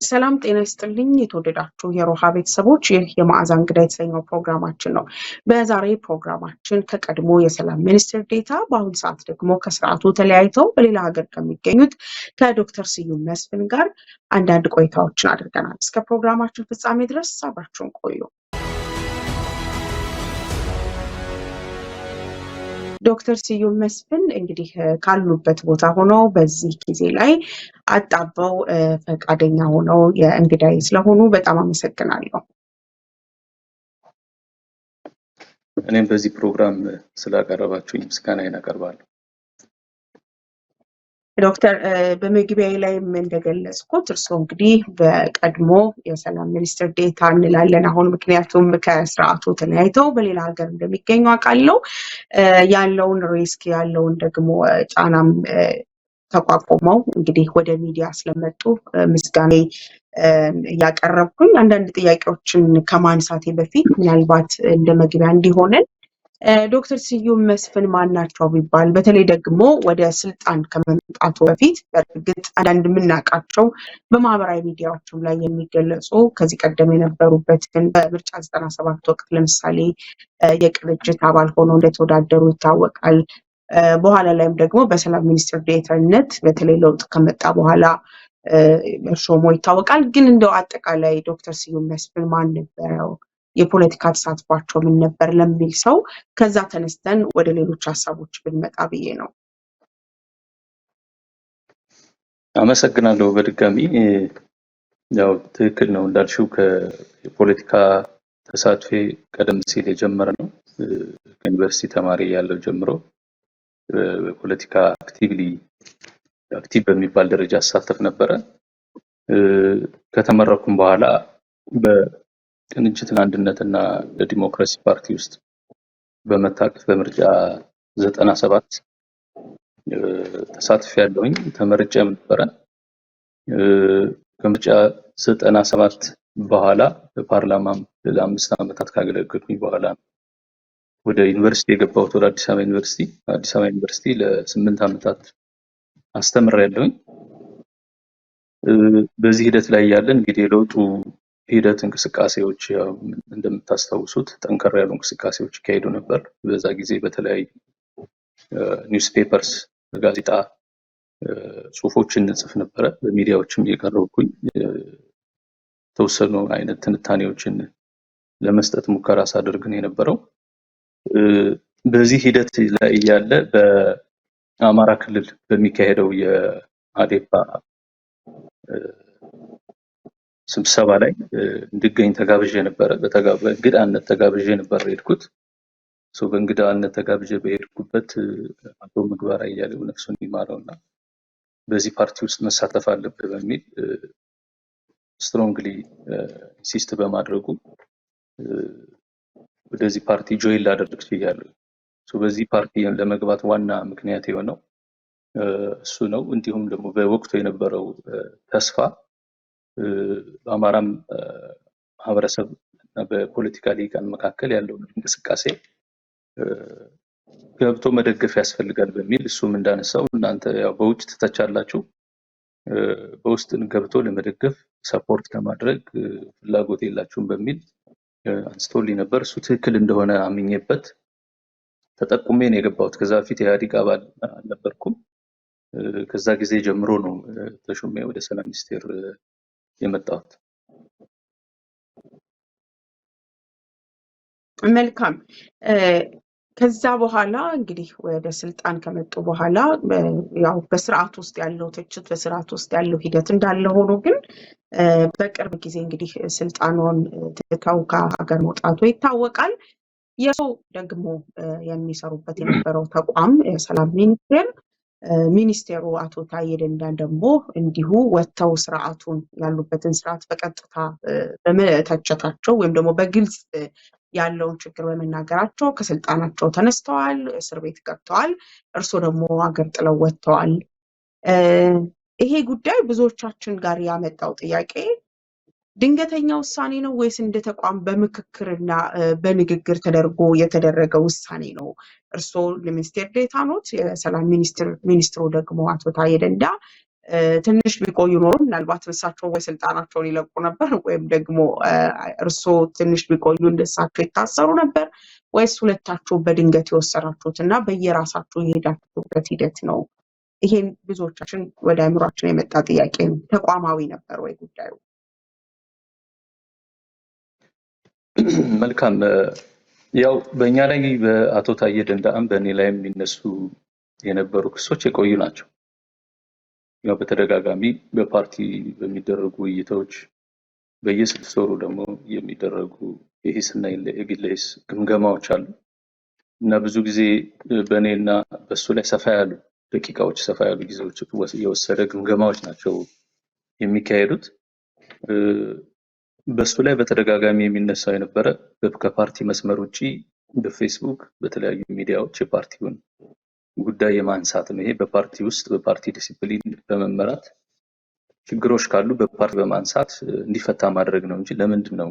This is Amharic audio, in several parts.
ሰላም ጤና ይስጥልኝ የተወደዳችሁ የሮሃ ቤተሰቦች፣ ይህ የመዓዛ እንግዳ የተሰኘው ፕሮግራማችን ነው። በዛሬ ፕሮግራማችን ከቀድሞ የሰላም ሚኒስትር ዴኤታ በአሁኑ ሰዓት ደግሞ ከስርዓቱ ተለያይተው በሌላ ሀገር ከሚገኙት ከዶክተር ስዩም መስፍን ጋር አንዳንድ ቆይታዎችን አድርገናል። እስከ ፕሮግራማችን ፍጻሜ ድረስ አብራችሁን ቆዩ። ዶክተር ስዩም መስፍን እንግዲህ ካሉበት ቦታ ሆነው በዚህ ጊዜ ላይ አጣበው ፈቃደኛ ሆነው የእንግዳይ ስለሆኑ በጣም አመሰግናለሁ። እኔም በዚህ ፕሮግራም ስላቀረባችሁኝ ምስጋናዬን አቀርባለሁ። ዶክተር በመግቢያዬ ላይ እንደገለጽኩት እርስዎ እንግዲህ በቀድሞ የሰላም ሚኒስትር ዴኤታ እንላለን አሁን፣ ምክንያቱም ከስርዓቱ ተለያይተው በሌላ ሀገር እንደሚገኙ አውቃለሁ። ያለውን ሪስክ ያለውን ደግሞ ጫናም ተቋቁመው እንግዲህ ወደ ሚዲያ ስለመጡ ምስጋና እያቀረብኩኝ አንዳንድ ጥያቄዎችን ከማንሳቴ በፊት ምናልባት እንደ መግቢያ እንዲሆነን ዶክተር ስዩም መስፍን ማን ናቸው ቢባል፣ በተለይ ደግሞ ወደ ስልጣን ከመምጣቱ በፊት በእርግጥ አንዳንድ የምናውቃቸው በማህበራዊ ሚዲያዎችም ላይ የሚገለጹ ከዚህ ቀደም የነበሩበትን በምርጫ 97 ወቅት ለምሳሌ የቅንጅት አባል ሆነው እንደተወዳደሩ ይታወቃል። በኋላ ላይም ደግሞ በሰላም ሚኒስትር ዴኤታነት በተለይ ለውጥ ከመጣ በኋላ ሾሞ ይታወቃል። ግን እንደው አጠቃላይ ዶክተር ስዩም መስፍን ማን ነበረው፣ የፖለቲካ ተሳትፏቸው ምን ነበር ለሚል ሰው ከዛ ተነስተን ወደ ሌሎች ሀሳቦች ብንመጣ ብዬ ነው። አመሰግናለሁ። በድጋሚ ያው ትክክል ነው እንዳልሽው ከፖለቲካ ተሳትፎ ቀደም ሲል የጀመረ ነው። ከዩኒቨርሲቲ ተማሪ ያለው ጀምሮ በፖለቲካ አክቲቭ በሚባል ደረጃ አሳተፍ ነበረ። ከተመረኩም በኋላ በቅንጅትና አንድነትና ለዲሞክራሲ ፓርቲ ውስጥ በመታቀፍ በምርጫ 97 ተሳትፍ ያለውኝ ተመርጬም ነበረ። ከምርጫ 97 በኋላ በፓርላማም ለ5 ዓመታት ካገለገልኩኝ በኋላ ወደ ዩኒቨርሲቲ የገባሁት፣ ወደ አዲስ አበባ ዩኒቨርሲቲ ለ8 ዓመታት አስተምሬያለሁኝ። በዚህ ሂደት ላይ ያለን እንግዲህ የለውጡ ሂደት እንቅስቃሴዎች እንደምታስታውሱት ጠንከር ያሉ እንቅስቃሴዎች ይካሄዱ ነበር። በዛ ጊዜ በተለያዩ ኒውስ ፔፐርስ ጋዜጣ ጽሁፎችን እንጽፍ ነበረ። በሚዲያዎችም እየቀረብኩኝ ተወሰኑ አይነት ትንታኔዎችን ለመስጠት ሙከራ ሳደርግ ነው የነበረው። በዚህ ሂደት ላይ ያለ በአማራ ክልል በሚካሄደው የአዴፓ ስብሰባ ላይ እንድገኝ ተጋብዤ ነበረ። በእንግዳነት ተጋብዤ ነበር የሄድኩት። በእንግዳነት ተጋብዤ በሄድኩበት አቶ ምግባር አያሌው ነፍሱን ይማረውና በዚህ ፓርቲ ውስጥ መሳተፍ አለብህ በሚል ስትሮንግሊ ኢንሲስት በማድረጉ ወደዚህ ፓርቲ ጆይን ላደርግ ችያለሁ። በዚህ ፓርቲ ለመግባት ዋና ምክንያት የሆነው እሱ ነው። እንዲሁም ደግሞ በወቅቱ የነበረው ተስፋ በአማራም ማህበረሰብ እና በፖለቲካ ሊቃን መካከል ያለው እንቅስቃሴ ገብቶ መደገፍ ያስፈልጋል በሚል እሱም እንዳነሳው እናንተ ያው በውጭ ትተቻላችሁ፣ በውስጥ ገብቶ ለመደገፍ ሰፖርት ለማድረግ ፍላጎት የላችሁም በሚል አንስቶልኝ ነበር። እሱ ትክክል እንደሆነ አምኜበት ተጠቁሜ ነው የገባሁት። ከዛ በፊት የኢህአዴግ አባል አልነበርኩም። ከዛ ጊዜ ጀምሮ ነው ተሾሜ ወደ ሰላም ሚኒስቴር የመጣሁት። መልካም። ከዛ በኋላ እንግዲህ ወደ ስልጣን ከመጡ በኋላ ያው በስርዓት ውስጥ ያለው ትችት፣ በስርዓት ውስጥ ያለው ሂደት እንዳለ ሆኖ ግን በቅርብ ጊዜ እንግዲህ ስልጣኑን ትተው ከሀገር መውጣቱ ይታወቃል። የሰው ደግሞ የሚሰሩበት የነበረው ተቋም የሰላም ሚኒስቴሩ አቶ ታዬ ደንደአ ደግሞ እንዲሁ ወጥተው ስርዓቱን ያሉበትን ስርዓት በቀጥታ በመተቸታቸው ወይም ደግሞ በግልጽ ያለውን ችግር በመናገራቸው ከስልጣናቸው ተነስተዋል፣ እስር ቤት ገብተዋል። እርስዎ ደግሞ ሀገር ጥለው ወጥተዋል። ይሄ ጉዳይ ብዙዎቻችን ጋር ያመጣው ጥያቄ ድንገተኛ ውሳኔ ነው ወይስ እንደ ተቋም በምክክርና በንግግር ተደርጎ የተደረገ ውሳኔ ነው? እርስዎ ሚኒስቴር ዴኤታ ኖት፣ የሰላም ሚኒስትሩ ደግሞ አቶ ታዬ ደንደአ ትንሽ ቢቆዩ ኖሮ ምናልባት እሳቸው ወይ ስልጣናቸውን ይለቁ ነበር ወይም ደግሞ እርስዎ ትንሽ ቢቆዩ እንደሳቸው ይታሰሩ ነበር ወይስ ሁለታችሁ በድንገት የወሰናችሁት እና በየራሳችሁ የሄዳችሁበት ሂደት ነው? ይሄን ብዙዎቻችን ወደ አእምሯችን የመጣ ጥያቄ ነው። ተቋማዊ ነበር ወይ ጉዳዩ? መልካም። ያው በእኛ ላይ በአቶ ታዬ ደንደአም በእኔ ላይ የሚነሱ የነበሩ ክሶች የቆዩ ናቸው። ያው በተደጋጋሚ በፓርቲ በሚደረጉ ውይይቶች በየ6 ወሩ ደግሞ የሚደረጉ የሂስና የግለ ሂስ ግምገማዎች አሉ እና ብዙ ጊዜ በእኔና በሱ ላይ ሰፋ ያሉ ደቂቃዎች ሰፋ ያሉ ጊዜዎች የወሰደ ግምገማዎች ናቸው የሚካሄዱት። በሱ ላይ በተደጋጋሚ የሚነሳው የነበረ ከፓርቲ መስመር ውጪ በፌስቡክ በተለያዩ ሚዲያዎች የፓርቲውን ጉዳይ የማንሳት ነው። ይሄ በፓርቲ ውስጥ በፓርቲ ዲሲፕሊን በመመራት ችግሮች ካሉ በፓርቲ በማንሳት እንዲፈታ ማድረግ ነው እንጂ ለምንድን ነው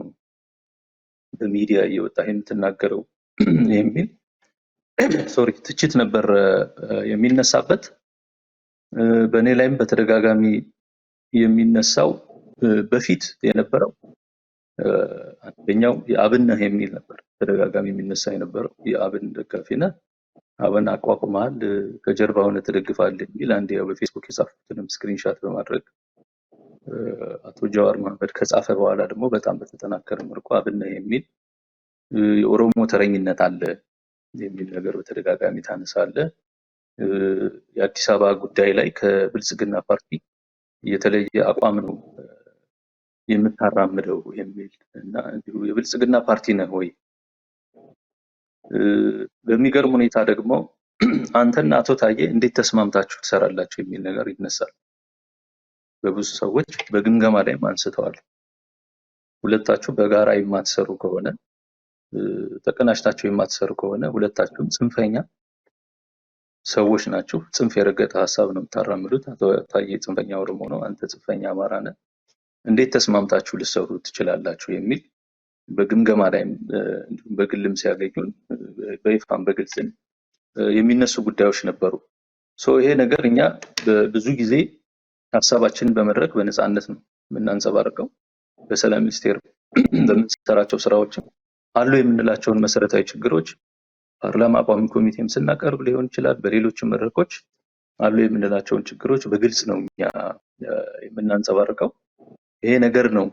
በሚዲያ እየወጣ የምትናገረው የሚል ትችት ነበር የሚነሳበት። በእኔ ላይም በተደጋጋሚ የሚነሳው በፊት የነበረው አንደኛው የአብን ነህ የሚል ነበር ተደጋጋሚ የሚነሳ የነበረው። የአብን ደጋፊ ነህ፣ አብን አቋቁመሃል፣ ከጀርባ ሆነ ትደግፋለህ የሚል አንዴ ያው በፌስቡክ የጻፉትንም ስክሪንሻት በማድረግ አቶ ጃዋር መሐመድ ከጻፈ በኋላ ደግሞ በጣም በተጠናከረ መልኩ አብን ነህ የሚል የኦሮሞ ተረኝነት አለ የሚል ነገር በተደጋጋሚ ታነሳለህ። የአዲስ አበባ ጉዳይ ላይ ከብልጽግና ፓርቲ የተለየ አቋም ነው የምታራምደው የሚል እና እንዲሁ የብልጽግና ፓርቲ ነህ ወይ? በሚገርም ሁኔታ ደግሞ አንተና አቶ ታዬ እንዴት ተስማምታችሁ ትሰራላችሁ የሚል ነገር ይነሳል። በብዙ ሰዎች በግምገማ ላይ አንስተዋል። ሁለታችሁ በጋራ የማትሰሩ ከሆነ ተቀናጅታችሁ የማትሰሩ ከሆነ ሁለታችሁም ጽንፈኛ ሰዎች ናችሁ። ጽንፍ የረገጠ ሀሳብ ነው የምታራምዱት። አቶ ታዬ ጽንፈኛ ኦሮሞ ነው፣ አንተ ጽንፈኛ አማራ ነህ። እንዴት ተስማምታችሁ ልትሰሩ ትችላላችሁ የሚል በግምገማ ላይ እንዲሁም በግልም ሲያገኙን በይፋም በግልጽ የሚነሱ ጉዳዮች ነበሩ። ይሄ ነገር እኛ ብዙ ጊዜ ሀሳባችንን በመድረክ በነፃነት ነው የምናንጸባርቀው። በሰላም ሚኒስቴር በምንሰራቸው ስራዎችም አሉ የምንላቸውን መሰረታዊ ችግሮች ፓርላማ ቋሚ ኮሚቴም ስናቀርብ ሊሆን ይችላል፣ በሌሎችም መድረኮች አሉ የምንላቸውን ችግሮች በግልጽ ነው እኛ የምናንጸባርቀው። ይሄ ነገር ነው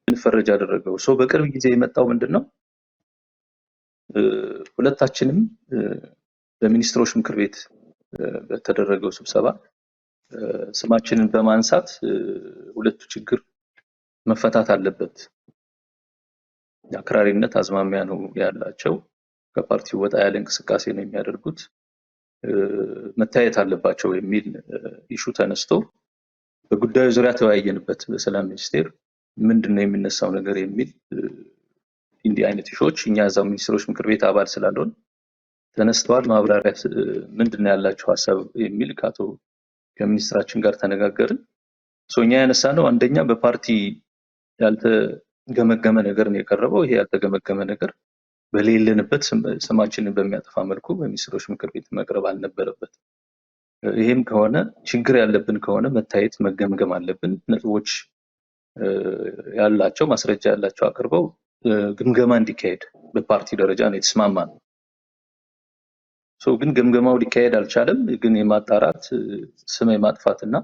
እንፈረጅ ያደረገው። በቅርብ ጊዜ የመጣው ምንድነው? ሁለታችንም በሚኒስትሮች ምክር ቤት በተደረገው ስብሰባ ስማችንን በማንሳት ሁለቱ ችግር መፈታት አለበት፣ የአክራሪነት አዝማሚያ ነው ያላቸው፣ ከፓርቲው ወጣ ያለ እንቅስቃሴ ነው የሚያደርጉት፣ መታየት አለባቸው የሚል ኢሹ ተነስቶ በጉዳዩ ዙሪያ ተወያየንበት በሰላም ሚኒስቴር። ምንድነው የሚነሳው ነገር የሚል እንዲህ አይነት ኢሹዎች እኛ እዛው ሚኒስትሮች ምክር ቤት አባል ስላልሆን ተነስተዋል። ማብራሪያ ምንድነው ያላችሁ ሀሳብ የሚል ከሚኒስትራችን ጋር ተነጋገርን። እኛ ያነሳነው አንደኛ በፓርቲ ያልተገመገመ ነገር ነው የቀረበው። ይሄ ያልተገመገመ ነገር በሌለንበት ስማችንን በሚያጠፋ መልኩ በሚኒስትሮች ምክር ቤት መቅረብ አልነበረበት። ይሄም ከሆነ ችግር ያለብን ከሆነ መታየት መገምገም አለብን። ነጥቦች ያላቸው ማስረጃ ያላቸው አቅርበው ግምገማ እንዲካሄድ በፓርቲ ደረጃ ነው የተስማማነው። ግን ግምገማው ሊካሄድ አልቻለም። ግን የማጣራት ስም የማጥፋትና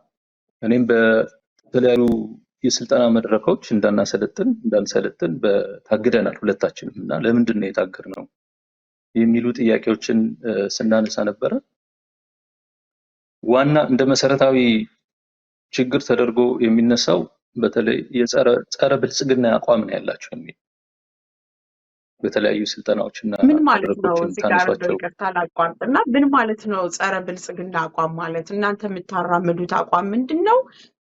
እኔም በተለያዩ የስልጠና መድረኮች እንዳንሰለጥን ታግደናል ሁለታችንም። እና ለምንድን ነው የታገድነው የሚሉ ጥያቄዎችን ስናነሳ ነበረ። ዋና እንደ መሰረታዊ ችግር ተደርጎ የሚነሳው በተለይ የጸረ ብልጽግና አቋም ነው ያላቸው የሚል በተለያዩ ስልጠናዎችና ምን ማለት ነው? ሲጋራው ይቅርታ ላቋርጥና ምን ማለት ነው ጸረ ብልጽግና አቋም ማለት? እናንተ የምታራምዱት አቋም ምንድነው?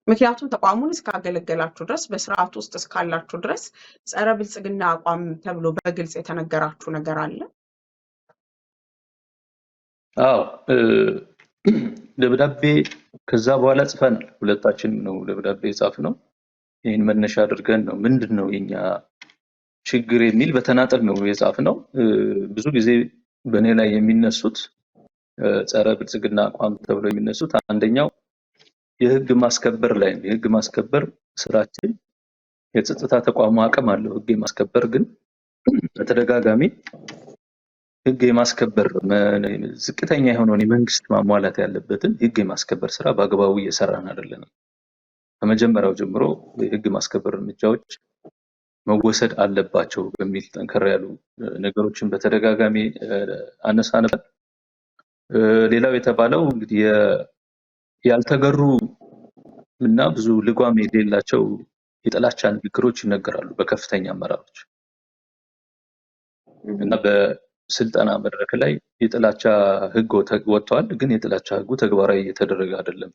ምክንያቱም ተቋሙን እስካገለገላችሁ ድረስ በስርዓቱ ውስጥ እስካላችሁ ድረስ ጸረ ብልጽግና አቋም ተብሎ በግልጽ የተነገራችሁ ነገር አለ? አዎ፣ ደብዳቤ ከዛ በኋላ ጽፈናል። ሁለታችንም ነው ደብዳቤ የጻፍነው። ይሄን መነሻ አድርገን ነው ምንድነው የኛ ችግር የሚል በተናጠል ነው የጻፍነው። ብዙ ጊዜ በእኔ ላይ የሚነሱት ጸረ ብልጽግና አቋም ተብሎ የሚነሱት አንደኛው የህግ ማስከበር ላይ ነው። የህግ ማስከበር ስራችን የጸጥታ ተቋሙ አቅም አለው ህግ የማስከበር ግን በተደጋጋሚ ህግ የማስከበር ዝቅተኛ የሆነውን የመንግስት ማሟላት ያለበትን ህግ የማስከበር ስራ በአግባቡ እየሰራን አይደለም። ከመጀመሪያው ጀምሮ የህግ ማስከበር እርምጃዎች መወሰድ አለባቸው በሚል ጠንከር ያሉ ነገሮችን በተደጋጋሚ አነሳ ነበር። ሌላው የተባለው እንግዲህ ያልተገሩ እና ብዙ ልጓም የሌላቸው የጥላቻ ንግግሮች ይነገራሉ በከፍተኛ አመራሮች እና በስልጠና መድረክ ላይ የጥላቻ ህግ ወጥቷል፣ ግን የጥላቻ ህጉ ተግባራዊ እየተደረገ አይደለም።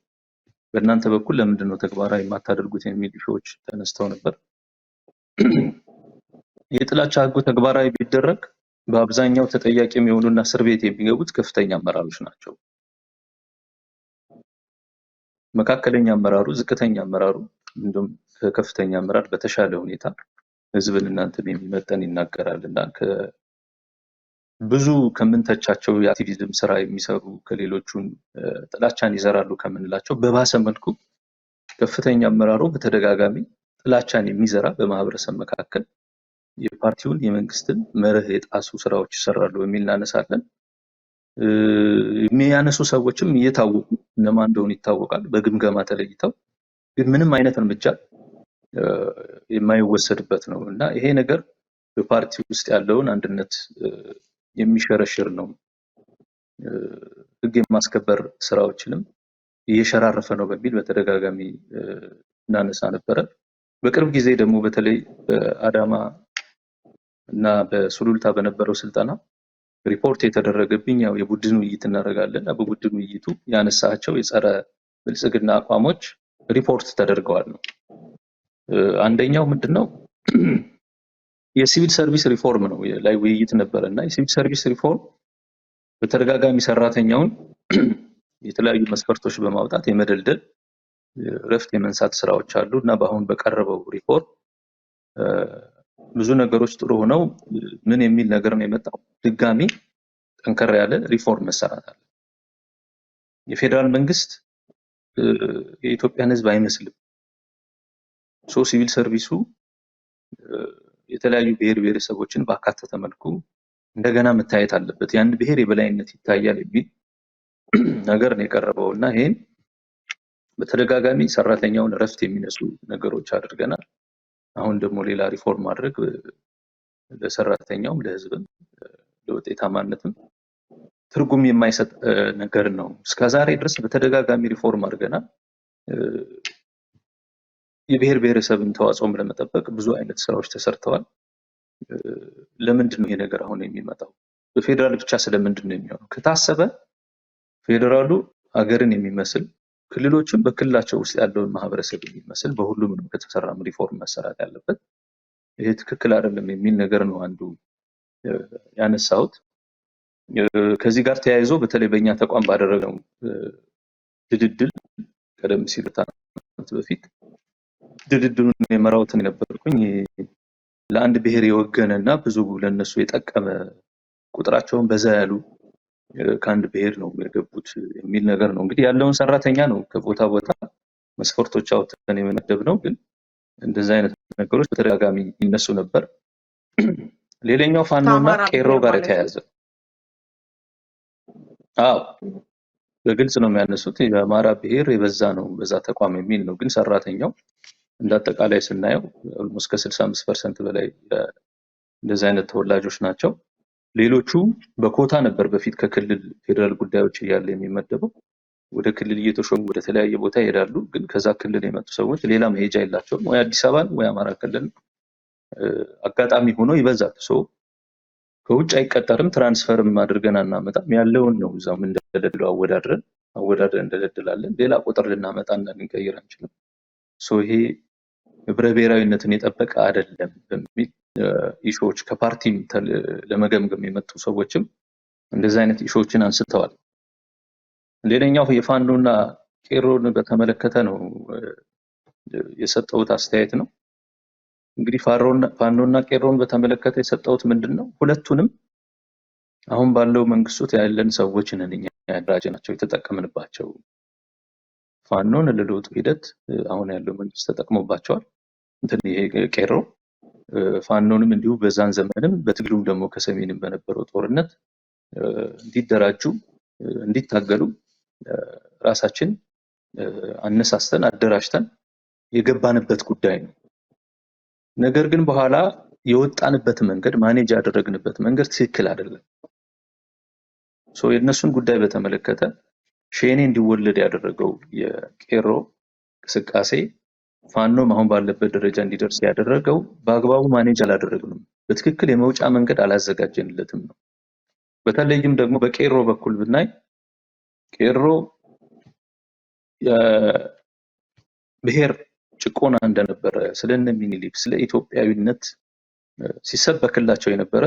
በእናንተ በኩል ለምንድን ነው ተግባራዊ የማታደርጉት የሚል ኢሹዎች ተነስተው ነበር። የጥላቻ ህጉ ተግባራዊ ቢደረግ በአብዛኛው ተጠያቂ የሚሆኑና እስር ቤት የሚገቡት ከፍተኛ አመራሮች ናቸው። መካከለኛ አመራሩ፣ ዝቅተኛ አመራሩ እንደውም ከከፍተኛ አመራር በተሻለ ሁኔታ ህዝብን እናንተን የሚመጠን ይናገራልና ብዙ ከምንተቻቸው የአክቲቪዝም ስራ የሚሰሩ ከሌሎቹን ጥላቻን ይዘራሉ ከምንላቸው በባሰ መልኩ ከፍተኛ አመራሩ በተደጋጋሚ ጥላቻን የሚዘራ በማህበረሰብ መካከል የፓርቲውን የመንግስትን መርህ የጣሱ ስራዎች ይሰራሉ በሚል እናነሳለን። የሚያነሱ ሰዎችም እየታወቁ እነማን እንደሆኑ ይታወቃል። በግምገማ ተለይተው ግን ምንም አይነት እርምጃ የማይወሰድበት ነው እና ይሄ ነገር በፓርቲ ውስጥ ያለውን አንድነት የሚሸረሽር ነው። ህግ የማስከበር ስራዎችንም እየሸራረፈ ነው በሚል በተደጋጋሚ እናነሳ ነበረ። በቅርብ ጊዜ ደግሞ በተለይ በአዳማ እና በሱሉልታ በነበረው ስልጠና ሪፖርት የተደረገብኝ ያው የቡድን ውይይት እናደርጋለን። በቡድን ውይይቱ ያነሳቸው የጸረ ብልጽግና አቋሞች ሪፖርት ተደርገዋል ነው። አንደኛው ምንድነው የሲቪል ሰርቪስ ሪፎርም ነው ላይ ውይይት ነበርና የሲቪል ሰርቪስ ሪፎርም በተደጋጋሚ ሰራተኛውን የተለያዩ መስፈርቶች በማውጣት የመደልደል ረፍት የመንሳት ስራዎች አሉ እና በአሁን በቀረበው ሪፖርት ብዙ ነገሮች ጥሩ ሆነው ምን የሚል ነገር ነው የመጣው? ድጋሚ ጠንከር ያለ ሪፎርም መሰራት አለ። የፌደራል መንግስት የኢትዮጵያን ህዝብ አይመስልም። ሲቪል ሰርቪሱ የተለያዩ ብሔር ብሔረሰቦችን ባካተተ መልኩ እንደገና መታየት አለበት። ያን ብሔር የበላይነት ይታያል የሚል ነገር ነው የቀረበው እና ይሄን በተደጋጋሚ ሰራተኛውን ረፍት የሚነሱ ነገሮች አድርገናል። አሁን ደግሞ ሌላ ሪፎርም ማድረግ ለሰራተኛውም ለህዝብም ለውጤታማነትም ትርጉም የማይሰጥ ነገር ነው። እስከዛሬ ድረስ በተደጋጋሚ ሪፎርም አድርገናል። የብሔር ብሔረሰብን ተዋጽኦም ለመጠበቅ ብዙ አይነት ስራዎች ተሰርተዋል። ለምንድን ነው ይሄ ነገር አሁን የሚመጣው? በፌደራል ብቻ ስለምንድን ነው የሚሆነው? ከታሰበ ፌደራሉ ሀገርን የሚመስል ክልሎችም በክልላቸው ውስጥ ያለውን ማህበረሰብ የሚመስል በሁሉም ነው ከተሰራም ሪፎርም መሰራት ያለበት። ይሄ ትክክል አይደለም የሚል ነገር ነው አንዱ ያነሳሁት። ከዚህ ጋር ተያይዞ በተለይ በእኛ ተቋም ባደረገው ድልድል ቀደም ሲል ዓመት በፊት ድልድሉን የመራውትን የነበርኩኝ ለአንድ ብሔር የወገነና ብዙ ለነሱ የጠቀመ ቁጥራቸውን በዛ ያሉ ከአንድ ብሔር ነው የገቡት የሚል ነገር ነው። እንግዲህ ያለውን ሰራተኛ ነው ከቦታ ቦታ መስፈርቶች አውጥተን የመደብነው፣ ግን እንደዚህ አይነት ነገሮች በተደጋጋሚ ይነሱ ነበር። ሌላኛው ፋኖና ቄሮ ጋር የተያያዘ በግልጽ ነው የሚያነሱት። የአማራ ብሔር የበዛ ነው በዛ ተቋም የሚል ነው። ግን ሰራተኛው እንዳጠቃላይ ስናየው ኦልሞስት ከ65% በላይ እንደዚህ አይነት ተወላጆች ናቸው። ሌሎቹ በኮታ ነበር በፊት ከክልል ፌደራል ጉዳዮች እያለ የሚመደበው። ወደ ክልል እየተሾሙ ወደ ተለያየ ቦታ ይሄዳሉ። ግን ከዛ ክልል የመጡ ሰዎች ሌላ መሄጃ የላቸውም። ወይ አዲስ አበባ ወይ አማራ ክልል አጋጣሚ ሆኖ ይበዛል። ከውጭ አይቀጠርም፣ ትራንስፈርም አድርገን አናመጣም። ያለውን ነው እዛው እንደደለው አወዳድረን እንደደድላለን። ሌላ ቁጥር ልናመጣና ልንቀይር አንችልም። ይሄ ህብረ ብሔራዊነትን የጠበቀ አይደለም በሚል ኢሹዎች ከፓርቲም ለመገምገም የመጡ ሰዎችም እንደዚህ አይነት ኢሹዎችን አንስተዋል። ሌላኛው የፋኖና ቄሮን በተመለከተ ነው የሰጠሁት አስተያየት ነው። እንግዲህ ፋኖና ቄሮን በተመለከተ የሰጠሁት ምንድነው፣ ሁለቱንም አሁን ባለው መንግስት ውስጥ ያለን ሰዎች ነን እኛ ያደራጀናቸው የተጠቀምንባቸው። ፋኖን ለለውጡ ሂደት አሁን ያለው መንግስት ተጠቅሞባቸዋል። ይሄ ቄሮ ፋኖንም እንዲሁ በዛን ዘመንም በትግሉም ደግሞ ከሰሜንም በነበረው ጦርነት እንዲደራጁ እንዲታገሉ ራሳችን አነሳስተን አደራጅተን የገባንበት ጉዳይ ነው። ነገር ግን በኋላ የወጣንበት መንገድ ማኔጅ ያደረግንበት መንገድ ትክክል አይደለም። የእነሱን ጉዳይ በተመለከተ ሸኔ እንዲወለድ ያደረገው የቄሮ እንቅስቃሴ ፋኖም አሁን ባለበት ደረጃ እንዲደርስ ያደረገው በአግባቡ ማኔጅ አላደረግንም፣ በትክክል የመውጫ መንገድ አላዘጋጀንለትም ነው። በተለይም ደግሞ በቄሮ በኩል ብናይ ቄሮ የብሔር ጭቆና እንደነበረ ስለነ ሚኒሊክ ስለ ኢትዮጵያዊነት ሲሰበክላቸው የነበረ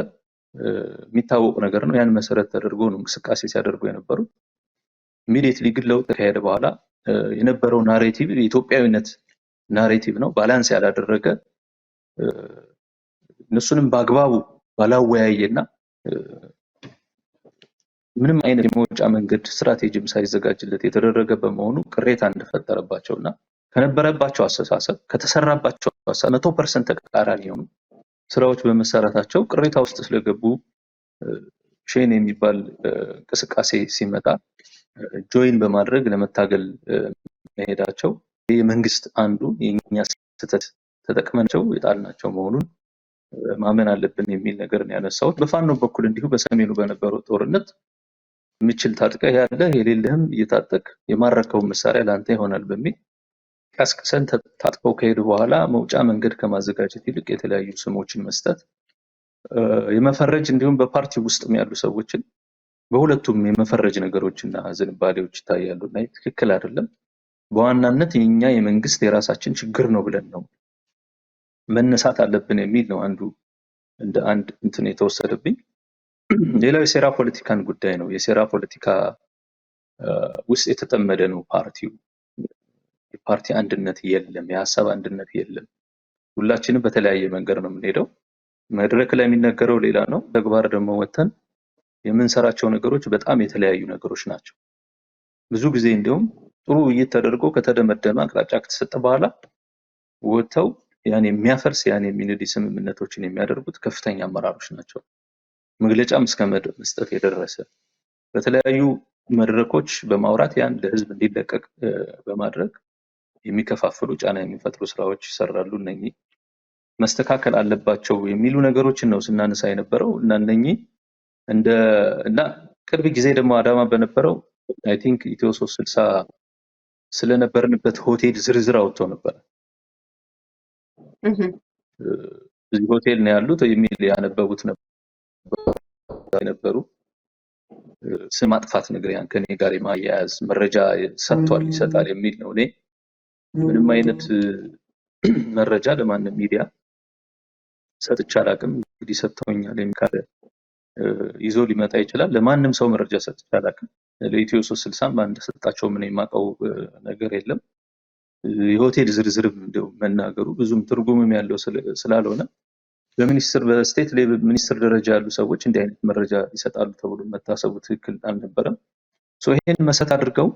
የሚታወቅ ነገር ነው። ያን መሰረት ተደርጎ ነው እንቅስቃሴ ሲያደርጉ የነበሩት። ኢሚዲየትሊ ግን ለውጥ ተካሄደ በኋላ የነበረው ናሬቲቭ የኢትዮጵያዊነት ናሬቲቭ ነው፣ ባላንስ ያላደረገ እነሱንም በአግባቡ ባላወያየና ምንም አይነት የመውጫ መንገድ ስትራቴጂም ሳይዘጋጅለት የተደረገ በመሆኑ ቅሬታ እንደፈጠረባቸውና ከነበረባቸው አስተሳሰብ ከተሰራባቸው 100% ተቃራኒ የሆኑ ስራዎች በመሰራታቸው ቅሬታ ውስጥ ስለገቡ ሸኔ የሚባል እንቅስቃሴ ሲመጣ ጆይን በማድረግ ለመታገል መሄዳቸው የመንግስት አንዱ የኛ ስህተት ተጠቅመናቸው የጣልናቸው መሆኑን ማመን አለብን የሚል ነገር ነው ያነሳሁት። በፋኖ በኩል እንዲሁ በሰሜኑ በነበረው ጦርነት ምችል ታጥቀህ ያለ የሌለህም እየታጠቅ የማረከው መሳሪያ ላንተ ይሆናል በሚል ቀስቅሰን ታጥቀው ከሄዱ በኋላ መውጫ መንገድ ከማዘጋጀት ይልቅ የተለያዩ ስሞችን መስጠት የመፈረጅ እንዲሁም በፓርቲ ውስጥም ያሉ ሰዎችን በሁለቱም የመፈረጅ ነገሮችና ዝንባሌዎች ይታያሉና ትክክል አይደለም። በዋናነት የኛ የመንግስት የራሳችን ችግር ነው ብለን ነው መነሳት አለብን የሚል ነው አንዱ እንደ አንድ እንትን የተወሰደብኝ። ሌላው የሴራ ፖለቲካን ጉዳይ ነው። የሴራ ፖለቲካ ውስጥ የተጠመደ ነው ፓርቲው። የፓርቲ አንድነት የለም፣ የሀሳብ አንድነት የለም። ሁላችንም በተለያየ መንገድ ነው የምንሄደው። መድረክ ላይ የሚነገረው ሌላ ነው፣ ተግባር ደግሞ ወተን የምንሰራቸው ነገሮች በጣም የተለያዩ ነገሮች ናቸው። ብዙ ጊዜ እንዲሁም ጥሩ ውይይት ተደርጎ ከተደመደመ አቅጣጫ ከተሰጠ በኋላ ወተው ያን የሚያፈርስ ያን የሚንድ ስምምነቶችን የሚያደርጉት ከፍተኛ አመራሮች ናቸው። መግለጫም እስከ መስጠት የደረሰ በተለያዩ መድረኮች በማውራት ያን ለህዝብ እንዲለቀቅ በማድረግ የሚከፋፍሉ ጫና የሚፈጥሩ ስራዎች ይሰራሉ። እነኚህ መስተካከል አለባቸው የሚሉ ነገሮችን ነው ስናነሳ የነበረው እና ቅርብ ጊዜ ደግሞ አዳማ በነበረው አይ ቲንክ ኢትዮ 360 ስለነበርንበት ሆቴል ዝርዝር አውጥቶ ነበር። እዚህ ሆቴል ነው ያሉት የሚል ያነበቡት ነበሩ። ስም ማጥፋት ነገር ያን ከኔ ጋር የማያያዝ መረጃ ሰጥቷል ይሰጣል የሚል ነው። እኔ ምንም አይነት መረጃ ለማንም ሚዲያ ሰጥቼ አላውቅም። እንግዲህ ሰጥተውኛል የሚካለ ይዞ ሊመጣ ይችላል። ለማንም ሰው መረጃ ሰጥቼ አላውቅም። ለኢትዮ 360 ማን ሰጣቸው ምን የማውቀው ነገር የለም። የሆቴል ዝርዝርም እንደው መናገሩ ብዙም ትርጉምም ያለው ስላልሆነ በስቴት ሌቭል ሚኒስትር ደረጃ ያሉ ሰዎች እንዲህ አይነት መረጃ ይሰጣሉ ተብሎ መታሰቡ ትክክል አልነበረም። ይሄን መሰረት አድርገው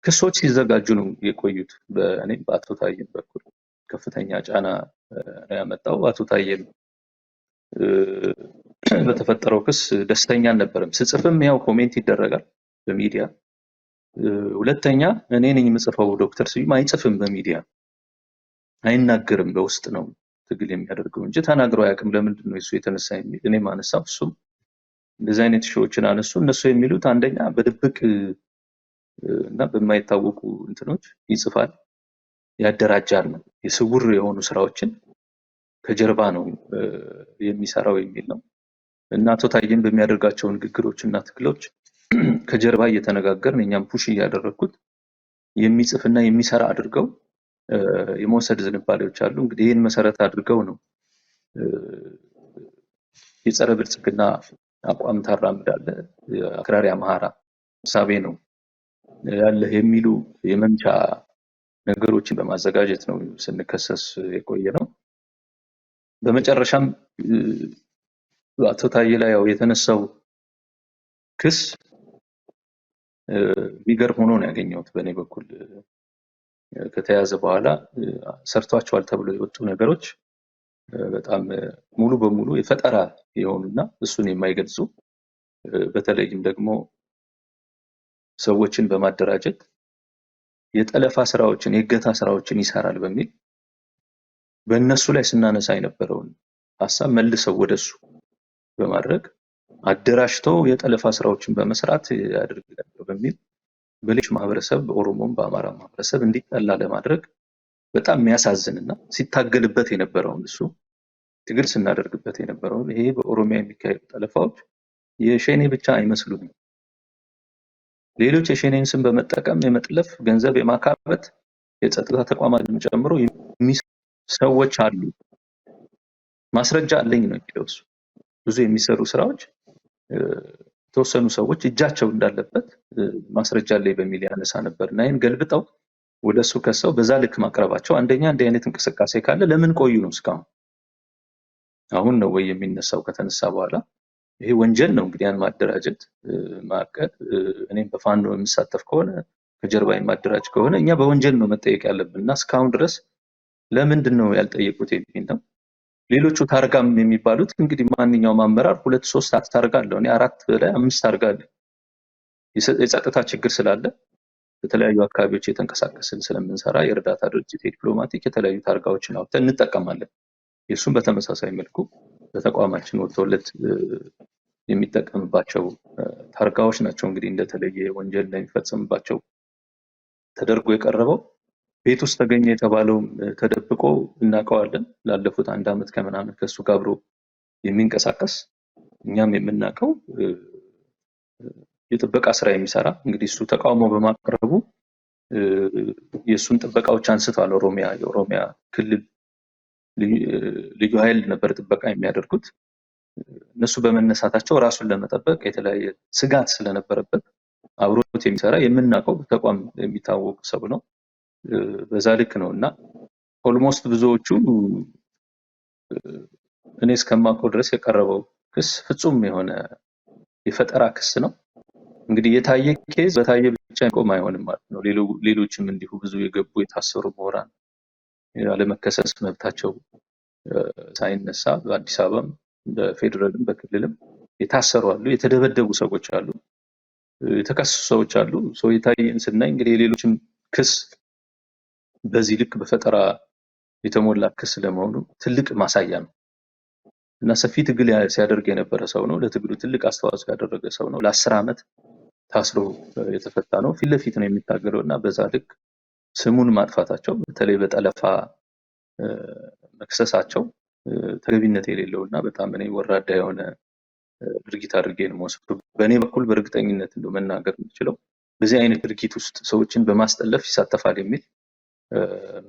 ክሶች ሲዘጋጁ ነው የቆዩት። በእኔም በአቶ ታዬም በኩል ከፍተኛ ጫና ነው ያመጣው። አቶ ታዬም በተፈጠረው ክስ ደስተኛ አልነበረም። ስጽፍም ያው ኮሜንት ይደረጋል በሚዲያ። ሁለተኛ እኔ ነኝ የምጽፈው፣ ዶክተር ስዩም አይጽፍም በሚዲያ አይናገርም፣ በውስጥ ነው ትግል የሚያደርገው እንጂ ተናግረው አያውቅም። ለምንድን ነው እሱ የተነሳ የሚል እኔ ማነሳው እሱም እንደዚህ አይነት ሾዎችን አነሱ። እነሱ የሚሉት አንደኛ በድብቅ እና በማይታወቁ እንትኖች ይጽፋል፣ ያደራጃል ነው፣ የስውር የሆኑ ስራዎችን ከጀርባ ነው የሚሰራው የሚል ነው። እና አቶ ታዬም በሚያደርጋቸው ንግግሮች እና ትግሎች ከጀርባ እየተነጋገርን እኛም ፑሽ እያደረኩት የሚጽፍና የሚሰራ አድርገው የመውሰድ ዝንባሌዎች አሉ። እንግዲህ ይህን መሰረት አድርገው ነው የጸረ ብልጽግና አቋም ታራምዳለህ፣ አክራሪ አማራ ሳቤ ነው ያለ የሚሉ የመምቻ ነገሮችን በማዘጋጀት ነው ስንከሰስ የቆየ ነው። በመጨረሻም አቶ ታዬ ላይ ያው የተነሳው ክስ የሚገርም ሆኖ ነው ያገኘሁት በእኔ በኩል። ከተያዘ በኋላ ሰርቷቸዋል ተብሎ የወጡ ነገሮች በጣም ሙሉ በሙሉ የፈጠራ የሆኑና እሱን የማይገልጹ በተለይም ደግሞ ሰዎችን በማደራጀት የጠለፋ ስራዎችን የእገታ ስራዎችን ይሰራል በሚል በእነሱ ላይ ስናነሳ የነበረውን ሐሳብ መልሰው ወደሱ በማድረግ አደራጅተው የጠለፋ ስራዎችን በመስራት ያደርጋል በሚል በሌሎች ማህበረሰብ በኦሮሞም በአማራ ማህበረሰብ እንዲጠላ ለማድረግ በጣም የሚያሳዝንና ሲታገልበት የነበረውን እሱ ትግል ስናደርግበት የነበረውን ይሄ በኦሮሚያ የሚካሄዱ ጠለፋዎች የሸኔ ብቻ አይመስሉም። ሌሎች የሸኔን ስም በመጠቀም የመጥለፍ ገንዘብ የማካበት የጸጥታ ተቋማትን ጨምሮ ሰዎች አሉ። ማስረጃ አለኝ ነው የሚለው እሱ። ብዙ የሚሰሩ ስራዎች የተወሰኑ ሰዎች እጃቸው እንዳለበት ማስረጃ አለኝ በሚል ያነሳ ነበርና ይህን ገልብጠው ወደሱ ከሰው በዛ ልክ ማቅረባቸው አንደኛ እንዲህ አይነት እንቅስቃሴ ካለ ለምን ቆዩ ነው እስካሁን አሁን ነው ወይ የሚነሳው? ከተነሳ በኋላ ይሄ ወንጀል ነው እንግዲህ ያን ማደራጀት ማቀድ እኔም በፋኖ የምሳተፍ ከሆነ ከጀርባ የማደራጅ ከሆነ እኛ በወንጀል ነው መጠየቅ ያለብንና እስካሁን ድረስ ለምንድን ነው ያልጠየቁት የሚል ነው። ሌሎቹ ታርጋም የሚባሉት እንግዲህ ማንኛውም አመራር 2-3 ታርጋ አለው። እኔ 4 በላይ 5 ታርጋ አለ። የጸጥታ ችግር ስላለ በተለያዩ አካባቢዎች የተንቀሳቀስን ስለምንሰራ የእርዳታ ድርጅት የዲፕሎማቲክ የተለያዩ ታርጋዎችን አውጥተን እንጠቀማለን። የሱም በተመሳሳይ መልኩ በተቋማችን ወጥቶለት የሚጠቀምባቸው ታርጋዎች ናቸው። እንግዲህ እንደተለየ ወንጀል እንደሚፈጸምባቸው ተደርጎ የቀረበው ቤት ውስጥ ተገኘ የተባለው ተደብቆ እናውቀዋለን። ላለፉት 1 ዓመት ከምናምን ከሱ ጋር አብሮ የሚንቀሳቀስ እኛም የምናውቀው የጥበቃ ስራ የሚሰራ እንግዲህ እሱ ተቃውሞ በማቅረቡ የሱን ጥበቃዎች አንስቷል። የኦሮሚያ ክልል ልዩ ኃይል ነበር ጥበቃ የሚያደርጉት። እነሱ በመነሳታቸው ራሱን ለመጠበቅ የተለያየ ስጋት ስለነበረበት አብሮት የሚሰራ የምናውቀው ተቋም የሚታወቅ ሰው ነው። በዛ ልክ ነውና ኦልሞስት ብዙዎቹ እኔ እስከማውቀው ድረስ የቀረበው ክስ ፍጹም የሆነ የፈጠራ ክስ ነው። እንግዲህ የታየ ኬዝ በታየ ብቻ ቆም አይሆንም ማለት ነው። ሌሎችም እንዲሁ ብዙ የገቡ የታሰሩ ምሁራን ያለመከሰስ መብታቸው ሳይነሳ በአዲስ አበባም በፌደራልም በክልልም የታሰሩ አሉ፣ የተደበደቡ ሰዎች አሉ፣ የተከሰሱ ሰዎች አሉ። ሰው የታየን ስናይ እንግዲህ የሌሎችም ክስ በዚህ ልክ በፈጠራ የተሞላ ክስ ለመሆኑ ትልቅ ማሳያ ነው እና ሰፊ ትግል ሲያደርግ የነበረ ሰው ነው። ለትግሉ ትልቅ አስተዋጽኦ ያደረገ ሰው ነው። ለ10 ዓመት ታስሮ የተፈታ ነው። ፊት ለፊት ነው የሚታገለውና በዛ ልክ ስሙን ማጥፋታቸው በተለይ በጠለፋ መክሰሳቸው ተገቢነት የሌለውና በጣም እኔ ወራዳ የሆነ ድርጊት አድርጌ ነው የምወስደው። በእኔ በኩል በእርግጠኝነት እንደው መናገር የምችለው በዚህ አይነት ድርጊት ውስጥ ሰዎችን በማስጠለፍ ይሳተፋል የሚል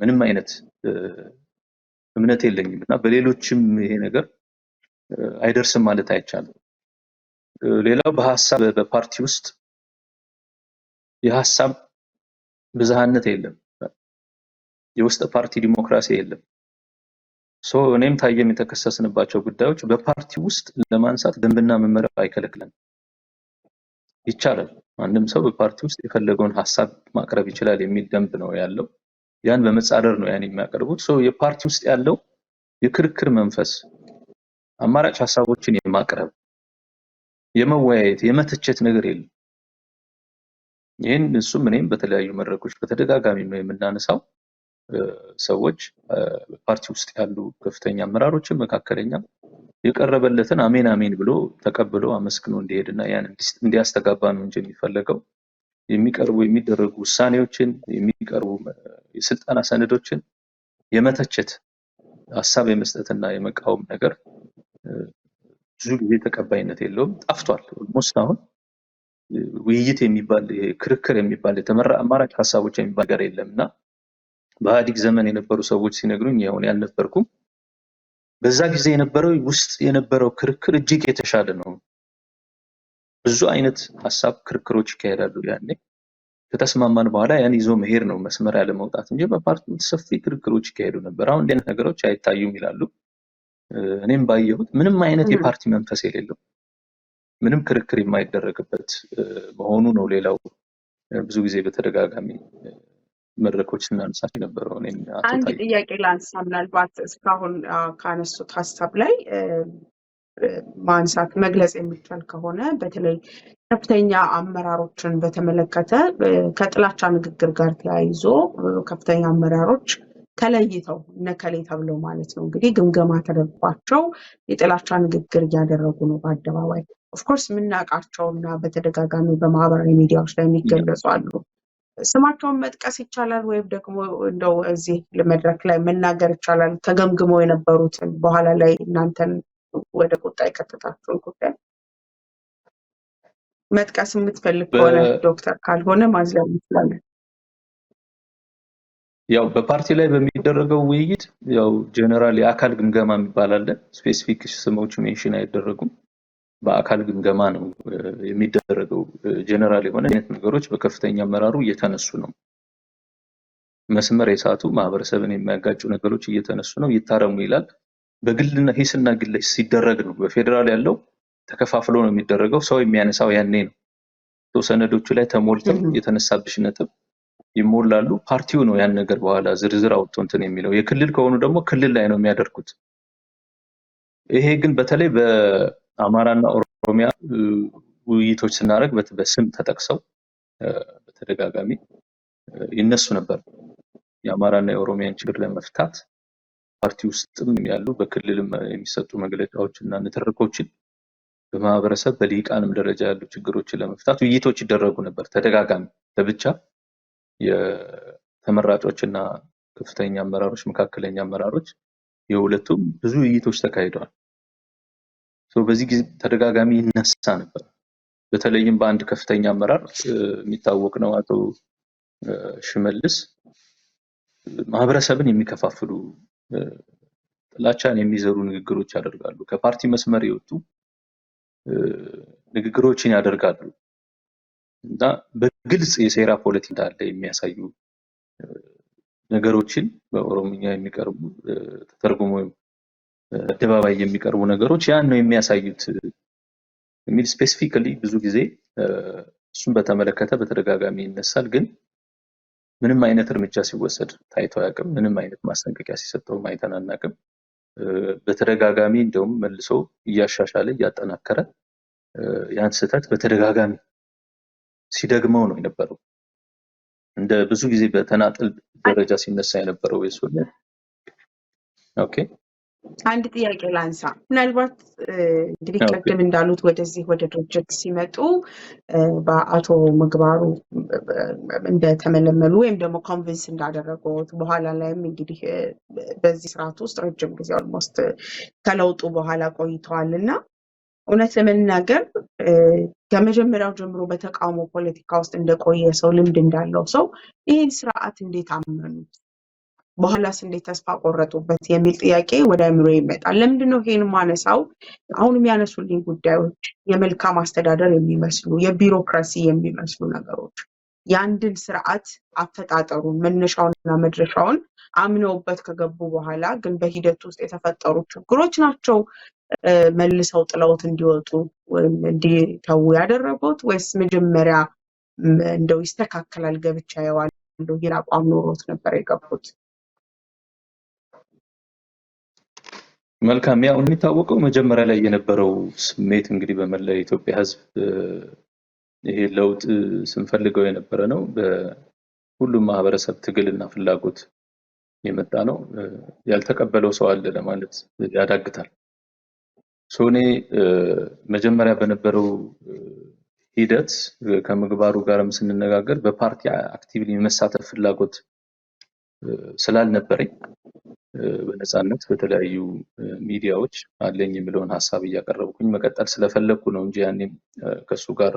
ምንም አይነት እምነት የለኝም እና በሌሎችም ይሄ ነገር አይደርስም ማለት አይቻልም። ሌላው በሐሳብ በፓርቲ ውስጥ የሐሳብ ብዝሃነት የለም። የውስጥ ፓርቲ ዲሞክራሲ የለም። እኔም ታየም የተከሰስንባቸው ጉዳዮች በፓርቲ ውስጥ ለማንሳት ደንብና መመሪያ አይከለክልም። ይቻላል። ማንም ሰው በፓርቲ ውስጥ የፈለገውን ሐሳብ ማቅረብ ይችላል የሚል ደንብ ነው ያለው። ያን በመጻረር ነው ያን የሚያቀርቡት። የፓርቲ ውስጥ ያለው የክርክር መንፈስ አማራጭ ሐሳቦችን የማቅረብ የመወያየት የመተቸት ነገር የለም። ይህን እሱም እኔም በተለያዩ መድረኮች በተደጋጋሚ ነው የምናነሳው። ሰዎች በፓርቲ ውስጥ ያሉ ከፍተኛ አመራሮችን መካከለኛ የቀረበለትን አሜን አሜን ብሎ ተቀብሎ አመስግኖ እንዲሄድና ያን እንዲያስተጋባ ነው እንጂ የሚፈለገው የሚደረጉ ውሳኔዎችን የሚቀርቡ የስልጣና ሰነዶችን የመተቸት ሐሳብ የመስጠትና የመቃወም ነገር ብዙ ጊዜ ተቀባይነት የለውም። ጠፍቷል። ኦልሞስት አሁን ውይይት የሚባል ክርክር የሚባል የተመራ አማራጭ ሐሳቦች የሚባል ነገር የለምና በኢህአዴግ ዘመን የነበሩ ሰዎች ሲነግሩኝ ያውን ያልነበርኩም በዛ ጊዜ የነበረው ክርክር እጅግ የተሻለ ነው። ብዙ አይነት ሐሳብ ክርክሮች ይካሄዳሉ። ያኔ ከተስማማን በኋላ ያን ይዞ መሄድ ነው መስመር ያለ መውጣት እንጂ በፓርቲው ሰፊ ክርክሮች ይካሄዱ ነበር። አሁን እንደዚህ ነገሮች አይታዩም ይላሉ። እኔም ባየሁት ምንም አይነት የፓርቲ መንፈስ የሌለው ምንም ክርክር የማይደረግበት መሆኑ ነው። ሌላው ብዙ ጊዜ በተደጋጋሚ መድረኮች ስናነሳቸው የነበረው። እኔም አቶ አንድ ታዬ ጥያቄ ላንሳ። ምናልባት እስካሁን ካነሱት ሀሳብ ላይ ማንሳት መግለጽ የሚቻል ከሆነ በተለይ ከፍተኛ አመራሮችን በተመለከተ ከጥላቻ ንግግር ጋር ተያይዞ ከፍተኛ አመራሮች ተለይተው ነከሌ ተብለው ማለት ነው እንግዲህ ግምገማ ተደርጓቸው የጥላቻ ንግግር እያደረጉ ነው በአደባባይ። ኦፍኮርስ የምናውቃቸውና በተደጋጋሚ በማህበራዊ ሚዲያዎች ላይ የሚገለጹ አሉ። ስማቸውን መጥቀስ ይቻላል ወይም ደግሞ እንደው እዚህ መድረክ ላይ መናገር ይቻላል? ተገምግመው የነበሩትን በኋላ ላይ እናንተን ወደ ቁጣ የከተታችሁን ጉዳይ መጥቀስ የምትፈልግ ከሆነ ዶክተር፣ ካልሆነ ማዝለል እንችላለን። ያው በፓርቲ ላይ በሚደረገው ውይይት ያው ጀነራል የአካል ግምገማ የሚባል አለ። ስፔሲፊክ ስሞች ሜንሽን አይደረጉም። በአካል ግምገማ ነው የሚደረገው። ጀነራል የሆነ አይነት ነገሮች በከፍተኛ አመራሩ እየተነሱ ነው። መስመር የሳቱ ማህበረሰብን የሚያጋጩ ነገሮች እየተነሱ ነው፣ ይታረሙ ይላል። በግልና ሂስና ግል ሲደረግ ነው። በፌደራል ያለው ተከፋፍሎ ነው የሚደረገው። ሰው የሚያነሳው ያኔ ነው። ሰነዶቹ ላይ ተሞልተው የተነሳብሽ ነጥብ ይሞላሉ። ፓርቲው ነው ያን ነገር በኋላ ዝርዝር አውጥቶ እንትን የሚለው። የክልል ከሆኑ ደግሞ ክልል ላይ ነው የሚያደርጉት። ይሄ ግን በተለይ በአማራና ኦሮሚያ ውይይቶች ስናደርግ በስም ተጠቅሰው በተደጋጋሚ ይነሱ ነበር። የአማራና የኦሮሚያን ችግር ለመፍታት ፓርቲ ውስጥም ያሉ በክልልም የሚሰጡ መግለጫዎችና ንትርኮችን በማህበረሰብ በሊቃንም ደረጃ ያሉ ችግሮችን ለመፍታት ውይይቶች ይደረጉ ነበር ተደጋጋሚ። ለብቻ የተመራጮችና ከፍተኛ አመራሮች፣ መካከለኛ አመራሮች የሁለቱም ብዙ ውይይቶች ተካሂደዋል። በዚህ ጊዜ ተደጋጋሚ ይነሳ ነበር። በተለይም በአንድ ከፍተኛ አመራር የሚታወቅ ነው አቶ ሽመልስ ማህበረሰብን የሚከፋፍሉ ጥላቻን የሚዘሩ ንግግሮች ያደርጋሉ። ከፓርቲ መስመር የወጡ ንግግሮችን ያደርጋሉ እና በግልጽ የሴራ ፖለቲካ እንዳለ የሚያሳዩ ነገሮችን በኦሮምኛ የሚቀርቡ ተተርጉሞ አደባባይ የሚቀርቡ ነገሮች ያን ነው የሚያሳዩት የሚል ስፔሲፊካሊ ብዙ ጊዜ እሱን በተመለከተ በተደጋጋሚ ይነሳል። ግን ምንም አይነት እርምጃ ሲወሰድ ታይቶ አያውቅም። ምንም አይነት ማስጠንቀቂያ ሲሰጠው አይተን አናውቅም። በተደጋጋሚ እንደውም መልሶ እያሻሻለ እያጠናከረ ያን ስህተት በተደጋጋሚ ሲደግመው ነው የነበረው። እንደ ብዙ ጊዜ በተናጠል ደረጃ ሲነሳ የነበረው የሱ ነው። ኦኬ፣ አንድ ጥያቄ ላንሳ። ምናልባት እንግዲህ ቀደም እንዳሉት ወደዚህ ወደ ድርጅት ሲመጡ በአቶ ምግባሩ እንደተመለመሉ ወይም ደግሞ ኮንቪንስ እንዳደረጉት በኋላ ላይም እንግዲህ በዚህ ስርዓት ውስጥ ረጅም ጊዜ ኦልሞስት ከለውጡ በኋላ ቆይተዋል እና እውነት ለመናገር ከመጀመሪያው ጀምሮ በተቃውሞ ፖለቲካ ውስጥ እንደቆየ ሰው፣ ልምድ እንዳለው ሰው ይህን ስርዓት እንዴት አመኑት? በኋላስ እንዴት ተስፋ ቆረጡበት? የሚል ጥያቄ ወደ አእምሮ ይመጣል። ለምንድነው ይሄን ማነሳው? አሁን የሚያነሱልኝ ጉዳዮች የመልካም አስተዳደር የሚመስሉ የቢሮክራሲ የሚመስሉ ነገሮች የአንድን ስርዓት አፈጣጠሩን መነሻውንና መድረሻውን አምነውበት ከገቡ በኋላ ግን በሂደት ውስጥ የተፈጠሩ ችግሮች ናቸው መልሰው ጥለውት እንዲወጡ ወይም እንዲተዉ ያደረጉት? ወይስ መጀመሪያ እንደው ይስተካከላል ገብቻ ያዋለው ይል አቋም ኖሮት ነበር የገቡት? መልካም። ያው የሚታወቀው መጀመሪያ ላይ የነበረው ስሜት እንግዲህ በመላ የኢትዮጵያ ሕዝብ ይሄ ለውጥ ስንፈልገው የነበረ ነው። በሁሉም ማህበረሰብ ትግልና ፍላጎት የመጣ ነው። ያልተቀበለው ሰው አለ ለማለት ያዳግታል። ሶኔ መጀመሪያ በነበረው ሂደት ከምግባሩ ጋርም ስንነጋገር በፓርቲ አክቲቭሊ የመሳተፍ ፍላጎት ስላልነበረኝ በነፃነት በተለያዩ ሚዲያዎች አለኝ የሚለውን ሐሳብ እያቀረብኩኝ መቀጠል ስለፈለኩ ነው እንጂ ያኔም ከሱ ጋር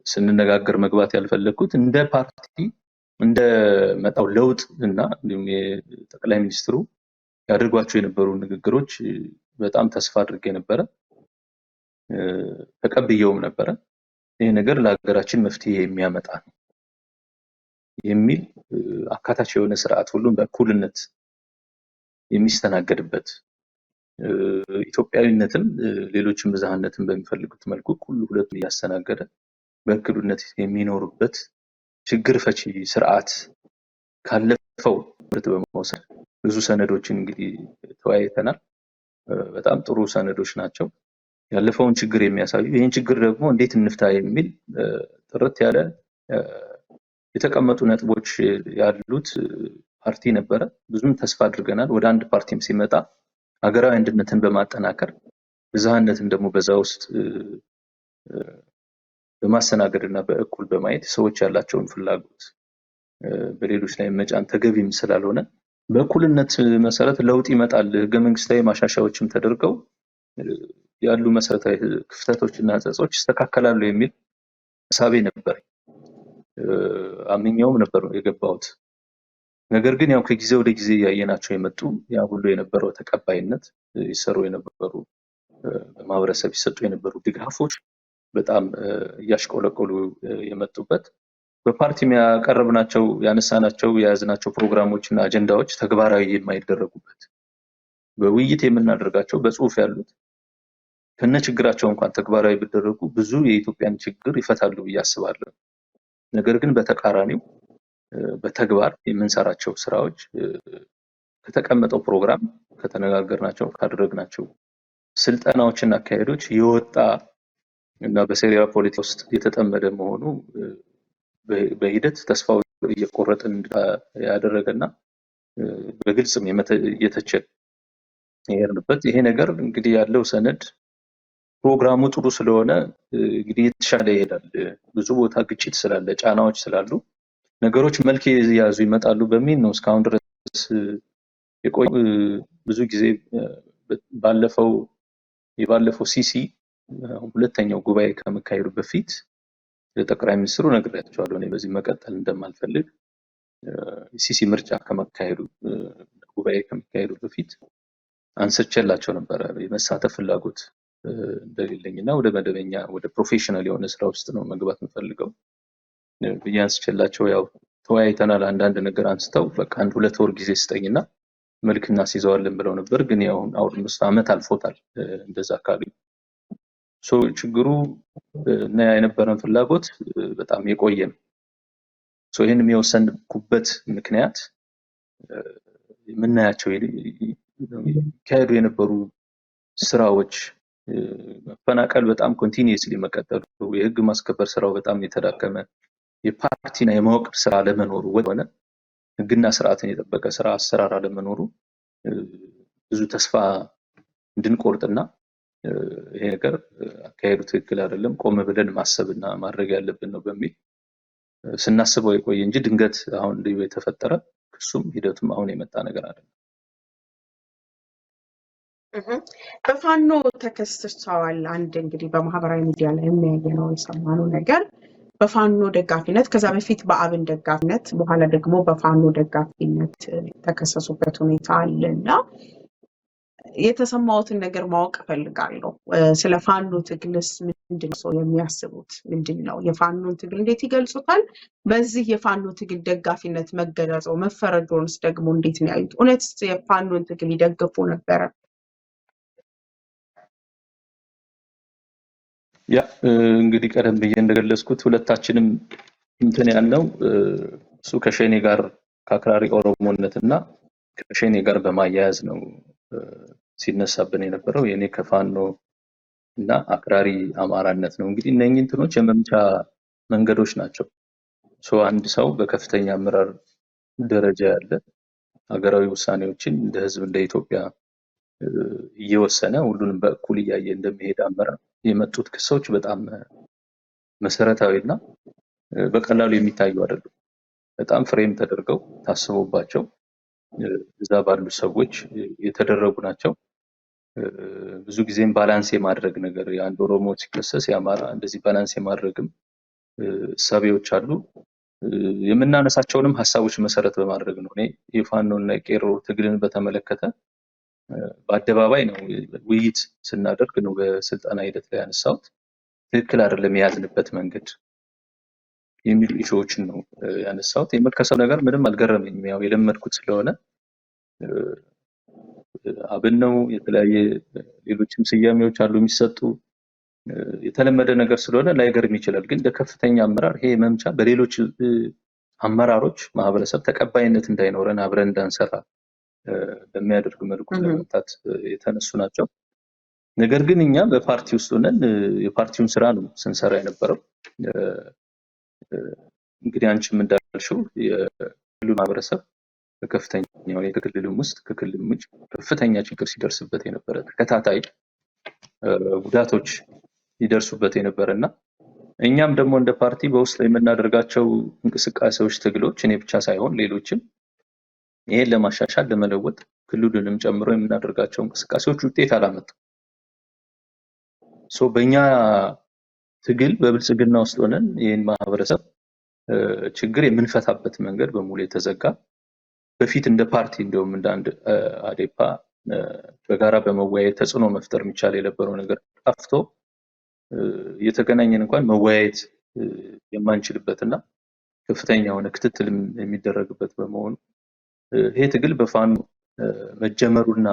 ስንነጋገር መግባት ያልፈለኩት እንደ ፓርቲ እንደ መጣው ለውጥ እና እንዲሁም የጠቅላይ ሚኒስትሩ ያደርጓቸው የነበሩ ንግግሮች በጣም ተስፋ አድርጌ ነበረ፣ ተቀብየውም ነበረ። ይሄ ነገር ለሀገራችን መፍትሄ የሚያመጣ ነው የሚል አካታች የሆነ ስርዓት ሁሉም በእኩልነት የሚስተናገድበት ኢትዮጵያዊነትም ሌሎችም ብዝሃነትን በሚፈልጉት መልኩ ሁሉም እያስተናገደ በእኩልነት የሚኖሩበት ችግር ፈቺ ስርዓት ካለፈው በመውሰድ ብዙ ሰነዶችን እንግዲህ ተወያይተናል። በጣም ጥሩ ሰነዶች ናቸው ያለፈውን ችግር የሚያሳዩ። ይህን ችግር ደግሞ እንዴት እንፍታ የሚል ጥርት ያለ የተቀመጡ ነጥቦች ያሉት ፓርቲ ነበረ። ብዙም ተስፋ አድርገናል። ወደ አንድ ፓርቲም ሲመጣ ሀገራዊ አንድነትን በማጠናከር ብዝሃነትን ደግሞ በዛ ውስጥ በማስተናገድና በእኩል በማየት ሰዎች ያላቸውን ፍላጎት በሌሎች ላይ መጫን ተገቢም ስላልሆነ በእኩልነት መሰረት ለውጥ ይመጣል፣ ህገ መንግስታዊ ማሻሻያዎችም ተደርገው ያሉ መሰረታዊ ክፍተቶችና ጸጾች ይስተካከላሉ የሚል ሐሳቤ ነበር። አምኜውም ነበር የገባሁት። ነገር ግን ያው ከጊዜ ወደ ጊዜ ያየናቸው የመጡ ያ ሁሉ የነበረው ተቀባይነት ይሰሩ የነበሩ በማህበረሰብ ይሰጡ የነበሩ ድጋፎች በጣም እያሽቆለቆሉ የመጡበት በፓርቲም ያቀረብናቸው ያነሳናቸው የያዝናቸው ፕሮግራሞችና አጀንዳዎች ተግባራዊ የማይደረጉበት በውይይት የምናደርጋቸው በጽሁፍ ያሉት ከነችግራቸው እንኳን ተግባራዊ ቢደረጉ ብዙ የኢትዮጵያን ችግር ይፈታሉ ብዬ አስባለሁ። ነገር ግን በተቃራኒው በተግባር የምንሰራቸው ስራዎች ከተቀመጠው ፕሮግራም ከተነጋገርናቸው ካደረግናቸው ስልጠናዎችና አካሄዶች የወጣ እና በሴሪያ ፖለቲካ ውስጥ የተጠመደ መሆኑ በሂደት ተስፋው እየቆረጥን ያደረገና በግልጽም የተቸ የሄድንበት ይሄ ነገር እንግዲህ ያለው ሰነድ ፕሮግራሙ ጥሩ ስለሆነ እንግዲህ የተሻለ ይሄዳል። ብዙ ቦታ ግጭት ስላለ ጫናዎች ስላሉ ነገሮች መልክ ያዙ ይመጣሉ በሚል ነው እስካሁን ድረስ የቆየው። ብዙ ጊዜ ባለፈው ሲሲ ሁለተኛው ጉባኤ ከመካሄዱ በፊት ለጠቅላይ ሚኒስትሩ ነግሬያቸዋለሁ እኔ በዚህ መቀጠል እንደማልፈልግ። ሲሲ ምርጫ ጉባኤ ከመካሄዱ በፊት አንስቼላቸው ነበረ የመሳተፍ ፍላጎት እንደሌለኝና ወደ መደበኛ ወደ ፕሮፌሽናል የሆነ ስራ ውስጥ ነው መግባት የምፈልገው ብዬ አንስቼላቸው ያው ተወያይተናል። አንዳንድ ነገር አንስተው በቃ 1-2 ወር ጊዜ ስጠኝና መልክ እናስይዘዋለን ብለው ነበር። ግን ያው አሁን 5 ዓመት አልፎታል እንደዛ አካባቢ ችግሩ እና የነበረን ፍላጎት በጣም የቆየ ነው። ይህን የሚወሰንኩበት ምክንያት የምናያቸው ካሄዱ የነበሩ ስራዎች መፈናቀል በጣም ኮንቲኒየስሊ መቀጠሉ፣ የህግ ማስከበር ስራው በጣም የተዳከመ፣ የፓርቲና የመዋቅር ስራ ለመኖሩ ሆነ ህግና ስርዓትን የጠበቀ ስራ አሰራር አለመኖሩ ብዙ ተስፋ እንድንቆርጥና ይሄ ነገር አካሄዱ ትክክል አይደለም ቆም ብለን ማሰብና ማድረግ ያለብን ነው በሚል ስናስበው የቆየ እንጂ ድንገት አሁን ልዩ የተፈጠረ ክሱም ሂደቱም አሁን የመጣ ነገር አይደለም። በፋኖ ተከስተዋል። አንድ እንግዲህ በማህበራዊ ሚዲያ ላይ የሚያየነው የሰማነው ነገር በፋኖ ደጋፊነት ከዛ በፊት በአብን ደጋፊነት በኋላ ደግሞ በፋኖ ደጋፊነት ተከሰሱበት ሁኔታ አለና የተሰማውትን ነገር ማወቅ እፈልጋለሁ። ስለ ፋኖ ትግልስ ምንድነው የሚያስቡት? ምንድነው የፋኖን ትግል እንዴት ይገልጹታል? በዚህ የፋኖ ትግል ደጋፊነት መገለጸው መፈረጆንስ ደግሞ እንዴት ነው ያዩት? እውነት የፋኖን ትግል ይደግፉ ነበረ? ያ እንግዲህ ቀደም ብዬ እንደገለጽኩት ሁለታችንም እንትን ያለው እሱ ከሸኔ ጋር ከአክራሪ ኦሮሞነትና ከሸኔ ጋር በማያያዝ ነው ሲነሳብን የነበረው። የኔ ከፋኖ እና አክራሪ አማራነት ነው። እንግዲህ እነኚህ እንትኖች የመምቻ መንገዶች ናቸው። አንድ ሰው በከፍተኛ አመራር ደረጃ ያለ ሀገራዊ ውሳኔዎችን እንደ ህዝብ እንደ ኢትዮጵያ እየወሰነ ሁሉንም በእኩል እያየ እንደሚሄድ አመራር የመጡት ክሶች በጣም መሰረታዊና በቀላሉ የሚታዩ አይደሉም። በጣም ፍሬም ተደርገው ታስቦባቸው እዛ ባሉ ሰዎች የተደረጉ ናቸው። ብዙ ጊዜም ባላንስ የማድረግ ነገር የአንድ ኦሮሞ ሲከሰስ የአማራ እንደዚህ ባላንስ የማድረግም እሳቤዎች አሉ። የምናነሳቸውንም ሀሳቦች መሰረት በማድረግ ነው። እኔ የፋኖና የቄሮ ትግልን በተመለከተ በአደባባይ ነው ውይይት ስናደርግ ነው በስልጠና ሂደት ላይ ያነሳሁት። ትክክል አይደለም የያዝንበት መንገድ የሚሉ ኢሹዎችን ነው ያነሳሁት። የመከሰው ነገር ምንም አልገረመኝም። ያው የለመድኩት ስለሆነ አብን ነው የተለያየ ሌሎችም ስያሜዎች አሉ የሚሰጡ የተለመደ ነገር ስለሆነ ላይገርም ይችላል። ግን ለከፍተኛ አመራር ይሄ መምቻ በሌሎች አመራሮች ማህበረሰብ ተቀባይነት እንዳይኖረን አብረን እንዳንሰራ በሚያደርግ መልኩ ለመምጣት የተነሱ ናቸው። ነገር ግን እኛ በፓርቲ ውስጥ ሆነን የፓርቲውን ስራ ነው ስንሰራ የነበረው። እንግዲህ አንቺም እንዳልሽው የክልሉ ማህበረሰብ በከፍተኛ ሁኔታ ከክልሉም ውስጥ ከክልሉም ውጭ ከፍተኛ ችግር ሲደርስበት የነበረ ተከታታይ ጉዳቶች ይደርሱበት የነበረና እኛም ደግሞ እንደ ፓርቲ በውስጥ ላይ የምናደርጋቸው እንቅስቃሴዎች፣ ትግሎች እኔ ብቻ ሳይሆን ሌሎችም ይሄን ለማሻሻል ለመለወጥ ክልሉንም ጨምሮ የምናደርጋቸው እንቅስቃሴዎች ውጤት አላመጡም። በእኛ ትግል በብልጽግና ውስጥ ሆነን ይሄን ማህበረሰብ ችግር የምንፈታበት መንገድ በሙሉ የተዘጋ፣ በፊት እንደ ፓርቲ እንደውም እንደ አንድ አዴፓ በጋራ በመወያየት ተጽዕኖ መፍጠር የሚቻል የነበረው ነገር ጠፍቶ የተገናኘን እንኳን መወያየት የማንችልበትና ከፍተኛ የሆነ ክትትል የሚደረግበት በመሆኑ ይሄ ትግል በፋኖ መጀመሩና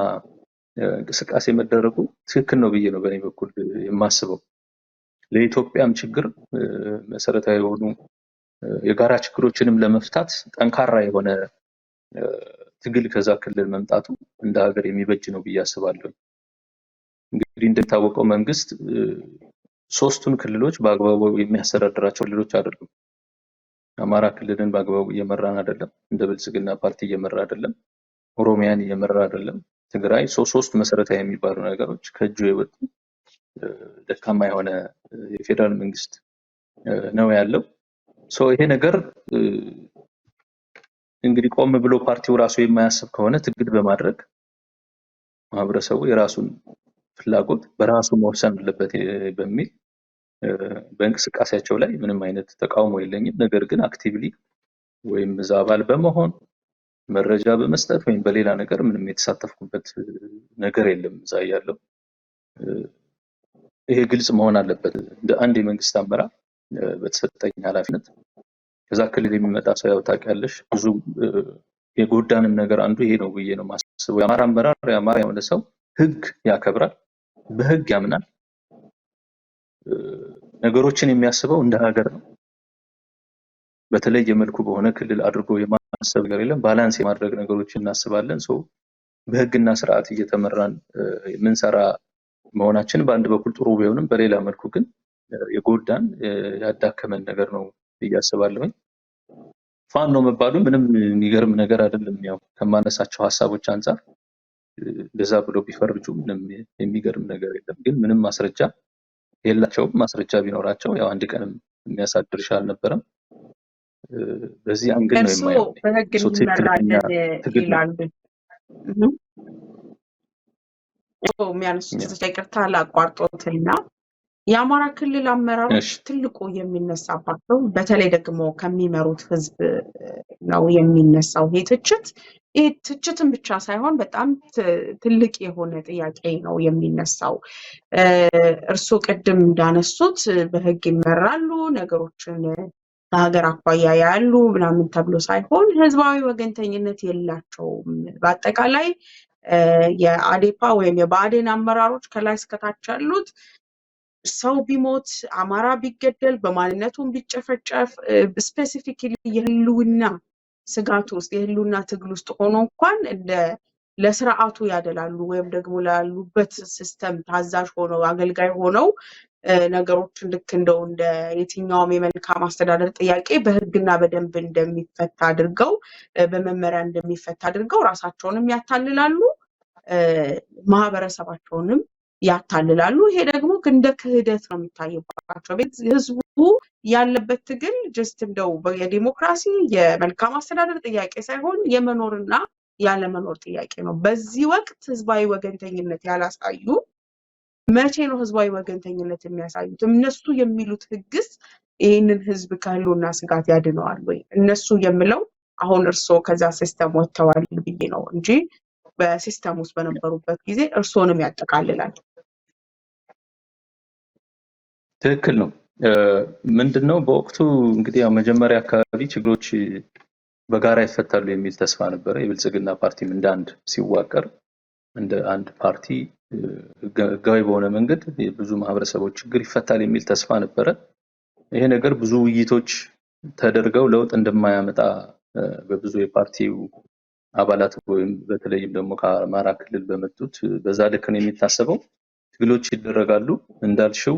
እንቅስቃሴ መደረጉ ትክክል ነው ብዬ ነው በእኔ በኩል የማስበው። ለኢትዮጵያም ችግር መሰረታዊ የሆኑ የጋራ ችግሮችንም ለመፍታት ጠንካራ የሆነ ትግል ከዛ ክልል መምጣቱ እንደ ሀገር የሚበጅ ነው ብዬ አስባለሁ። እንግዲህ እንደሚታወቀው መንግስት ሶስቱን ክልሎች በአግባቡ የሚያስተዳድራቸው ክልሎች አይደሉም። አማራ ክልልን በአግባቡ እየመራን አይደለም፣ እንደ ብልጽግና ፓርቲ እየመራ አይደለም፣ ኦሮሚያን እየመራ አይደለም። ትግራይ ሶስት መሰረታዊ የሚባሉ ነገሮች ከእጁ የወጡ ደካማ የሆነ የፌደራል መንግስት ነው ያለው። ይሄ ነገር እንግዲህ ቆም ብሎ ፓርቲው ራሱ የማያስብ ከሆነ ትግል በማድረግ ማህበረሰቡ የራሱን ፍላጎት በራሱ መወሰን አለበት በሚል በእንቅስቃሴያቸው ላይ ምንም አይነት ተቃውሞ የለኝም። ነገር ግን አክቲቭሊ ወይም እዛ አባል በመሆን መረጃ በመስጠት ወይም በሌላ ነገር ምንም የተሳተፍኩበት ነገር የለም። እዛ ያለው ይሄ ግልጽ መሆን አለበት። እንደ አንድ የመንግስት አመራር በተሰጠኝ ኃላፊነት ከዛ ክልል የሚመጣ ሰው ያው ታውቂያለሽ፣ ብዙ የጎዳንም ነገር አንዱ ይሄ ነው ብዬ ነው የማስበው። የአማራ አመራር የአማራ የሆነ ሰው ህግ ያከብራል፣ በህግ ያምናል፣ ነገሮችን የሚያስበው እንደ ሀገር ነው። በተለየ መልኩ በሆነ ክልል አድርጎ የማሰብ ነገር የለም። ባላንስ የማድረግ ነገሮችን እናስባለን። በህግና ስርዓት እየተመራን የምንሰራ መሆናችን በአንድ በኩል ጥሩ ቢሆንም በሌላ መልኩ ግን የጎዳን ያዳከመን ነገር ነው ብዬ አስባለሁኝ። ፋኖ መባሉ ምንም የሚገርም ነገር አይደለም። ያው ከማነሳቸው ሀሳቦች አንፃር ለዛ ብሎ ቢፈርጁ ምንም የሚገርም ነገር የለም። ግን ምንም ማስረጃ የላቸውም። ማስረጃ ቢኖራቸው ያው አንድ ቀንም የሚያሳድርሽ አልነበረም። በዚህ አንግል ነው የማየው። በህግ እንመራለን ይላሉ። የሚያነሱት ይቅርታ ላቋርጦትና የአማራ ክልል አመራሮች ትልቁ የሚነሳባቸው በተለይ ደግሞ ከሚመሩት ህዝብ ነው የሚነሳው ይሄ ትችት። ይህ ትችትን ብቻ ሳይሆን በጣም ትልቅ የሆነ ጥያቄ ነው የሚነሳው። እርስዎ ቅድም እንዳነሱት በህግ ይመራሉ፣ ነገሮችን ከሀገር አኳያ ያሉ ምናምን ተብሎ ሳይሆን ህዝባዊ ወገንተኝነት የላቸውም። በአጠቃላይ የአዴፓ ወይም የብአዴን አመራሮች ከላይ እስከታች ያሉት ሰው ቢሞት፣ አማራ ቢገደል፣ በማንነቱም ቢጨፈጨፍ ስፔሲፊክሊ የህልውና ስጋት ውስጥ የህልውና ትግል ውስጥ ሆኖ እንኳን ለስርዓቱ ያደላሉ ወይም ደግሞ ላሉበት ሲስተም ታዛዥ ሆነው አገልጋይ ሆነው ነገሮችን ልክ እንደው እንደ የትኛውም የመልካም አስተዳደር ጥያቄ በህግና በደንብ እንደሚፈታ አድርገው በመመሪያ እንደሚፈታ አድርገው ራሳቸውንም ያታልላሉ፣ ማህበረሰባቸውንም ያታልላሉ። ይሄ ደግሞ እንደ ክህደት ነው የሚታይባቸው። ህዝቡ ያለበት ትግል ጀስት እንደው የዲሞክራሲ የመልካም አስተዳደር ጥያቄ ሳይሆን የመኖርና ያለመኖር ጥያቄ ነው። በዚህ ወቅት ህዝባዊ ወገንተኝነት ያላሳዩ መቼ ነው ህዝባዊ ወገንተኝነት የሚያሳዩት? እነሱ የሚሉት ህግስ ይህንን ህዝብ ከህልውና ስጋት ያድነዋል ወይ? እነሱ የምለው አሁን እርስዎ ከዛ ሲስተም ወጥተዋል ብዬ ነው እንጂ በሲስተም ውስጥ በነበሩበት ጊዜ እርስዎንም ያጠቃልላል። ትክክል ነው። ምንድነው በወቅቱ እንግዲህ ያው መጀመሪያ አካባቢ ችግሮች በጋራ ይፈታሉ የሚል ተስፋ ነበረ። የብልጽግና ፓርቲም እንደ አንድ ሲዋቀር እንደ አንድ ፓርቲ ህጋዊ በሆነ መንገድ ብዙ ማህበረሰቦች ችግር ይፈታል የሚል ተስፋ ነበረ። ይሄ ነገር ብዙ ውይይቶች ተደርገው ለውጥ እንደማያመጣ በብዙ የፓርቲው አባላት ወይም በተለይም ደግሞ ከአማራ ክልል በመጡት በዛ ልክ ነው የሚታሰበው። ትግሎች ይደረጋሉ እንዳልሽው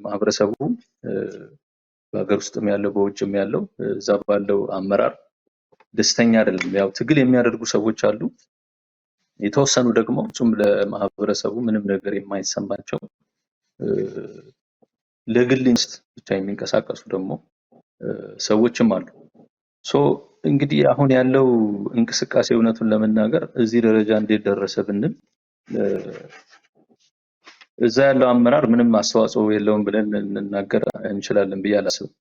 ማህበረሰቡ በሀገር ውስጥም ያለው በውጭም ያለው እዛ ባለው አመራር ደስተኛ አይደለም። ያው ትግል የሚያደርጉ ሰዎች አሉ። የተወሰኑ ደግሞ ፍጹም ለማህበረሰቡ ምንም ነገር የማይሰማቸው ለግል ብቻ የሚንቀሳቀሱ ደግሞ ሰዎችም አሉ። እንግዲህ አሁን ያለው እንቅስቃሴ እውነቱን ለመናገር እዚህ ደረጃ እንዴት ደረሰ ብንል እዛ ያለው አመራር ምንም አስተዋጽኦ የለውም ብለን እንናገር እንችላለን ብዬ አላስብም።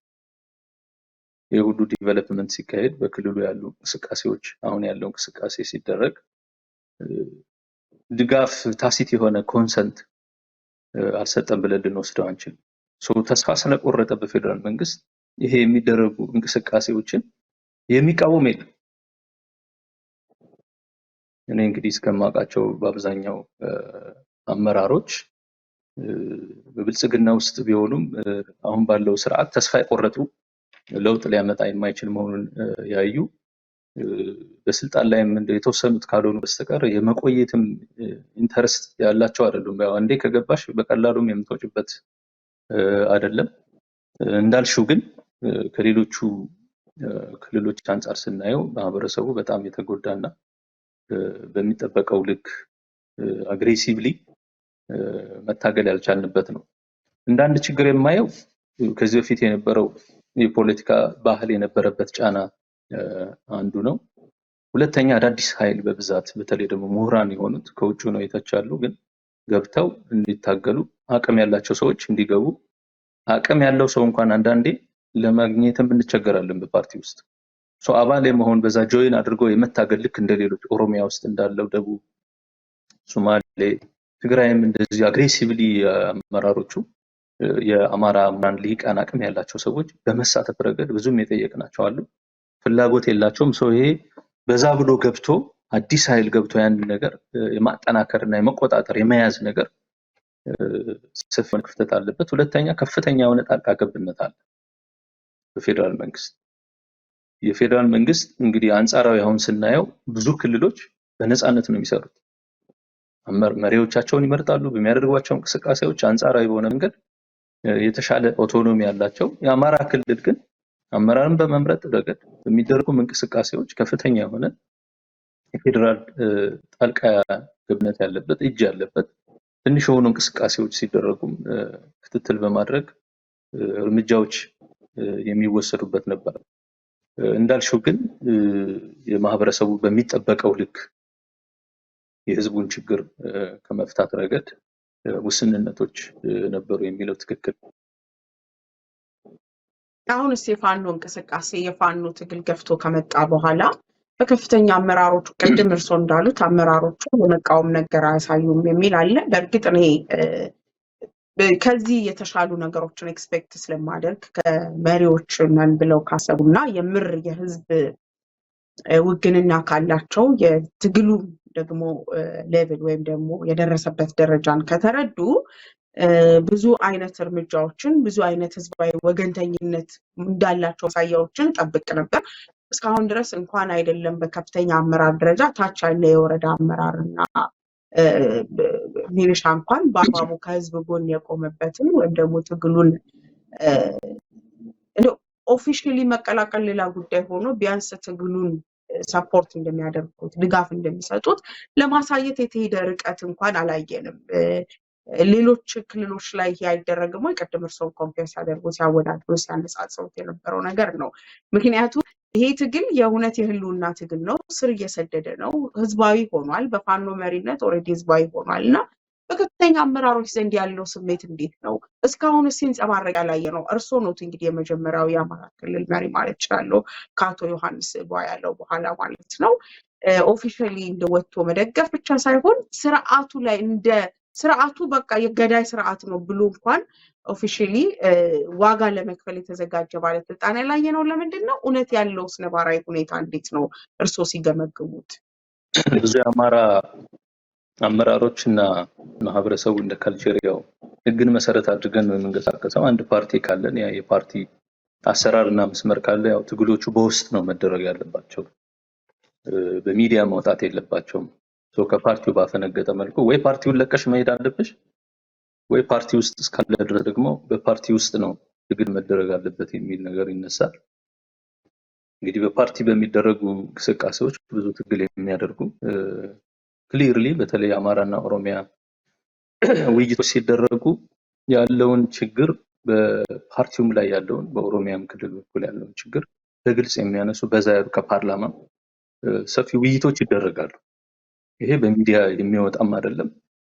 የሁሉ ዲቨሎፕመንት ሲካሄድ በክልሉ ያሉ እንቅስቃሴዎች አሁን ያለው እንቅስቃሴ ሲደረግ ድጋፍ ታሲት የሆነ ኮንሰንት አልሰጠም ብለን ልንወስደው አንችልም። ተስፋ ስለቆረጠ በፌደራል መንግስት ይሄ የሚደረጉ እንቅስቃሴዎችን የሚቃወም የለም። እኔ እንግዲህ እስከማውቃቸው በአብዛኛው አመራሮች በብልጽግና ውስጥ ቢሆኑም አሁን ባለው ስርዓት ተስፋ የቆረጡ ለውጥ ሊያመጣ የማይችል መሆኑን ያዩ በስልጣን ላይም የተወሰኑት ካልሆኑ በስተቀር የመቆየትም ኢንተረስት ያላቸው አይደሉም። ያው አንዴ ከገባሽ በቀላሉም የምትወጪበት አይደለም። እንዳልሽው ግን ከሌሎቹ ክልሎች አንጻር ስናየው ማህበረሰቡ በጣም የተጎዳና በሚጠበቀው ልክ አግሬሲቭሊ መታገል ያልቻልንበት ነው። እንዳንድ ችግር የማየው ከዚህ በፊት የነበረው የፖለቲካ ባህል የነበረበት ጫና አንዱ ነው። ሁለተኛ አዳዲስ ኃይል በብዛት በተለይ ደግሞ ምሁራን የሆኑት ከውጭ ነው የተቻሉ ግን ገብተው እንዲታገሉ አቅም ያላቸው ሰዎች እንዲገቡ አቅም ያለው ሰው እንኳን አንዳንዴ ለማግኘትም እንቸገራለን በፓርቲ ውስጥ አባል የመሆን በዛ ጆይን አድርገው የመታገል ልክ እንደሌሎች ኦሮሚያ ውስጥ እንዳለው ደቡብ፣ ሶማሌ፣ ትግራይም እንደዚህ አግሬሲቭሊ አመራሮቹ የአማራ ምናን ሊቃን አቅም ያላቸው ሰዎች በመሳተፍ ረገድ ብዙም የጠየቅናቸው አሉ። ፍላጎት የላቸውም። ይሄ በዛ ብሎ ገብቶ አዲስ ኃይል ገብቶ ያን ነገር የማጠናከርና የመቆጣጠር የመያዝ ነገር ሰፊ ክፍተት አለበት። ሁለተኛ ከፍተኛ የሆነ ጣልቃ ገብነት አለ በፌደራል መንግስት። የፌደራል መንግስት እንግዲህ አንጻራዊ አሁን ስናየው ብዙ ክልሎች በነፃነት ነው የሚሰሩት። መሪዎቻቸውን ይመርጣሉ። በሚያደርጓቸው እንቅስቃሴዎች አንጻራዊ በሆነ መንገድ የተሻለ ኦቶኖሚ ያላቸው። የአማራ ክልል ግን አመራርን በመምረጥ ረገድ በሚደረጉ እንቅስቃሴዎች ከፍተኛ የሆነ የፌደራል ጣልቃ ገብነት ያለበት እጅ ያለበት ትንሽ የሆኑ እንቅስቃሴዎች ሲደረጉም ክትትል በማድረግ እርምጃዎች የሚወሰዱበት ነበር። እንዳልሽው ግን የማህበረሰቡ በሚጠበቀው ልክ የህዝቡን ችግር ከመፍታት ረገድ ውስንነቶች ነበሩ የሚለው ትክክል። አሁንስ የፋኖ እንቅስቃሴ የፋኖ ትግል ገፍቶ ከመጣ በኋላ በከፍተኛ አመራሮቹ ቅድም እርሶ እንዳሉት አመራሮቹ የመቃወም ነገር አያሳዩም የሚል አለ። በእርግጥ እኔ ከዚህ የተሻሉ ነገሮችን ኤክስፔክት ስለማደርግ ከመሪዎች ነን ብለው ካሰቡና የምር የህዝብ ውግንና ካላቸው የትግሉ ደግሞ ሌቭል ወይም ደግሞ የደረሰበት ደረጃን ከተረዱ ብዙ አይነት እርምጃዎችን ብዙ አይነት ህዝባዊ ወገንተኝነት እንዳላቸው ሳያዎችን ጠብቅ ነበር። እስካሁን ድረስ እንኳን አይደለም በከፍተኛ አመራር ደረጃ ታች ያለ የወረዳ አመራርና ሚሊሻ እንኳን በአግባቡ ከህዝብ ጎን የቆመበትን ወይም ደግሞ ትግሉን ኦፊሻሊ መቀላቀል ሌላ ጉዳይ ሆኖ ቢያንስ ትግሉን ሰፖርት እንደሚያደርጉት ድጋፍ እንደሚሰጡት ለማሳየት የተሄደ ርቀት እንኳን አላየንም። ሌሎች ክልሎች ላይ ያይደረግሞ የቀደም እርሶን ኮምፔር ሲያደርጉ ሲያወዳድሩ ሲያነጻጽሩት የነበረው ነገር ነው። ምክንያቱም ይሄ ትግል የእውነት የህልውና ትግል ነው። ስር እየሰደደ ነው። ህዝባዊ ሆኗል። በፋኖ መሪነት ኦልሬዲ ህዝባዊ ሆኗል እና በከፍተኛ አመራሮች ዘንድ ያለው ስሜት እንዴት ነው? እስካሁን ሲንጸባረቅ ያላየ ነው። እርሶ ኖት እንግዲህ የመጀመሪያው የአማራ ክልል መሪ ማለት ይችላለሁ ከአቶ ዮሐንስ ቧያለው በኋላ ማለት ነው። ኦፊሻሊ እንደወጥቶ መደገፍ ብቻ ሳይሆን ስርዓቱ ላይ እንደ ስርዓቱ በቃ የገዳይ ስርዓት ነው ብሎ እንኳን ኦፊሻሊ ዋጋ ለመክፈል የተዘጋጀ ባለስልጣን ያላየ ነው። ለምንድን ነው? እውነት ያለው ነባራዊ ሁኔታ እንዴት ነው እርሶ ሲገመግሙት? ብዙ የአማራ አመራሮች እና ማህበረሰቡ እንደ ካልቸር ያው ህግን መሰረት አድርገን ነው የምንቀሳቀሰው። አንድ ፓርቲ ካለን ያ የፓርቲ አሰራርና መስመር ካለ ያው ትግሎቹ በውስጥ ነው መደረግ ያለባቸው፣ በሚዲያ መውጣት የለባቸውም። ከፓርቲው ባፈነገጠ መልኩ ወይ ፓርቲውን ለቀሽ መሄድ አለብሽ ወይ ፓርቲ ውስጥ እስካለ ድረስ ደግሞ በፓርቲ ውስጥ ነው ትግል መደረግ አለበት የሚል ነገር ይነሳል። እንግዲህ በፓርቲ በሚደረጉ እንቅስቃሴዎች ብዙ ትግል የሚያደርጉ ክሊርሊ በተለይ አማራና ኦሮሚያ ውይይቶች ሲደረጉ ያለውን ችግር በፓርቲውም ላይ ያለውን በኦሮሚያም ክልል በኩል ያለውን ችግር በግልጽ የሚያነሱ በዛ ያሉ ከፓርላማ ሰፊ ውይይቶች ይደረጋሉ። ይሄ በሚዲያ የሚወጣም አይደለም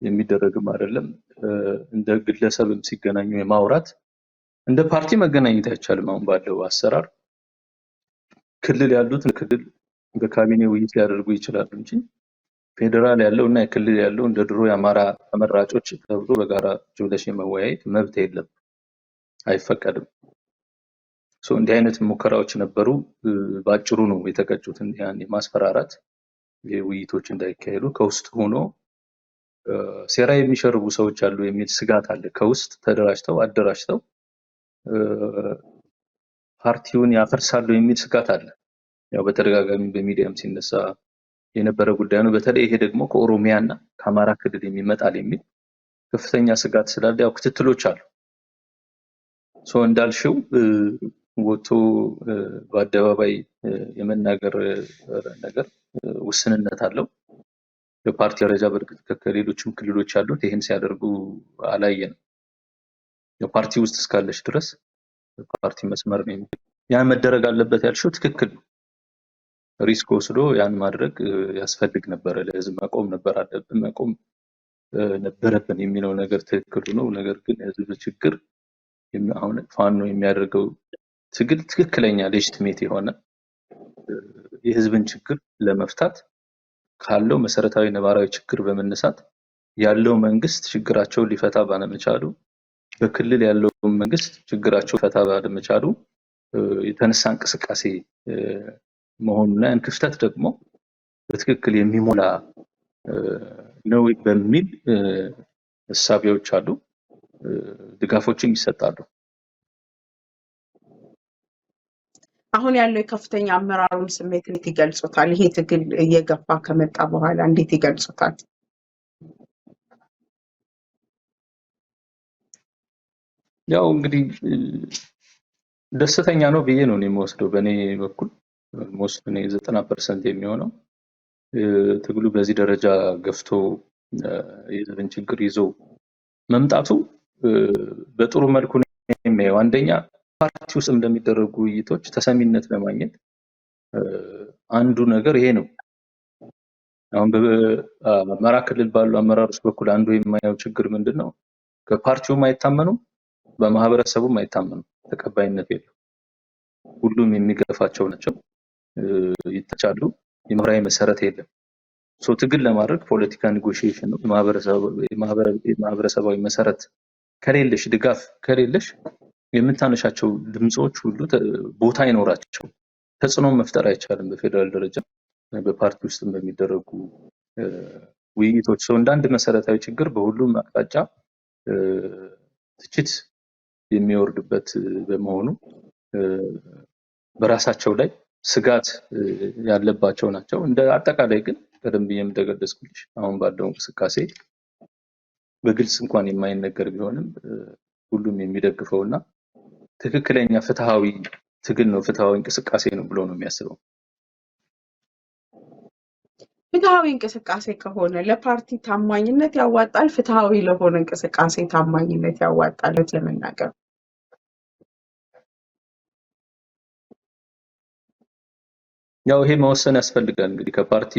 የሚደረግም አይደለም። እንደ ግለሰብም ሲገናኙ የማውራት እንደ ፓርቲ መገናኘት አይቻልም። አሁን ባለው አሰራር ክልል ያሉት ክልል በካቢኔ ውይይት ሊያደርጉ ይችላሉ እንጂ ፌደራል ያለው እና የክልል ያለው እንደ ድሮ የአማራ ተመራጮች ተብሎ በጋራ ጅብለሽ መወያየት መብት የለም፣ አይፈቀድም። እንዲህ አይነት ሙከራዎች ነበሩ። ባጭሩ ነው የተቀጩት። ያን ማስፈራራት ውይይቶች እንዳይካሄዱ ከውስጥ ሆኖ ሴራ የሚሸርቡ ሰዎች አሉ የሚል ስጋት አለ። ከውስጥ ተደራጅተው አደራጅተው ፓርቲውን ያፈርሳሉ የሚል ስጋት አለ። ያው በተደጋጋሚ በሚዲያም ሲነሳ የነበረ ጉዳይ ነው። በተለይ ይሄ ደግሞ ከኦሮሚያና ከአማራ ክልል የሚመጣል የሚል ከፍተኛ ስጋት ስላለ ያው ክትትሎች አሉ። እንዳልሽው ወጥቶ በአደባባይ የመናገር ነገር ውስንነት አለው። በፓርቲ ደረጃ በርግጥ ከሌሎችም ክልሎች ያሉት ይሄን ሲያደርጉ አላየንም። የፓርቲ ውስጥ እስካለሽ ድረስ ፓርቲ መስመር ነው ያን መደረግ አለበት ያልሽው ትክክል ነው። ሪስክ ወስዶ ያን ማድረግ ያስፈልግ ነበር። ለህዝብ መቆም ነበር አለብን መቆም ነበረብን የሚለው ነገር ትክክል ነው። ነገር ግን የህዝብ ችግር አሁን ፋኖ የሚያደርገው ትግል ትክክለኛ ሌጂቲሜት የሆነ የህዝብን ችግር ለመፍታት ካለው መሰረታዊ ነባራዊ ችግር በመነሳት ያለው መንግስት ችግራቸውን ሊፈታ ባለመቻሉ በክልል ያለው መንግስት ችግራቸው ሊፈታ ባለመቻሉ የተነሳ እንቅስቃሴ መሆኑና ያን ክፍተት ደግሞ በትክክል የሚሞላ ነው በሚል እሳቤዎች አሉ፣ ድጋፎችም ይሰጣሉ። አሁን ያለው የከፍተኛ አመራሩን ስሜት እንዴት ይገልጹታል? ይሄ ትግል እየገፋ ከመጣ በኋላ እንዴት ይገልጹታል? ያው እንግዲህ ደስተኛ ነው ብዬ ነው የምወስደው። በእኔ በኩል ሞስት እኔ 90% የሚሆነው ትግሉ በዚህ ደረጃ ገፍቶ የህዝብን ችግር ይዞ መምጣቱ በጥሩ መልኩ ነው የሚያየው። አንደኛ ፓርቲ ውስጥ እንደሚደረጉ ውይይቶች ተሰሚነት ለማግኘት አንዱ ነገር ይሄ ነው። አሁን በአማራ ክልል ባሉ አመራሮች በኩል አንዱ የማየው ችግር ምንድነው? ከፓርቲውም አይታመኑም፣ በማህበረሰቡም አይታመኑም፣ ተቀባይነት የለም። ሁሉም የሚገፋቸው ናቸው፣ ይተቻሉ፣ የማህበራዊ መሰረት የለም። ትግል ለማድረግ ፖለቲካ ኔጎሺዬሽን ነው። የማህበረሰባዊ መሰረት ከሌለሽ ድጋፍ ከሌለሽ የምታነሻቸው ድምጾች ሁሉ ቦታ አይኖራቸው፣ ተጽዕኖ መፍጠር አይቻልም። በፌደራል ደረጃ በፓርቲ ውስጥ በሚደረጉ ውይይቶች እንዳንድ መሰረታዊ ችግር በሁሉም አቅጣጫ ትችት የሚወርድበት በመሆኑ በራሳቸው ላይ ስጋት ያለባቸው ናቸው። እንደ አጠቃላይ ግን ቀደም ብዬ እንደገለጽኩልሽ አሁን ባለው እንቅስቃሴ በግልጽ እንኳን የማይነገር ቢሆንም ሁሉም የሚደግፈውና ትክክለኛ ፍትሃዊ ትግል ነው፣ ፍትሃዊ እንቅስቃሴ ነው ብሎ ነው የሚያስበው። ፍትሃዊ እንቅስቃሴ ከሆነ ለፓርቲ ታማኝነት ያዋጣል? ፍትሃዊ ለሆነ እንቅስቃሴ ታማኝነት ያዋጣል? ለመናገር ያው ይሄ መወሰን ያስፈልጋል። እንግዲህ ከፓርቲ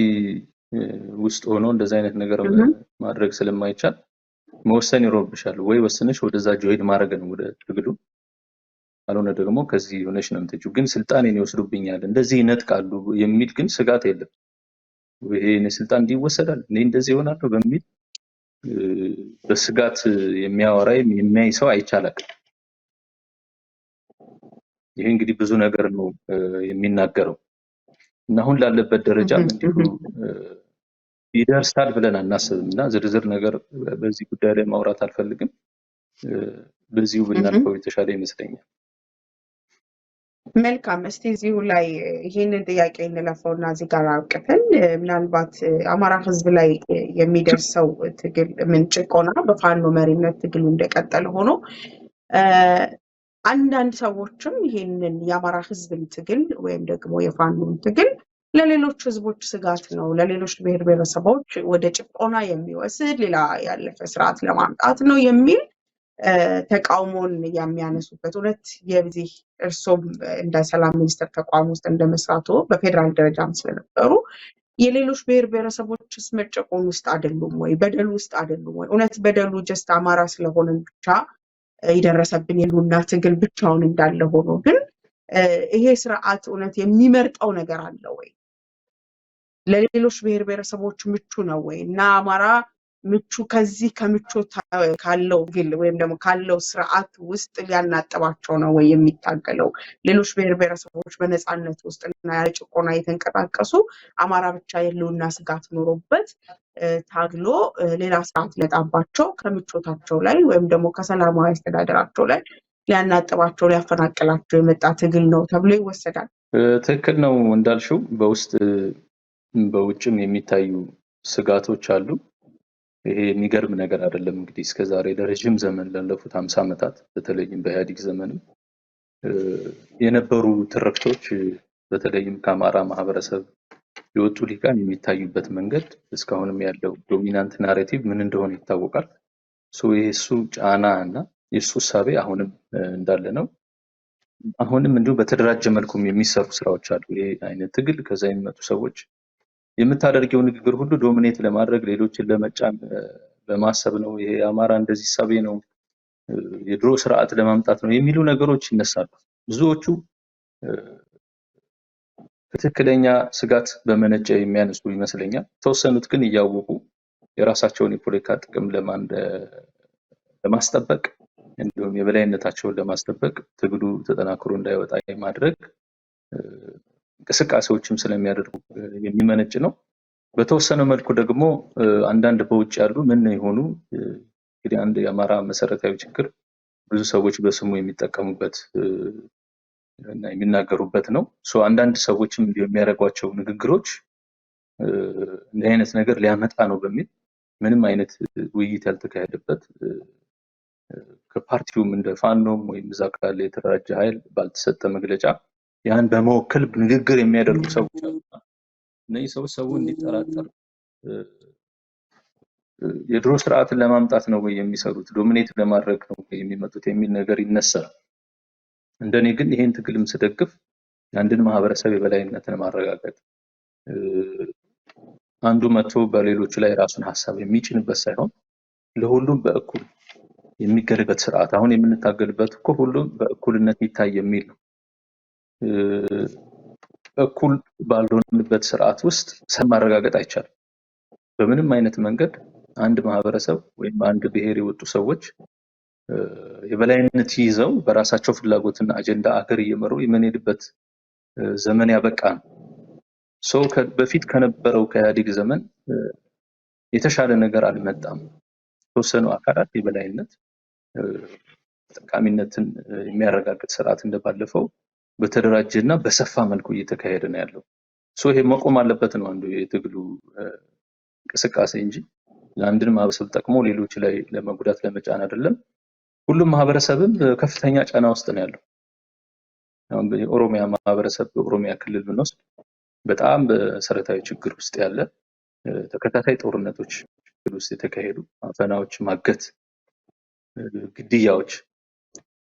ውስጥ ሆኖ እንደዛ አይነት ነገር ማድረግ ስለማይቻል መወሰን ይኖርብሻል። ወይ ወስነሽ ወደዛ ጆይን ማድረግ ነው ወደ ትግሉ፣ ካልሆነ ደግሞ ከዚህ ሆነሽ ነው የምትጁ። ግን ስልጣኔን ይወስዱብኛል እንደዚህ ይነጥቃሉ የሚል ግን ስጋት የለም። ይሄ ስልጣን እንዲወሰዳል እኔ እንደዚህ ይሆናል በሚል በስጋት የሚያወራ የሚያይ ሰው አይቻልም። ይሄ እንግዲህ ብዙ ነገር ነው የሚናገረው እና አሁን ላለበት ደረጃ እንዲሁ ይደርሳል ብለን አናስብም እና ዝርዝር ነገር በዚህ ጉዳይ ላይ ማውራት አልፈልግም። በዚሁ ብናልፈው የተሻለ ይመስለኛል። መልካም እስቲ እዚሁ ላይ ይህንን ጥያቄ እንለፈውና እዚህ ጋር አብቅተን ምናልባት አማራ ህዝብ ላይ የሚደርሰው ትግል ጭቆና በፋኖ መሪነት ትግሉ እንደቀጠለ ሆኖ አንዳንድ ሰዎችም ይሄንን የአማራ ህዝብን ትግል ወይም ደግሞ የፋኖን ትግል ለሌሎች ህዝቦች ስጋት ነው፣ ለሌሎች ብሔር ብሔረሰቦች ወደ ጭቆና የሚወስድ ሌላ ያለፈ ስርዓት ለማምጣት ነው የሚል ተቃውሞን የሚያነሱበት እውነት የዚህ እርሶም እንደ ሰላም ሚኒስቴር ተቋም ውስጥ እንደመስራቱ በፌዴራል ደረጃም ስለነበሩ የሌሎች ብሔር ብሔረሰቦችስ መጨቆን ውስጥ አይደሉም ወይ? በደሉ ውስጥ አይደሉም ወይ? እውነት በደሉ ጀስት አማራ ስለሆነን ብቻ የደረሰብን የህልውና ትግል ብቻውን እንዳለ ሆኖ ግን ይሄ ስርዓት እውነት የሚመርጠው ነገር አለ ወይ? ለሌሎች ብሔር ብሔረሰቦች ምቹ ነው ወይ? እና አማራ ምቹ ከዚህ ከምቾት ካለው ግል ወይም ደግሞ ካለው ስርዓት ውስጥ ሊያናጥባቸው ነው ወይ የሚታገለው? ሌሎች ብሔር ብሔረሰቦች በነፃነት ውስጥ እና ያለ ጭቆና የተንቀሳቀሱ አማራ ብቻ የህልውና ስጋት ኖሮበት ታግሎ ሌላ ስርዓት ሊመጣባቸው ከምቾታቸው ላይ ወይም ደግሞ ከሰላማዊ አስተዳደራቸው ላይ ሊያናጥባቸው ሊያፈናቅላቸው የመጣ ትግል ነው ተብሎ ይወሰዳል። ትክክል ነው እንዳልሽው፣ በውስጥ በውጭም የሚታዩ ስጋቶች አሉ። ይሄ የሚገርም ነገር አይደለም። እንግዲህ እስከዛሬ ለረጅም ዘመን ላለፉት 50 ዓመታት በተለይም በኢህአዴግ ዘመንም የነበሩ ትርክቶች በተለይም ከአማራ ማህበረሰብ የወጡ ሊቃን የሚታዩበት መንገድ እስካሁንም ያለው ዶሚናንት ናሬቲቭ ምን እንደሆነ ይታወቃል። የሱ ጫና እና የሱ እሳቤ አሁንም እንዳለ ነው። አሁንም እንዲሁ በተደራጀ መልኩም የሚሰሩ ስራዎች አሉ። ይሄ አይነት ትግል ከዛ የሚመጡ ሰዎች የምታደርገው ንግግር ሁሉ ዶሚኔት ለማድረግ ሌሎችን ለመጫን በማሰብ ነው። ይሄ አማራ እንደዚህ እሳቤ ነው፣ የድሮ ስርዓት ለማምጣት ነው የሚሉ ነገሮች ይነሳሉ። ብዙዎቹ ትክክለኛ ስጋት በመነጨ የሚያነሱ ይመስለኛል። ተወሰኑት ግን እያወቁ የራሳቸውን የፖለቲካ ጥቅም ለማስጠበቅ እንዲሁም የበላይነታቸውን ለማስጠበቅ ትግሉ ተጠናክሮ እንዳይወጣ የማድረግ እንቅስቃሴዎችም ስለሚያደርጉ የሚመነጭ ነው። በተወሰነ መልኩ ደግሞ አንዳንድ በውጭ ያሉ ምን የሆኑ እንግዲህ አንድ የአማራ መሰረታዊ ችግር ብዙ ሰዎች በስሙ የሚጠቀሙበት እና የሚናገሩበት ነው። አንዳንድ ሰዎችም የሚያደርጓቸው ንግግሮች እንዲህ አይነት ነገር ሊያመጣ ነው በሚል ምንም አይነት ውይይት ያልተካሄደበት ከፓርቲውም እንደ ፋኖም ወይም እዛ ካለ የተደራጀ ኃይል ባልተሰጠ መግለጫ ያን በመወከል ንግግር የሚያደርጉ ሰዎች አሉ። እነዚህ ሰዎች ሰው እንዲጠራጠር የድሮ ስርዓትን ለማምጣት ነው ወይ የሚሰሩት፣ ዶሚኔት ለማድረግ ነው ወይ የሚመጡት የሚል ነገር ይነሳል። እንደኔ ግን ይሄን ትግልም ስደግፍ የአንድን ማህበረሰብ የበላይነትን ማረጋገጥ አንዱ መጥቶ በሌሎች ላይ ራሱን ሀሳብ የሚጭንበት ሳይሆን ለሁሉም በእኩል የሚገለበት ስርዓት አሁን የምንታገልበት እኮ ሁሉም በእኩልነት ይታይ የሚል ነው። እኩል ባልሆንበት ስርዓት ውስጥ ሰላም ማረጋገጥ አይቻልም። በምንም አይነት መንገድ አንድ ማህበረሰብ ወይም አንድ ብሔር የወጡ ሰዎች የበላይነት ይዘው በራሳቸው ፍላጎትና አጀንዳ አገር እየመሩ የምንሄድበት ዘመን ያበቃ ነው። በፊት ከነበረው ከኢህአዴግ ዘመን የተሻለ ነገር አልመጣም። የተወሰኑ አካላት የበላይነት ተጠቃሚነትን የሚያረጋግጥ ስርዓት እንደባለፈው በተደራጀና በሰፋ መልኩ እየተካሄደ ነው ያለው። ይሄ መቆም አለበት ነው አንዱ የትግሉ እንቅስቃሴ እንጂ ለአንድን ማህበረሰብ ጠቅሞ ሌሎች ላይ ለመጉዳት ለመጫን አይደለም። ሁሉም ማህበረሰብም ከፍተኛ ጫና ውስጥ ነው ያለው። አሁን በኦሮሚያ ማህበረሰብ በኦሮሚያ ክልል ብንወስድ በጣም በመሰረታዊ ችግር ውስጥ ያለ ተከታታይ ጦርነቶች ውስጥ የተካሄዱ አፈናዎች፣ ማገት፣ ግድያዎች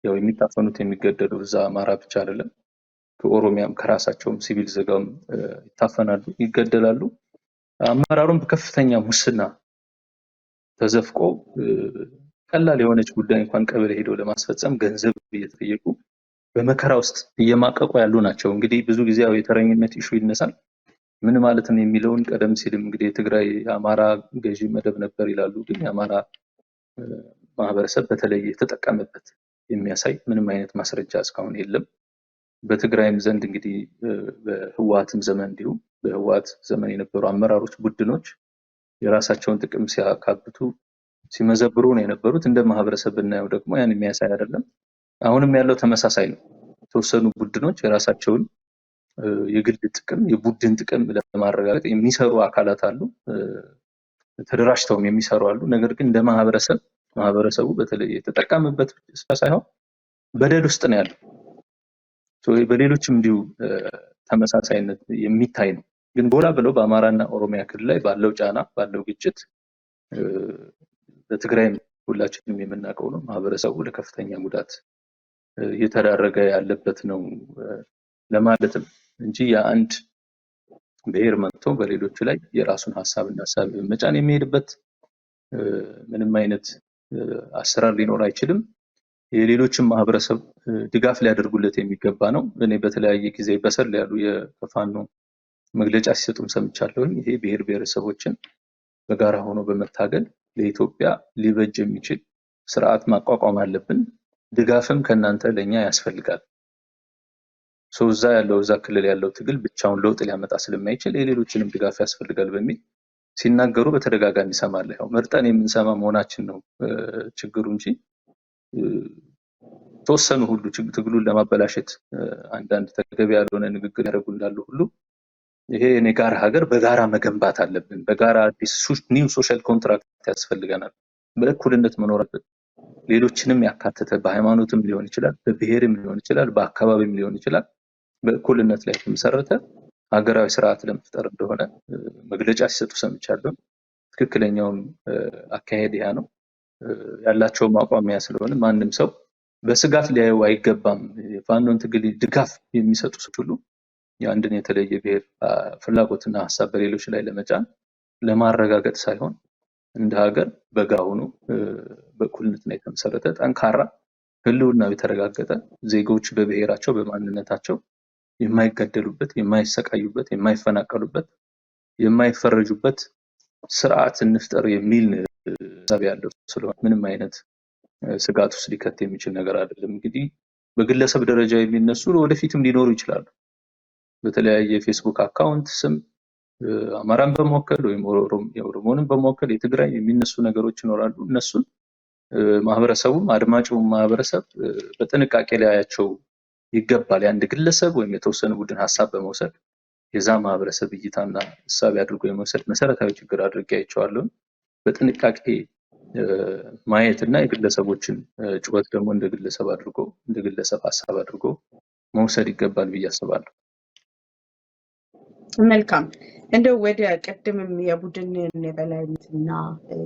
ያው የሚታፈኑት የሚገደሉ እዛ አማራ ብቻ አይደለም ከኦሮሚያም ከራሳቸውም ሲቪል ዜጋም ይታፈናሉ፣ ይገደላሉ። አመራሩም በከፍተኛ ሙስና ተዘፍቆ ቀላል የሆነች ጉዳይ እንኳን ቀበሌ ሄዶ ለማስፈጸም ገንዘብ እየተጠየቁ በመከራ ውስጥ እየማቀቁ ያሉ ናቸው። እንግዲህ ብዙ ጊዜ ያው የተረኝነት ኢሹ ይነሳል። ምን ማለት ነው የሚለውን ቀደም ሲልም እንግዲህ የትግራይ አማራ ገዢ መደብ ነበር ይላሉ። ግን የአማራ ማህበረሰብ በተለይ የተጠቀመበት የሚያሳይ ምንም አይነት ማስረጃ እስካሁን የለም። በትግራይም ዘንድ እንግዲህ በህወሓትም ዘመን እንዲሁም በህወሓት ዘመን የነበሩ አመራሮች ቡድኖች የራሳቸውን ጥቅም ሲያካብቱ ሲመዘብሩ ነው የነበሩት። እንደ ማህበረሰብ ብናየው ደግሞ ያን የሚያሳይ አይደለም። አሁንም ያለው ተመሳሳይ ነው። የተወሰኑ ቡድኖች የራሳቸውን የግል ጥቅም የቡድን ጥቅም ለማረጋገጥ የሚሰሩ አካላት አሉ፣ ተደራጅተውም የሚሰሩ አሉ። ነገር ግን እንደ ማህበረሰቡ በተለይ የተጠቀመበት ብቻ ሳይሆን በደል ውስጥ ነው ያለው። በሌሎችም እንዲሁ ተመሳሳይነት የሚታይ ነው። ግን ጎላ ብለው በአማራና ኦሮሚያ ክልል ላይ ባለው ጫና ባለው ግጭት በትግራይም ሁላችንም የምናውቀው ነው ማህበረሰቡ ለከፍተኛ ጉዳት እየተዳረገ ያለበት ነው ለማለትም እንጂ የአንድ ብሔር መጥቶ በሌሎቹ ላይ የራሱን ሀሳብና ሀሳብ መጫን የሚሄድበት ምንም አይነት አሰራር ሊኖር አይችልም። የሌሎችም ማህበረሰብ ድጋፍ ሊያደርጉለት የሚገባ ነው። እኔ በተለያየ ጊዜ በሰል ያሉ የፋኖ መግለጫ ሲሰጡም ሰምቻለሁኝ። ይሄ ብሔር ብሔረሰቦችን በጋራ ሆኖ በመታገል ለኢትዮጵያ ሊበጅ የሚችል ስርዓት ማቋቋም አለብን፣ ድጋፍም ከናንተ ለኛ ያስፈልጋል። እዛ ክልል ያለው ትግል ብቻውን ለውጥ ሊያመጣ ስለማይችል የሌሎችንም ድጋፍ ያስፈልጋል በሚል ሲናገሩ በተደጋጋሚ ሰማለሁ። ያው መርጠን የምንሰማ መሆናችን ነው ችግሩ እንጂ ተወሰኑ ሁሉ ትግሉን ለማበላሸት አንዳንድ ተገቢ ያልሆነ ንግግር ያደርጉ እንዳሉ ሁሉ ይሄ የጋራ ሀገር በጋራ መገንባት አለብን። በጋራ አዲስ ኒው ሶሻል ኮንትራክት ያስፈልገናል። በእኩልነት መኖር አለብን። ሌሎችንም ያካተተ በሃይማኖትም ሊሆን ይችላል፣ በብሔርም ሊሆን ይችላል፣ በአካባቢም ሊሆን ይችላል። በእኩልነት ላይ የተመሰረተ ሀገራዊ ስርዓት ለመፍጠር እንደሆነ መግለጫ ሲሰጡ ሰምቻለሁ። ትክክለኛውን አካሄድ ያ ነው። ያላቸውም አቋም ያ ስለሆነ ማንም ሰው በስጋት ሊያየው አይገባም። የፋኖን ትግል ድጋፍ የሚሰጡ ሰዎች ሁሉ የአንድን የተለየ ብሔር ፍላጎትና ሀሳብ በሌሎች ላይ ለመጫን ለማረጋገጥ ሳይሆን እንደ ሀገር በጋራ ሆኖ በእኩልነት ላይ የተመሰረተ ጠንካራ ህልውናው የተረጋገጠ ዜጎች በብሔራቸው በማንነታቸው የማይገደሉበት፣ የማይሰቃዩበት፣ የማይፈናቀሉበት፣ የማይፈረጁበት ስርዓት እንፍጠር የሚል ሀሳብ ያለው ስለሆነ ምንም አይነት ስጋት ውስጥ ሊከት የሚችል ነገር አይደለም። እንግዲህ በግለሰብ ደረጃ የሚነሱ ወደፊትም ሊኖሩ ይችላሉ። በተለያየ ፌስቡክ አካውንት ስም አማራን በመወከል ወይም ኦሮሞንም በመወከል የትግራይ የሚነሱ ነገሮች ይኖራሉ። እነሱን ማህበረሰቡም አድማጩ ማህበረሰብ በጥንቃቄ ሊያያቸው ይገባል። የአንድ ግለሰብ ወይም የተወሰነ ቡድን ሀሳብ በመውሰድ የዛ ማህበረሰብ እይታና ሀሳብ አድርጎ የመውሰድ መሰረታዊ ችግር አድርጌ አይቼዋለሁ። በጥንቃቄ ማየት እና የግለሰቦችን ጩኸት ደግሞ እንደ ግለሰብ ሀሳብ አድርጎ መውሰድ ይገባል ብዬ አስባለሁ። መልካም። እንደው ወደ ቅድምም የቡድንን የበላይነትና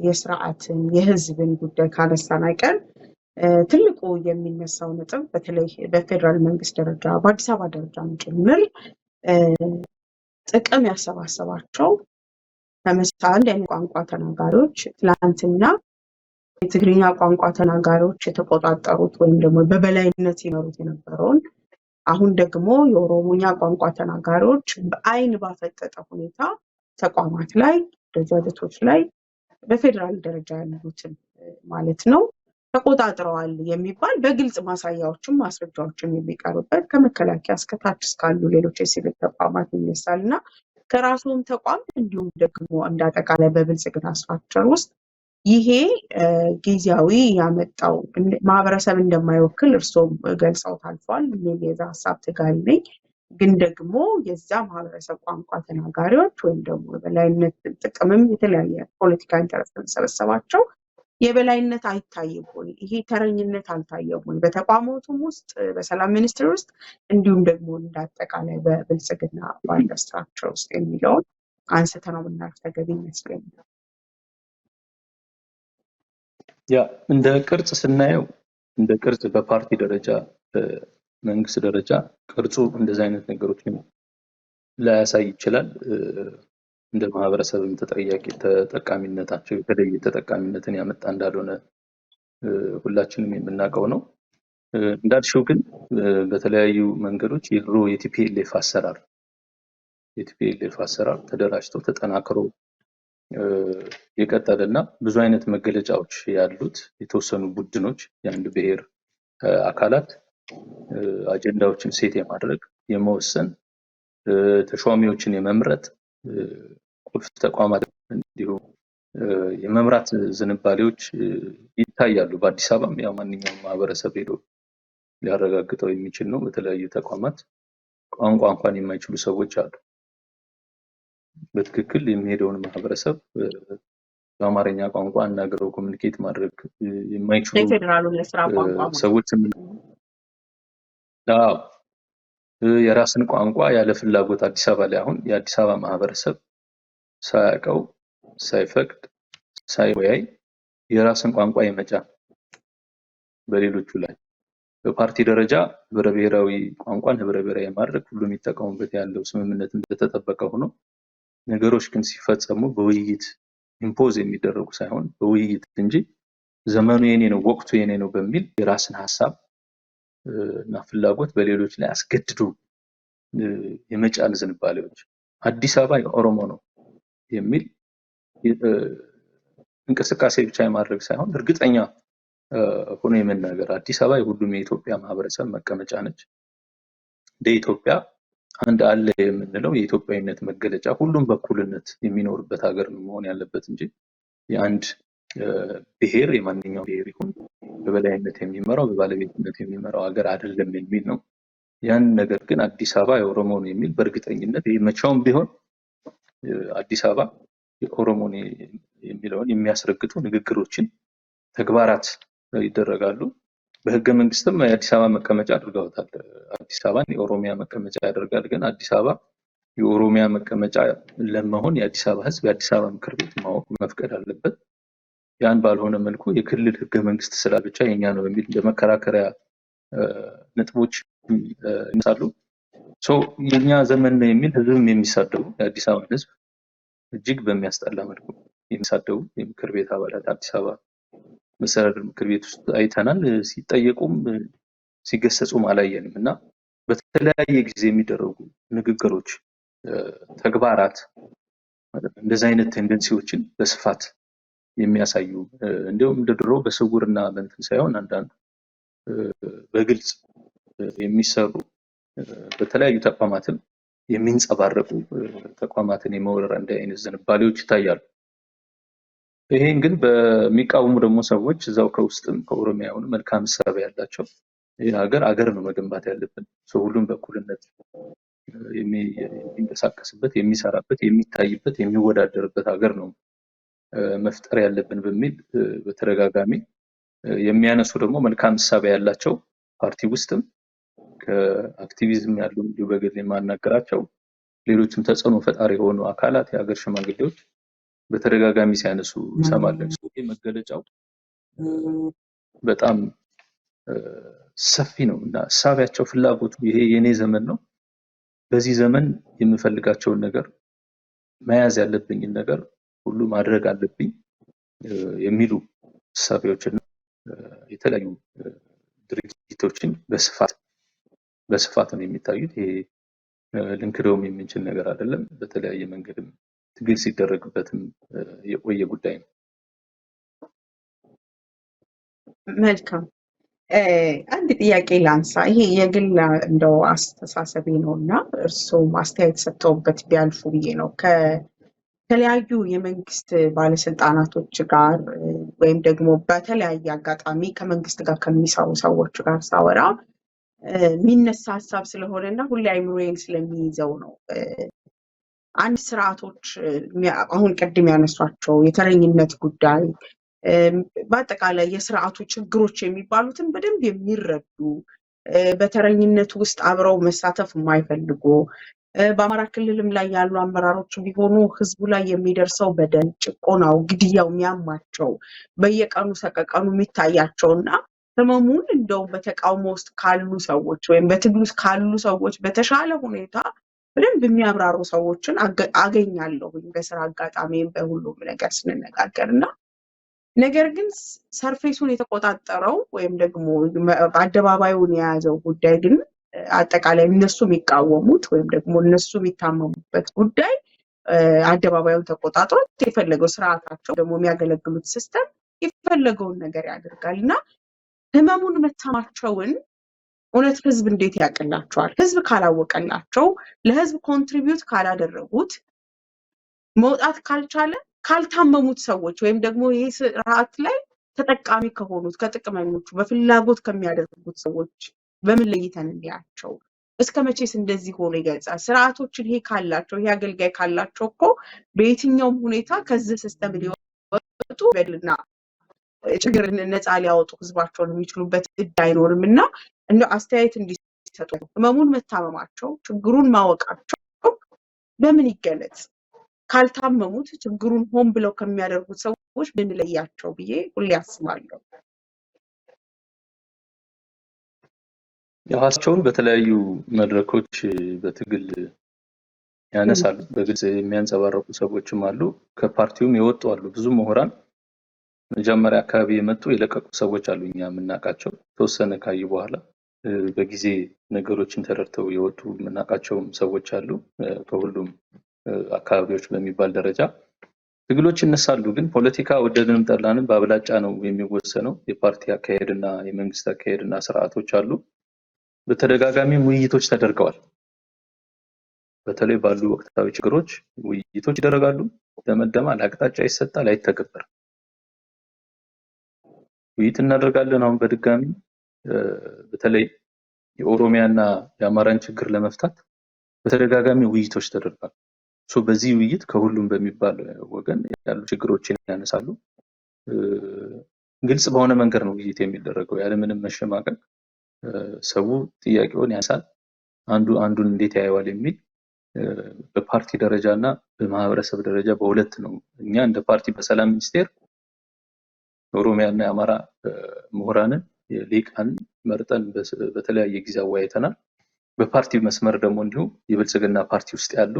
የስርዓትን የህዝብን ጉዳይ ካነሳን አይቀር ትልቁ የሚነሳው ነጥብ በተለይ በፌዴራል መንግስት ደረጃ በአዲስ አበባ ደረጃ ጭምር ጥቅም ያሰባሰባቸው ተመሳሳይ አንድ አይነት ቋንቋ ተናጋሪዎች ትላንትና የትግርኛ ቋንቋ ተናጋሪዎች የተቆጣጠሩት ወይም ደግሞ በበላይነት ይኖሩት የነበረውን አሁን ደግሞ የኦሮሞኛ ቋንቋ ተናጋሪዎች በአይን ባፈጠጠ ሁኔታ ተቋማት ላይ ድርጅቶች ላይ በፌዴራል ደረጃ ያሉትን ማለት ነው ተቆጣጥረዋል የሚባል በግልጽ ማሳያዎችም ማስረጃዎችም የሚቀርቡበት ከመከላከያ እስከ ታች እስካሉ ሌሎች የሲቪል ተቋማት ይነሳልና ከራሱም ተቋም እንዲሁም ደግሞ እንዳጠቃላይ በብልጽግና ስትራክቸር ውስጥ ይሄ ጊዜያዊ ያመጣው ማህበረሰብ እንደማይወክል እርሶም ገልጸው ታልፏል። የዛ ሀሳብ ተጋሪ ነኝ። ግን ደግሞ የዛ ማህበረሰብ ቋንቋ ተናጋሪዎች ወይም ደግሞ የበላይነት ጥቅምም የተለያየ ፖለቲካ ኢንተረስት ሰበሰባቸው የበላይነት አይታይም ወይ? ይሄ ተረኝነት አልታየም ወይ? በተቋማቱም ውስጥ በሰላም ሚኒስቴር ውስጥ እንዲሁም ደግሞ እንዳጠቃላይ በብልጽግና ባለ ስትራክቸር ውስጥ የሚለውን አንስተነው ብናልፍ ተገቢ ይመስለኛል። ያ እንደ ቅርጽ ስናየው እንደ ቅርጽ በፓርቲ ደረጃ በመንግስት ደረጃ ቅርጹ እንደዚህ አይነት ነገሮችን ላያሳይ ይችላል። እንደ ማህበረሰብም ተጠቃሚነታቸው የተለየ ተጠቃሚነትን ያመጣ እንዳልሆነ ሁላችንም የምናውቀው ነው። እንዳልሽው ግን በተለያዩ መንገዶች የድሮ የቲፒኤልኤፍ አሰራር ተደራጅቶ ተጠናክሮ የቀጠለና ብዙ አይነት መገለጫዎች ያሉት የተወሰኑ ቡድኖች የአንድ ብሔር አካላት አጀንዳዎችን ሴት የማድረግ የመወሰን ተሿሚዎችን የመምረጥ ቁልፍ ተቋማት እንዲሁም የመምራት ዝንባሌዎች ይታያሉ። በአዲስ አበባም ያው ማንኛውም ማህበረሰብ ሄዶ ሊያረጋግጠው የሚችል ነው። በተለያዩ ተቋማት ቋንቋ እንኳን የማይችሉ ሰዎች አሉ። በትክክል የሚሄደውን ማህበረሰብ በአማርኛ ቋንቋ አናግረው ኮሙኒኬት ማድረግ የማይችሉ የፌዴራሉን የስራ ቋንቋ ሰዎች የራስን ቋንቋ ያለ ፍላጎት አዲስ አበባ ላይ አሁን የአዲስ አበባ ማህበረሰብ ሳያውቀው ሳይፈቅድ ሳይወያይ የራስን ቋንቋ የመጫን በሌሎቹ ላይ በፓርቲ ደረጃ ህብረ ብሔራዊ ቋንቋን ህብረ ብሔራዊ ማድረግ ሁሉም የሚጠቀሙበት ያለው ስምምነት እንደተጠበቀ ሆኖ ነገሮች ግን ሲፈጸሙ በውይይት ኢምፖዝ የሚደረጉ ሳይሆን በውይይት እንጂ ዘመኑ የኔ ነው ወቅቱ የኔ ነው በሚል የራስን ሐሳብ እና ፍላጎት በሌሎች ላይ አስገድዶ የመጫን ዝንባሌዎች አዲስ አበባ የኦሮሞ ነው የሚል እንቅስቃሴ ብቻ የማድረግ ሳይሆን እርግጠኛ ሆኖ የመናገር አዲስ አበባ የሁሉም የኢትዮጵያ ማህበረሰብ መቀመጫ ነች። ለኢትዮጵያ አንድ አለ የምንለው የኢትዮጵያዊነት መገለጫ ሁሉም በኩልነት የሚኖርበት ሀገር ነው መሆን ያለበት እንጂ የአንድ ብሔር የማንኛውም ብሔር ይሁን በበላይነት የሚመራው በባለቤትነት የሚመራው ሀገር አይደለም የሚል ነው። ያን ነገር ግን አዲስ አበባ የኦሮሞ ነው የሚል በእርግጠኝነት መቼውም ቢሆን አዲስ አበባ የኦሮሞ ነው የሚለውን የሚያስረግጡ ንግግሮችን ተግባራት ይደረጋሉ። በህገ መንግስትም የአዲስ አበባ መቀመጫ አድርገውታል። አዲስ አበባን የኦሮሚያ መቀመጫ ያደርጋል። ግን አዲስ አበባ የኦሮሚያ መቀመጫ ለመሆን የአዲስ አበባ ህዝብ የአዲስ አበባ ምክር ቤት ማወቅ መፍቀድ አለበት። ያን ባልሆነ መልኩ የክልል ህገ መንግስት ስላልቻ የኛ ነው በሚል በመከራከሪያ ነጥቦች ይነሳሉ። የኛ ዘመን ነው የሚል ህዝብም የሚሳደቡ የአዲስ አበባ ህዝብ እጅግ በሚያስጠላ መልኩ የሚሳደቡ የምክር ቤት አባላት አዲስ አበባ መስተዳድር ምክር ቤት ውስጥ አይተናል። ሲጠየቁም ሲገሰጹም አላየንም እና በተለያየ ጊዜ የሚደረጉ ንግግሮች፣ ተግባራት እንደዚህ አይነት ቴንደንሲዎችን በስፋት የሚያሳዩ እንዲሁም እንደ ድሮ በስውርና በእንትን ሳይሆን አንዳንድ በግልጽ የሚሰሩ በተለያዩ ተቋማትም የሚንጸባረቁ ተቋማትን የመወረር እንደ አይነት ዝንባሌዎች ይታያሉ። ይሄን ግን በሚቃወሙ ደግሞ ሰዎች እዛው ከውስጥም ከኦሮሚያ ሆነ መልካም ሐሳብ ያላቸው ይህ ሀገር ነው መገንባት ያለብን ሰው ሁሉም በኩልነት የሚንቀሳቀስበት የሚሰራበት የሚታይበት የሚወዳደርበት ሀገር ነው መፍጠር ያለብን በሚል በተደጋጋሚ የሚያነሱ ደግሞ መልካም ሐሳብ ያላቸው ፓርቲ ውስጥም ከአክቲቪዝም ያሉ እንዲሁ በግል የማናገራቸው ሌሎችም ተጽዕኖ ፈጣሪ የሆኑ አካላት የሀገር ሽማግሌዎች በተደጋጋሚ ሲያነሱ እንሰማለን። ይሄ መገለጫው በጣም ሰፊ ነው እና ሐሳባቸው ፍላጎቱ ይሄ የኔ ዘመን ነው፣ በዚህ ዘመን የምፈልጋቸውን ነገር መያዝ ያለብኝን ነገር ሁሉ ማድረግ አለብኝ የሚሉ ሐሳቦችና የተለያዩ ድርጊቶችን በስፋት ነው የሚታዩት። ይሄ ልንክደውም የምንችል ነገር አይደለም። በተለያየ መንገድም ትግል ሲደረግበትም የቆየ ጉዳይ ነው። መልካም አንድ ጥያቄ ላንሳ። ይሄ የግል እንደው አስተሳሰቤ ነውና እርስዎ አስተያየት ሰጥተውበት ቢያልፉ ብዬ ነው። ከተለያዩ የመንግስት ባለስልጣናቶች ጋር ወይም ደግሞ በተለያየ አጋጣሚ ከመንግስት ጋር ከሚሰሩ ሰዎች ጋር ሳወራ የሚነሳ ሀሳብ ስለሆነና ሁሌ አይምሮዬን ስለሚይዘው ነው። አንድ ስርዓቶች አሁን ቅድም ያነሷቸው የተረኝነት ጉዳይ በአጠቃላይ የስርዓቱ ችግሮች የሚባሉትን በደንብ የሚረዱ በተረኝነት ውስጥ አብረው መሳተፍ የማይፈልጉ በአማራ ክልልም ላይ ያሉ አመራሮች ቢሆኑ ህዝቡ ላይ የሚደርሰው በደል፣ ጭቆናው፣ ግድያው የሚያማቸው በየቀኑ ሰቀቀኑ የሚታያቸውና ህመሙን እንደው በተቃውሞ ውስጥ ካሉ ሰዎች ወይም በትግል ውስጥ ካሉ ሰዎች በተሻለ ሁኔታ በደንብ የሚያብራሩ ሰዎችን አገኛለሁ በስራ አጋጣሚም በሁሉም ነገር ስንነጋገርና ነገር ግን ሰርፌሱን የተቆጣጠረው ወይም ደግሞ አደባባዩን የያዘው ጉዳይ ግን አጠቃላይ እነሱ የሚቃወሙት ወይም ደግሞ እነሱ የሚታመሙበት ጉዳይ አደባባዩን ተቆጣጥሮ የፈለገው ስርዓታቸው ደግሞ የሚያገለግሉት ሲስተም የፈለገውን ነገር ያደርጋልና ህመሙን መታማቸውን እውነት ህዝብ እንዴት ያቀላቸዋል? ህዝብ ካላወቀላቸው ለህዝብ ኮንትሪቢዩት ካላደረጉት መውጣት ካልቻለ ካልታመሙት ሰዎች ወይም ደግሞ ይሄ ስርዓት ላይ ተጠቃሚ ከሆኑት ከጥቅመኞቹ በፍላጎት ከሚያደርጉት ሰዎች በምን ለይተን እንያቸው? እስከ መቼስ እንደዚህ ሆኖ ይገልጻል? ስርዓቶችን ይሄ ካላቸው ይሄ አገልጋይ ካላቸው እኮ በየትኛውም ሁኔታ ከዚህ ሲስተም ሊወጡ በድልና ችግር ነፃ ሊያወጡ ህዝባቸውን የሚችሉበት እድል አይኖርም እና እንደ አስተያየት እንዲሰጡ ህመሙን መታመማቸው ችግሩን ማወቃቸው በምን ይገለጽ? ካልታመሙት ችግሩን ሆን ብለው ከሚያደርጉት ሰዎች ብንለያቸው ብዬ ሁሌ አስባለሁ። ሀሳባቸውን በተለያዩ መድረኮች በትግል ያነሳሉ። በግልጽ የሚያንጸባርቁ ሰዎችም አሉ። ከፓርቲውም የወጡ አሉ። ብዙ ምሁራን መጀመሪያ አካባቢ የመጡ የለቀቁ ሰዎች አሉ። እኛ የምናውቃቸው ተወሰነ ካዩ በኋላ በጊዜ ነገሮችን ተረድተው የወጡ የምናውቃቸውም ሰዎች አሉ። ከሁሉም አካባቢዎች በሚባል ደረጃ ትግሎች ይነሳሉ። ግን ፖለቲካ ወደድንም ጠላንም በአብላጫ ነው የሚወሰነው። የፓርቲ አካሄድና የመንግስት አካሄድና ስርዓቶች አሉ። በተደጋጋሚ ውይይቶች ተደርገዋል። በተለይ ባሉ ወቅታዊ ችግሮች ውይይቶች ይደረጋሉ። ደመደማል፣ አቅጣጫ ይሰጣል፣ አይተገበርም። ውይይት እናደርጋለን። አሁን በድጋሚ በተለይ የኦሮሚያና የአማራን ችግር ለመፍታት በተደጋጋሚ ውይይቶች ተደርጓል። በዚህ ውይይት ከሁሉም በሚባል ወገን ያሉ ችግሮችን ያነሳሉ። ግልጽ በሆነ መንገድ ነው ውይይት የሚደረገው ያለምንም መሸማቀቅ። ሰው ጥያቄውን ያነሳል። አንዱን እንዴት ያየዋል የሚል በፓርቲ ደረጃና በማህበረሰብ ደረጃ በሁለት ነው። እኛ እንደ ፓርቲ በሰላም ሚኒስቴር የኦሮሚያና የአማራ ምሁራንን ሊቃን መርጠን በተለያየ ጊዜ አወያይተናል። በፓርቲ መስመር ደግሞ እንዲሁ የብልጽግና ፓርቲ ውስጥ ያሉ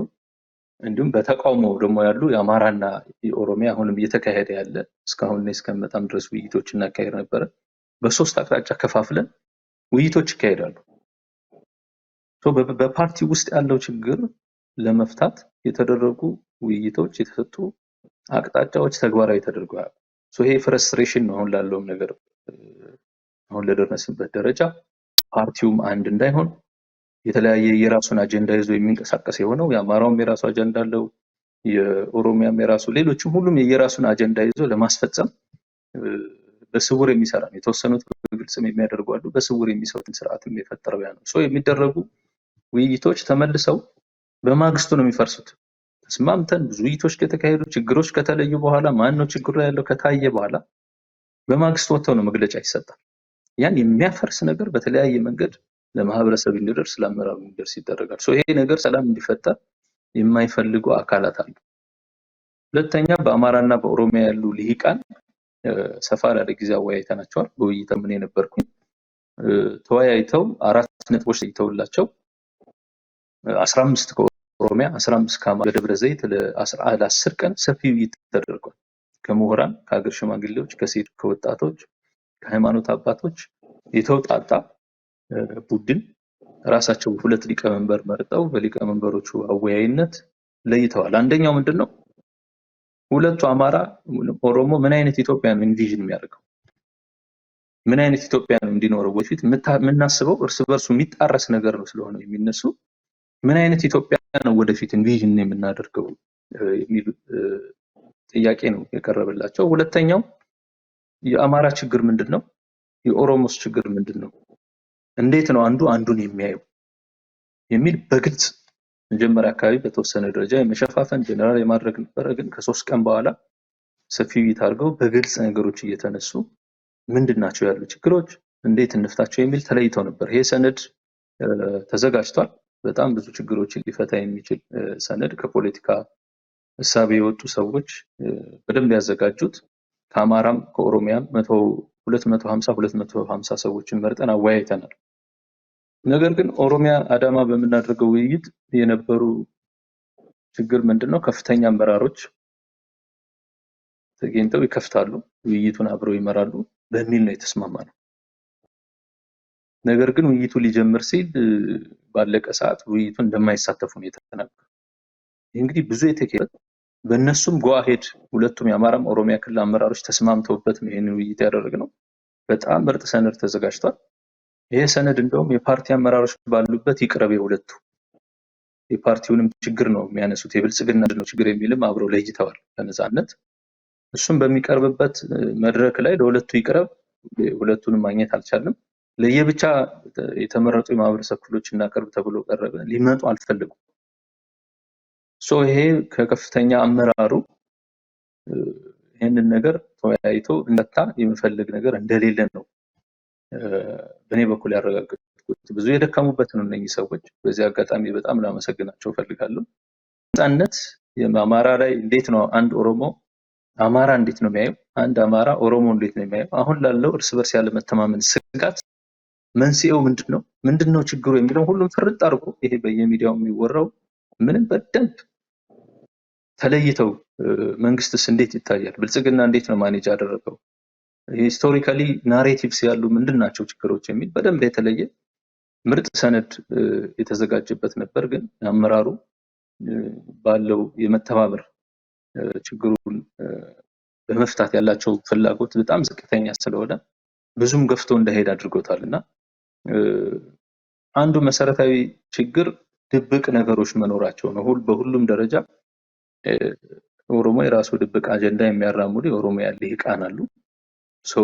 እንዲሁም በተቃውሞ ደግሞ ያሉ የአማራና የኦሮሚያ አሁንም እየተካሄደ ያለ እስካሁን እስከመጣም ድረስ ውይይቶች እናካሄድ ነበረ። በሶስት አቅጣጫ ከፋፍለን ውይይቶች ይካሄዳሉ። በፓርቲ ውስጥ ያለው ችግር ለመፍታት የተደረጉ ውይይቶች፣ የተሰጡ አቅጣጫዎች ተግባራዊ ተደርገዋል። ይሄ ፍረስትሬሽን ነው አሁን ላለውም ነገር አሁን ለደረስንበት ደረጃ ፓርቲውም አንድ እንዳይሆን የተለያየ የራሱን አጀንዳ ይዞ የሚንቀሳቀስ የሆነው የአማራውም የራሱ አጀንዳ አለው፣ የኦሮሚያም የራሱ ሌሎችም ሁሉም የራሱን አጀንዳ ይዞ ለማስፈጸም በስውር የሚሰራ ነው። የተወሰኑት በግልጽም የሚያደርጉ አሉ፣ በስውር የሚሰሩትን ስርዓትም የፈጠረው ያ ነው። የሚደረጉ ውይይቶች ተመልሰው በማግስቱ ነው የሚፈርሱት። ተስማምተን ብዙ ውይይቶች ከተካሄዱ ችግሮች ከተለዩ በኋላ ማን ነው ችግሩ ያለው ከታየ በኋላ በማግስቱ ወጥተው ነው መግለጫ ይሰጣል። ያን የሚያፈርስ ነገር በተለያየ መንገድ ለማህበረሰብ እንዲደርስ ለአመራሩ እንዲደርስ ይደረጋል። ይሄ ነገር ሰላም እንዲፈጠር የማይፈልጉ አካላት አሉ። ሁለተኛ በአማራና በኦሮሚያ ያሉ ልሂቃን ሰፋ ያለ ጊዜ አወያይተናቸዋል። በውይይት ምን የነበርኩኝ ተወያይተው 4 ነጥቦች ለይተውላቸው 15 ከኦሮሚያ 15 ከአማራ በደብረ ዘይት ለ10 ቀን ሰፊ ውይይት ተደርጓል። ከምሁራን፣ ከሀገር ሽማግሌዎች፣ ከሴት፣ ከወጣቶች፣ ከሃይማኖት አባቶች የተውጣጣ ቡድን ራሳቸው 2 ሊቀመንበር መርጠው በሊቀመንበሮቹ አወያይነት ለይተዋል። አንደኛው ምንድነው ሁለቱ አማራ ኦሮሞ ምን አይነት ኢትዮጵያ ነው ኢንቪዥን የሚያደርገው? ምን አይነት ኢትዮጵያ ነው እንዲኖረው ወደፊት የምናስበው እርስ በርሱ የሚጣረስ ነገር ነው ስለሆነ የሚነሱ ምን አይነት ኢትዮጵያ ነው ወደፊት ኢንቪዥን የምናደርገው የሚል ጥያቄ ነው የቀረበላቸው። ሁለተኛው የአማራ ችግር ምንድነው? የኦሮሞስ ችግር ምንድነው? እንዴት ነው አንዱ አንዱን የሚያየው የሚል በግልጽ መጀመሪያ አካባቢ በተወሰነ ደረጃ የመሸፋፈን ጀነራል የማድረግ ነበር። ግን ከ3 ቀን በኋላ ሰፊ ውይይት አድርገው በግልጽ ነገሮች እየተነሱ ምንድናቸው ያሉ ችግሮች እንዴት እንፍታቸው የሚል ተለይተው ነበር። ይሄ ሰነድ ተዘጋጅቷል። በጣም ብዙ ችግሮችን ሊፈታ የሚችል ሰነድ ከፖለቲካ እሳቤ የወጡ ሰዎች በደንብ ያዘጋጁት ከአማራም ከኦሮሚያም 250 ሰዎችን መርጠን አወያይተናል። ነገር ግን ኦሮሚያ አዳማ በምናደርገው ውይይት የነበሩ ችግር ምንድነው? ከፍተኛ አመራሮች ተገኝተው ይከፍታሉ፣ ውይይቱን አብረው ይመራሉ በሚል ነው የተስማማነው። ነገር ግን ውይይቱ ሊጀምር ሲል ባለቀ ሰዓት ውይይቱን እንደማይሳተፉ ነው የተናገሩት። እንግዲህ ብዙ የተከለ በእነሱም ጎአሄድ ሁለቱም የአማራም ኦሮሚያ ክልል አመራሮች ተስማምተውበት ነው ይሄን ውይይት ያደረግነው። በጣም ምርጥ ሰነድ ተዘጋጅቷል። ይሄ ሰነድ እንደውም የፓርቲ አመራሮች ባሉበት ይቅረብ፣ የሁለቱ የፓርቲውንም ችግር ነው የሚያነሱት፣ የብልጽግና ነው ችግር የሚልም አብረው ለይተዋል በነፃነት። እሱም በሚቀርብበት መድረክ ላይ ለሁለቱ ይቅረብ፣ ሁለቱንም ማግኘት አልቻልንም። ለየብቻ የተመረጡ የማህበረሰብ ክፍሎች እናቀርብ ተብሎ ቀረበ። ሊመጡ አልፈለጉም። ይሄ ከከፍተኛ አመራሩ ይህንን ነገር ተወያይቶ እንደታ የሚፈልግ ነገር እንደሌለ ነው በእኔ በኩል ያረጋግጥኩት። ብዙ የደከሙበት ነው እነኚህ ሰዎች። በዚህ አጋጣሚ በጣም ላመሰግናቸው ፈልጋለሁ። ነፃነት የአማራ ላይ እንዴት ነው አንድ ኦሮሞ አማራ እንዴት ነው የሚያየው? አንድ አማራ ኦሮሞ እንዴት ነው የሚያየው? አሁን ላለው እርስ በርስ ያለ መተማመን ስጋት መንስኤው ምንድነው? ምንድነው ችግሩ የሚለው ሁሉም ፍርጥ አድርጎ ይሄ በየሚዲያው የሚወራው ምንም በደንብ ተለይተው መንግስትስ እንዴት ይታያል? ብልጽግና እንዴት ነው ማኔጅ ያደረገው? ሂስቶሪካሊ ናሬቲቭስ ያሉ ምንድናቸው ችግሮች የሚል በደንብ የተለየ ምርጥ ሰነድ የተዘጋጀበት ነበር። ግን አመራሩ ባለው የመተባበር ችግሩን በመፍታት ያላቸው ፍላጎት በጣም ዝቅተኛ ስለሆነ ብዙም ገፍቶ እንዳይሄድ አድርጎታልና አንዱ መሰረታዊ ችግር ድብቅ ነገሮች መኖራቸው ነው። በሁሉም ደረጃ ኦሮሞ የራሱ ድብቅ አጀንዳ የሚያራምዱ የኦሮሚያ ልሂቃን አሉ።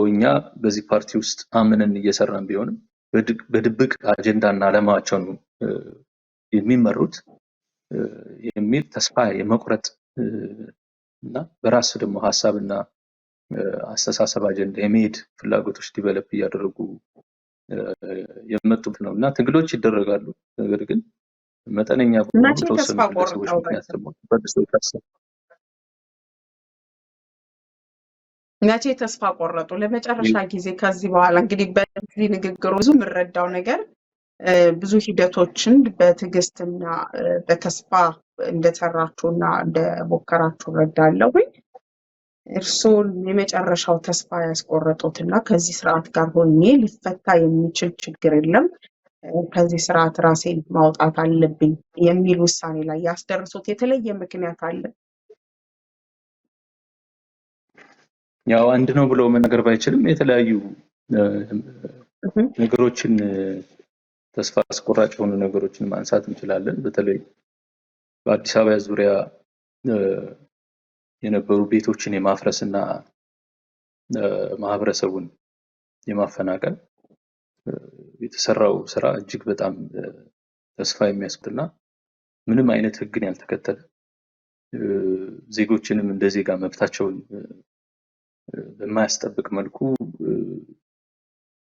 እኛ በዚህ ፓርቲ ውስጥ አምነን እየሰራን ቢሆንም በድብቅ አጀንዳና ዓላማቸው ነው የሚመሩት የሚል ተስፋ የመቁረጥ እና በራስ ደግሞ ሀሳብና አስተሳሰብ አጀንዳ የመሄድ ፍላጎቶች ዲቨሎፕ እያደረጉ የመጡት ነው እና ትግሎች ይደረጋሉ። ነገር ግን መጠነኛ ተስፋ ቆርጠው መቼ ተስፋ ቆረጡ? ለመጨረሻ ጊዜ ከዚህ በኋላ እንግዲህ በዚህ ንግግሩ ብዙ የምረዳው ነገር ብዙ ሂደቶችን በትዕግስትና በተስፋ እንደሰራችሁና እንደሞከራችሁ እረዳለሁ። እርሶን የመጨረሻው ተስፋ ያስቆረጡትና ከዚህ ስርዓት ጋር ሆኜ ሊፈታ የሚችል ችግር የለም፣ ከዚህ ስርዓት ራሴን ማውጣት አለብኝ የሚል ውሳኔ ላይ ያስደርሱት የተለየ ምክንያት አለ? ያው አንድ ነው ብሎ መናገር ባይችልም የተለያዩ ነገሮችን ተስፋ አስቆራጭ የሆኑ ነገሮችን ማንሳት እንችላለን። በተለይ በአዲስ አበባ ዙሪያ የነበሩ ቤቶችን የማፍረስና ማህበረሰቡን የማፈናቀል የተሰራው ስራ እጅግ በጣም ተስፋ የሚያስቆርጥና ምንም አይነት ህግን ያልተከተለ ዜጎችንም እንደ ዜጋ መብታቸውን በማያስጠብቅ መልኩ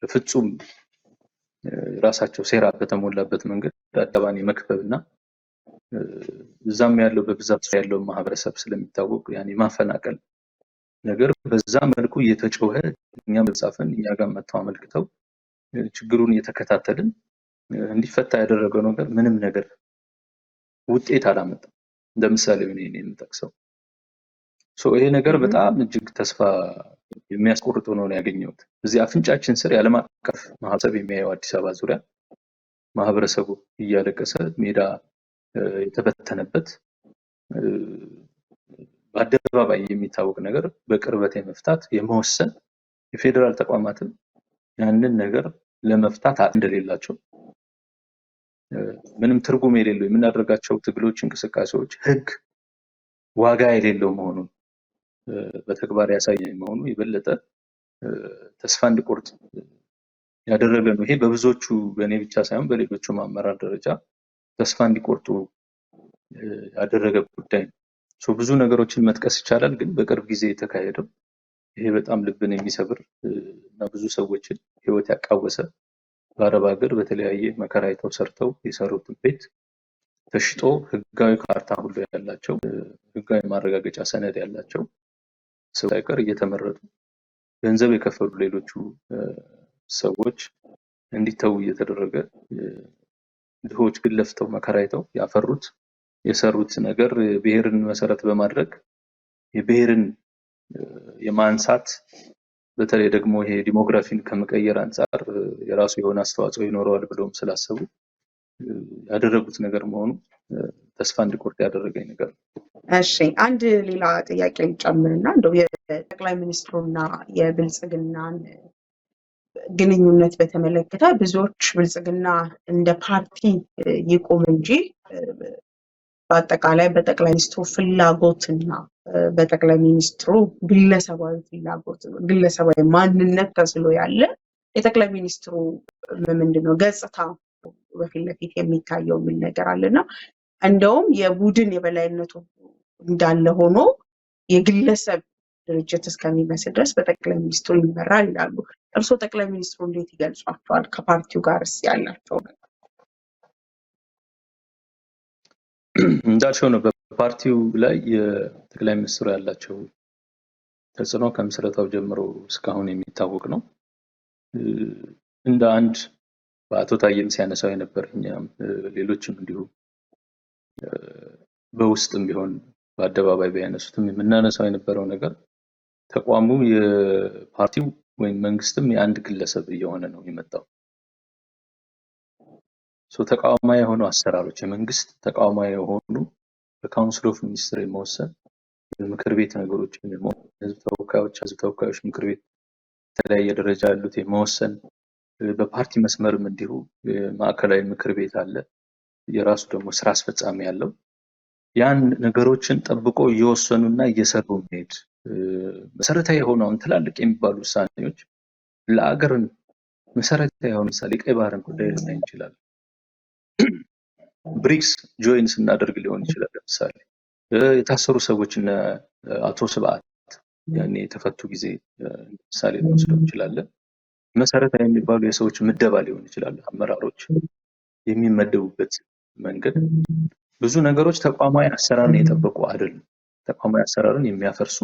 በፍጹም ራሳቸው ሴራ በተሞላበት መንገድ አዳባን የመክበብና እዛም ያለው በብዛት ያለው ማህበረሰብ ስለሚታወቅ ያኔ ማፈናቀል ነገር በዛ መልኩ እየተጮኸ እኛ መጻፈን እኛ ጋር መጥተው አመልክተው ችግሩን እየተከታተልን እንዲፈታ ያደረገው ነገር ምንም ነገር ውጤት አላመጣም። እንደምሳሌ እኔ የምጠቅሰው ይሄ ነገር በጣም እጅግ ተስፋ የሚያስቆርጥ ነው ያገኘሁት። እዚህ አፍንጫችን ስር የዓለም አቀፍ ማህበረሰብ የሚያየው አዲስ አበባ ዙሪያ ማህበረሰቡ እያለቀሰ ሜዳ የተበተነበት በአደባባይ የሚታወቅ ነገር በቅርበት የመፍታት የመወሰን የፌደራል ተቋማትን ያንን ነገር ለመፍታት እንደሌላቸው ምንም ትርጉም የሌለው የምናደርጋቸው ትግሎች፣ እንቅስቃሴዎች ህግ ዋጋ የሌለው መሆኑን በተግባር ያሳየ መሆኑ የበለጠ ተስፋ እንዲቆርጥ ያደረገ ነው። ይሄ በብዙዎቹ በእኔ ብቻ ሳይሆን በሌሎቹም አመራር ደረጃ ተስፋ እንዲቆርጡ ያደረገ ጉዳይ ነው። ብዙ ነገሮችን መጥቀስ ይቻላል፣ ግን በቅርብ ጊዜ የተካሄደው ይሄ በጣም ልብን የሚሰብር እና ብዙ ሰዎችን ህይወት ያቃወሰ በአረብ ሀገር በተለያየ መከራ አይተው ሰርተው የሰሩትን ቤት ተሽጦ ህጋዊ ካርታ ሁሉ ያላቸው ህጋዊ ማረጋገጫ ሰነድ ያላቸው ሰው ሳይቀር እየተመረጡ ገንዘብ የከፈሉ ሌሎቹ ሰዎች እንዲተው እየተደረገ ድሆች ግን ለፍተው መከራ አይተው ያፈሩት የሰሩት ነገር ብሔርን መሰረት በማድረግ የብሔርን የማንሳት በተለይ ደግሞ ይሄ ዲሞግራፊን ከመቀየር አንፃር የራሱ የሆነ አስተዋጽኦ ይኖረዋል ብለውም ስላሰቡ ያደረጉት ነገር መሆኑ ተስፋ እንዲቆርጥ ያደረገኝ ነገር ነው። እሺ፣ አንድ ሌላ ጥያቄ ልጨምርና እንደው የጠቅላይ ሚኒስትሩና የብልጽግናን ግንኙነት በተመለከተ ብዙዎች ብልጽግና እንደ ፓርቲ ይቆም እንጂ በአጠቃላይ በጠቅላይ ሚኒስትሩ ፍላጎትና በጠቅላይ ሚኒስትሩ ግለሰባዊ ፍላጎት ግለሰባዊ ማንነት ተስሎ ያለ የጠቅላይ ሚኒስትሩ ምንድነው ገጽታ በፊት ለፊት የሚታየው ምን ነገር አለና እንደውም የቡድን የበላይነቱ እንዳለ ሆኖ የግለሰብ ድርጅት እስከሚመስል ድረስ በጠቅላይ ሚኒስትሩ ይመራል ይላሉ። እርስዎ ጠቅላይ ሚኒስትሩ እንዴት ይገልጿቸዋል? ከፓርቲው ጋርስ ያላቸው ነገር? እንዳልሽው ነው። በፓርቲው ላይ የጠቅላይ ሚኒስትሩ ያላቸው ተጽዕኖ ከምስረታው ጀምሮ እስካሁን የሚታወቅ ነው። እንደ አንድ በአቶ ታዬም ሲያነሳው የነበረኛም ሌሎችም እንዲሁ በውስጥም ቢሆን በአደባባይ ቢያነሱትም የምናነሳው የነበረው ነገር ተቋሙ የፓርቲው ወይም መንግስትም የአንድ ግለሰብ እየሆነ ነው የመጣው። ተቋማዊ የሆኑ አሰራሮች የመንግስት ተቋማዊ የሆኑ በካውንስል ኦፍ ሚኒስትር የመወሰን ምክር ቤት ነገሮችን ህዝብ ተወካዮች ምክር ቤት የተለያየ ደረጃ ያሉት የመወሰን በፓርቲ መስመርም እንዲሁ ማዕከላዊ ምክር ቤት አለ፣ የራሱ ደግሞ ስራ አስፈጻሚ ያለው። ያን ነገሮችን ጠብቆ እየወሰኑና እየሰሩ መሄድ መሰረታዊ የሆነውን ትላልቅ የሚባሉ ውሳኔዎች ለአገርን መሰረታዊ የሆኑ ምሳሌ ቀይ ባህርን ጉዳይ ልናይ እንችላለን። ብሪክስ ጆይን ስናደርግ ሊሆን ይችላል። ለምሳሌ የታሰሩ ሰዎች እነ አቶ ስብዓት ያኔ የተፈቱ ጊዜ ምሳሌ ልንወስደው እንችላለን። መሰረታዊ የሚባሉ የሰዎች ምደባ ሊሆን ይችላል። አመራሮች የሚመደቡበት መንገድ ብዙ ነገሮች ተቋማዊ አሰራርን የጠበቁ አይደሉም። ተቋማዊ አሰራርን የሚያፈርሱ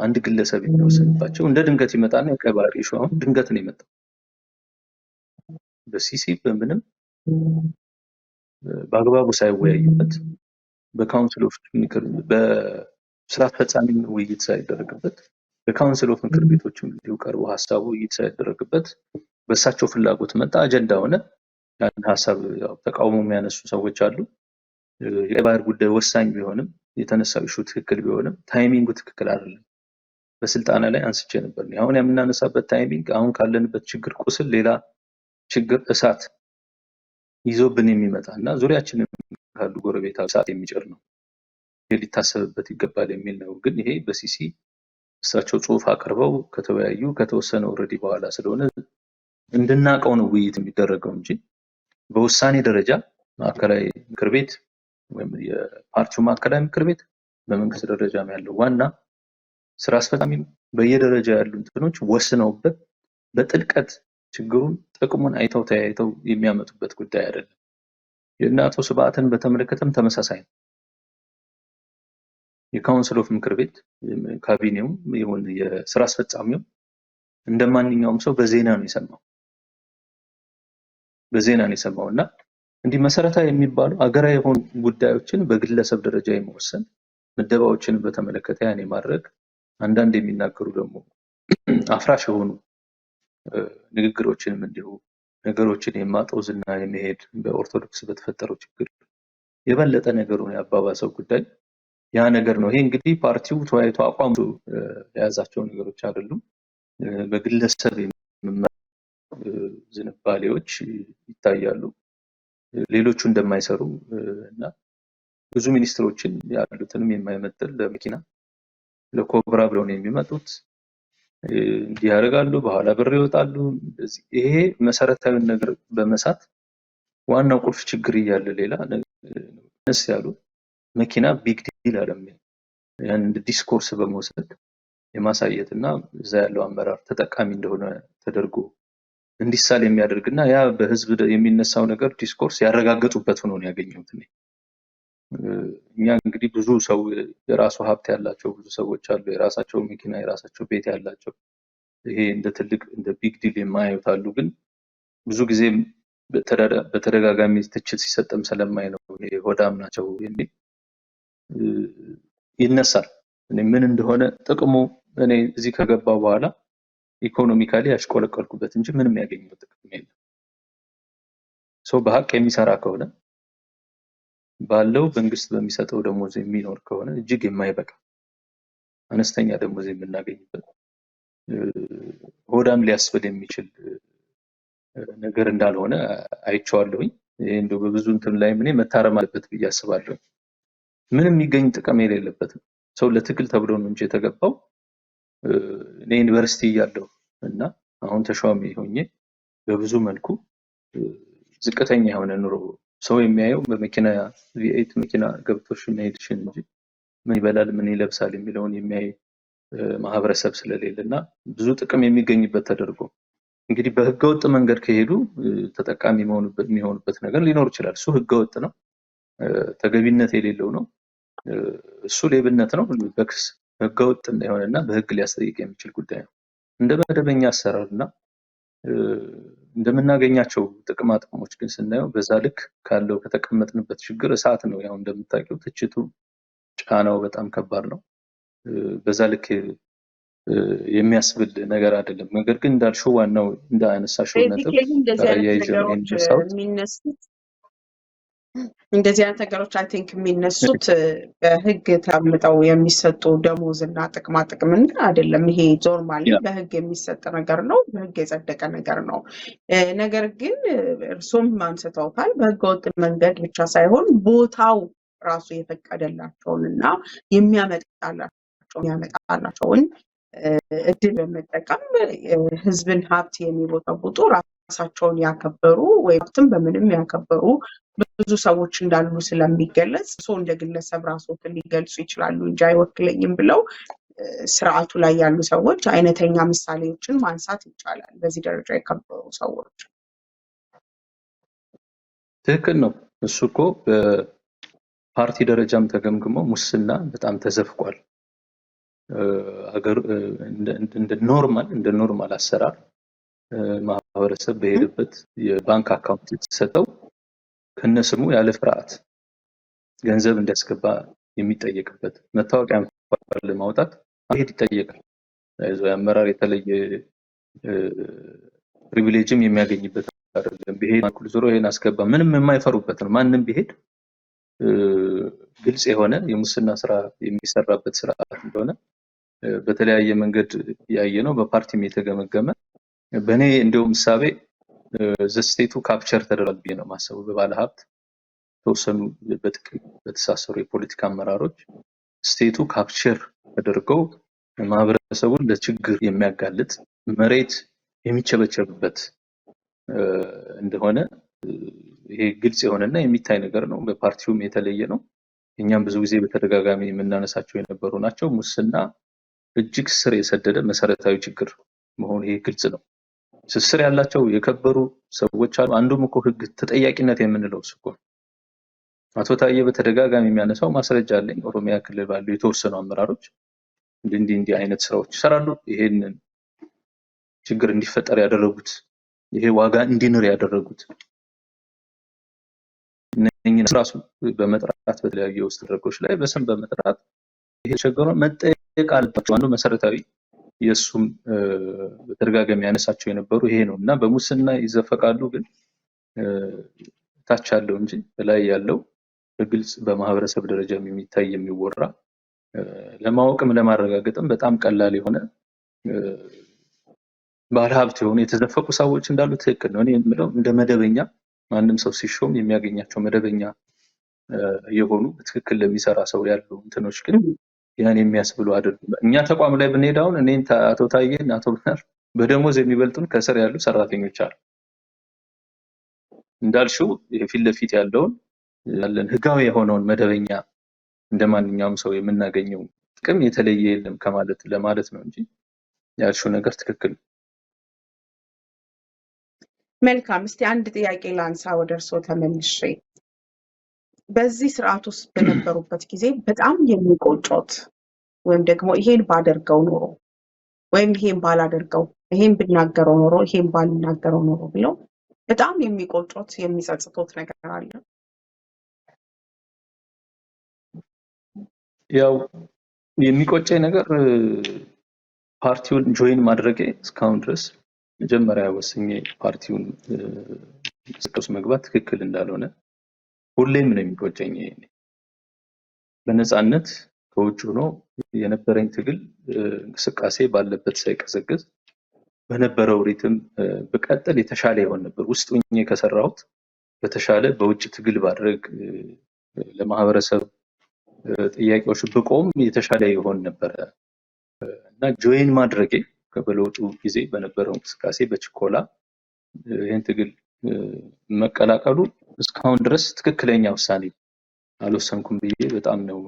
አንድ ግለሰብ የሚወሰንባቸው እንደ ድንገት ይመጣና የቀይ ባህር ኢሹ አሁን ድንገት ነው የመጣው። በሲሲ በምንም በአግባቡ ሳይወያዩበት በካውንስል ኦፍ ምክር በስራ አስፈጻሚ ውይይት ሳይደረግበት በካውንስል ኦፍ ምክር ቤቶችም እንዲሁ ቀርቦ ሀሳቡ ውይይት ሳይደረግበት በእሳቸው ፍላጎት መጣ፣ አጀንዳ ሆነ። ያን ሀሳብ ተቃውሞ የሚያነሱ ሰዎች አሉ። የቀይ ባህር ጉዳይ ወሳኝ ቢሆንም የተነሳው ኢሹ ትክክል ቢሆንም ታይሚንጉ ትክክል አይደለም። በስልጣና ላይ አንስቼ ነበር። አሁን የምናነሳበት ታይሚንግ አሁን ካለንበት ችግር ቁስል ሌላ ችግር እሳት ይዞብን የሚመጣና ዙሪያችንን ካሉ ጎረቤት እሳት የሚጭር ነው። ይሄ ሊታሰብበት ይገባል የሚል ነው። ግን ይሄ በሲሲ እሳቸው ጽሁፍ አቅርበው ከተወያዩ ከተወሰነ ኦልሬዲ በኋላ ስለሆነ እንድናቀው ነው ውይይት የሚደረገው እንጂ በውሳኔ ደረጃ ማዕከላዊ ምክር ቤት ወይም የፓርቲው ማዕከላዊ ምክር ቤት በመንግስት ደረጃም ያለው ዋና ስራ አስፈጻሚ በየደረጃ ያሉ እንትኖች ወስነውበት በጥልቀት ችግሩን ጥቅሙን አይተው ተያይተው የሚያመጡበት ጉዳይ አይደለም። የእነ አቶ ስብዓትን በተመለከተም ተመሳሳይ ነው። የካውንስል ኦፍ ምክር ቤት ካቢኔው ይሁን የስራ አስፈጻሚው እንደማንኛውም ሰው በዜና ነው የሰማውና እንዲህ መሰረታዊ የሚባሉ አገራዊ የሆኑ ጉዳዮችን በግለሰብ ደረጃ የመወሰን ምደባዎችን በተመለከተ ያን የማድረግ አንዳንድ የሚናገሩ ደግሞ አፍራሽ የሆኑ ንግግሮችንም እንዲሁ ነገሮችን የማጦዝና የመሄድ በኦርቶዶክስ በተፈጠረው ችግር የበለጠ ነገሩን ያባባሰው ጉዳይ ያ ነገር ነው። ይሄ እንግዲህ ፓርቲው ተወያይቶ አቋም የያዛቸው ነገሮች አይደሉም። በግለሰብ ዝንባሌዎች ይታያሉ። ሌሎቹ እንደማይሰሩ እና ብዙ ሚኒስትሮችን ያሉትንም የማይመጥል ለመኪና ለኮብራ ብለው ነው የሚመጡት። እንዲህ ያደርጋሉ፣ በኋላ ብር ይወጣሉ። ይሄ መሰረታዊ ነገር በመሳት ዋናው ቁልፍ ችግር እያለ ሌላ ነስ ያሉ መኪና ቢግ ዲል አለም ያን ዲስኮርስ በመውሰድ የማሳየትና እዛ ያለው አመራር ተጠቃሚ እንደሆነ ተደርጎ እንዲሳል የሚያደርግና ያ በህዝብ የሚነሳው ነገር ዲስኮርስ ያረጋገጡበት ሆኖ ነው ያገኘሁት። እኛ እንግዲህ ብዙ ሰው የራሱ ሀብት ያላቸው ብዙ ሰዎች አሉ፣ የራሳቸው መኪና የራሳቸው ቤት ያላቸው ይሄ እንደ ትልቅ እንደ ቢግ ዲል የማያዩት አሉ። ግን ብዙ ጊዜ በተደጋጋሚ ትችት ሲሰጠም ስለማይ ነው ይሄ ሆዳም ናቸው የሚል ይነሳል። እኔ ምን እንደሆነ ጥቅሙ እኔ እዚህ ከገባው በኋላ ኢኮኖሚካሊ ያሽቆለቀልኩበት እንጂ ምንም ያገኘው ጥቅም የለም። ሰው በሀቅ የሚሰራ ከሆነ ባለው መንግስት በሚሰጠው ደሞዝ የሚኖር ከሆነ እጅግ የማይበቃ አነስተኛ ደሞዝ የምናገኝበት ሆዳም ሊያስብል የሚችል ነገር እንዳልሆነ አይቼዋለሁኝ። ይሄ እንደው በብዙ እንትን ላይ ምን መታረም አለበት ብዬ አስባለሁ። ምንም የሚገኝ ጥቅም የሌለበት ነው። ሰው ለትግል ተብሎ ነው እንጂ የተገባው። እኔ ዩኒቨርሲቲ እያለሁ እና አሁን ተሿሚ ሆኜ በብዙ መልኩ ዝቅተኛ የሆነ ኑሮ ሰው የሚያየው በመኪና V8 መኪና ገብቶሽ መሄድሽን እንጂ ምን ይበላል ምን ይለብሳል የሚለውን የሚያይ ማህበረሰብ ስለሌለና ብዙ ጥቅም የሚገኝበት ተደርጎ እንግዲህ በህገወጥ መንገድ ከሄዱ ተጠቃሚ የሚሆኑበት ነገር ሊኖር ይችላል። እሱ ህገወጥ ነው፣ ተገቢነት የሌለው ነው። እሱ ሌብነት ነው። በክስ ህገወጥ እንደሆነና በህግ ሊያስጠይቅ የሚችል ጉዳይ ነው። እንደ መደበኛ አሰራርና እንደምናገኛቸው ጥቅማ ጥቅሞች ግን ስናየው በዛ ልክ ካለው ከተቀመጥንበት ችግር እሳት ነው። ያው እንደምታውቂው ትችቱ ጫናው በጣም ከባድ ነው። በዛ ልክ የሚያስብል ነገር አይደለም። ነገር ግን እንዳልሽው ዋናው እንዳነሳሽው ነጥብ እንደዚህ አይነት ነገሮች አይ ቲንክ የሚነሱት በህግ ተቀምጠው የሚሰጡ ደሞዝ እና ጥቅማ ጥቅምን አይደለም። ይሄ ኖርማሊ በህግ የሚሰጥ ነገር ነው፣ በህግ የጸደቀ ነገር ነው። ነገር ግን እርሱም አንስተውታል። በህገወጥ መንገድ ብቻ ሳይሆን ቦታው ራሱ የፈቀደላቸውን እና የሚያመጣላቸውን እድል በመጠቀም ህዝብን ሀብት የሚቦጠቡጡ ራሳቸውን ያከበሩ ወይ ሀብትን በምንም ያከበሩ ብዙ ሰዎች እንዳሉ ስለሚገለጽ ሰው እንደ ግለሰብ ራስዎትን ሊገልጹ ይችላሉ እንጂ አይወክለኝም ብለው ስርዓቱ ላይ ያሉ ሰዎች አይነተኛ ምሳሌዎችን ማንሳት ይቻላል። በዚህ ደረጃ የከበሩ ሰዎች ትክክል ነው። እሱ እኮ በፓርቲ ደረጃም ተገምግሞ ሙስና በጣም ተዘፍቋል። እንደ ኖርማል አሰራር ማህበረሰብ በሄደበት የባንክ አካውንት የተሰጠው ከነስሙ ያለ ፍርሃት ገንዘብ እንዲያስገባ የሚጠየቅበት መታወቂያ እንኳን ለማውጣት አሄድ ይጠየቃል። የአመራር የተለየ ፕሪቪሌጅም የሚያገኝበት አይደለም። ቢሄድ ማንኩል ዞሮ ይሄን አስገባ ምንም የማይፈሩበት ነው። ማንም ቢሄድ ግልጽ የሆነ የሙስና ስራ የሚሰራበት ስርዓት እንደሆነ በተለያየ መንገድ ያየ ነው። በፓርቲም የተገመገመ በእኔ እንደውም ምሳቤ ዘስቴቱ ካፕቸር ተደርጓል ብዬ ነው ማሰቡ። በባለ ሀብት ተወሰኑ በጥቅም በተሳሰሩ የፖለቲካ አመራሮች ስቴቱ ካፕቸር ተደርገው ማህበረሰቡን ለችግር የሚያጋልጥ መሬት የሚቸበቸብበት እንደሆነ ይሄ ግልጽ የሆነና የሚታይ ነገር ነው። በፓርቲውም የተለየ ነው። እኛም ብዙ ጊዜ በተደጋጋሚ የምናነሳቸው የነበሩ ናቸው። ሙስና እጅግ ስር የሰደደ መሰረታዊ ችግር መሆኑ ይሄ ግልጽ ነው። ስር ያላቸው የከበሩ ሰዎች አሉ። አንዱም እኮ ህግ ተጠያቂነት የምንለው እኮ አቶ ታዬ በተደጋጋሚ የሚያነሳው ማስረጃ አለኝ። ኦሮሚያ ክልል ባሉ የተወሰኑ አመራሮች እንዲህ አይነት ስራዎች ይሰራሉ። ይሄንን ችግር እንዲፈጠር ያደረጉት ይሄ ዋጋ እንዲንር ያደረጉት እነኚህን ራሱ በመጥራት በተለያዩ የውስጥ ድርጎች ላይ በስም በመጥራት ይሄ ችግሩ መጠየቅ አለባቸው። አንዱ መሰረታዊ የሱም በተደጋጋሚ ያነሳቸው የነበሩ ይሄ ነው እና በሙስና ይዘፈቃሉ። ግን ታች ያለው እንጂ ላይ ያለው በግልጽ በማህበረሰብ ደረጃ የሚታይ የሚወራ ለማወቅም ለማረጋገጥም በጣም ቀላል የሆነ ባለሀብት የሆኑ የተዘፈቁ ሰዎች እንዳሉ ትክክል ነው። እኔ የምለው እንደ መደበኛ ማንም ሰው ሲሾም የሚያገኛቸው መደበኛ የሆኑ በትክክል ለሚሰራ ሰው ያሉ እንትኖች ግን ያን የሚያስብሉ አይደሉም። እኛ ተቋም ላይ ብንሄድ አሁን እኔን አቶ ታዬን አቶ ብናር በደሞዝ የሚበልጡን ከስር ያሉ ሰራተኞች አሉ። እንዳልሽው የፊት ለፊት ያለውን ያለን ህጋዊ የሆነውን መደበኛ እንደማንኛውም ሰው የምናገኘው ጥቅም የተለየ የለም ከማለት ለማለት ነው እንጂ ያልሽው ነገር ትክክል። መልካም። እስቲ አንድ ጥያቄ ላንሳ ወደ እርስዎ ተመልሼ። በዚህ ስርዓት ውስጥ በነበሩበት ጊዜ በጣም የሚቆጮት ወይም ደግሞ ይሄን ባደርገው ኖሮ ወይም ይሄን ባላደርገው ይሄን ብናገረው ኖሮ ይሄን ባልናገረው ኖሮ ብለው በጣም የሚቆጮት የሚጸጽቶት ነገር አለ? ያው የሚቆጨኝ ነገር ፓርቲውን ጆይን ማድረጌ እስካሁን ድረስ መጀመሪያ ወስኜ ፓርቲውን እንቅስቃሴ መግባት ትክክል እንዳልሆነ ሁሌም ነው የሚቆጨኝ። በነፃነት ከውጭ ሆኖ የነበረኝ ትግል እንቅስቃሴ ባለበት ሳይቀዘቅዝ በነበረው ሪትም በቀጥል የተሻለ ይሆን ነበር። ውስጥ ሆኜ ከሰራሁት በተሻለ በውጭ ትግል ባድረግ ለማህበረሰብ ጥያቄዎች ብቆም የተሻለ ይሆን ነበር እና ጆይን ማድረጌ በለውጡ ጊዜ በነበረው እንቅስቃሴ በችኮላ ይህን ትግል መቀላቀሉ እስካሁን ድረስ ትክክለኛ ውሳኔ አልወሰንኩም ብዬ በጣም ነው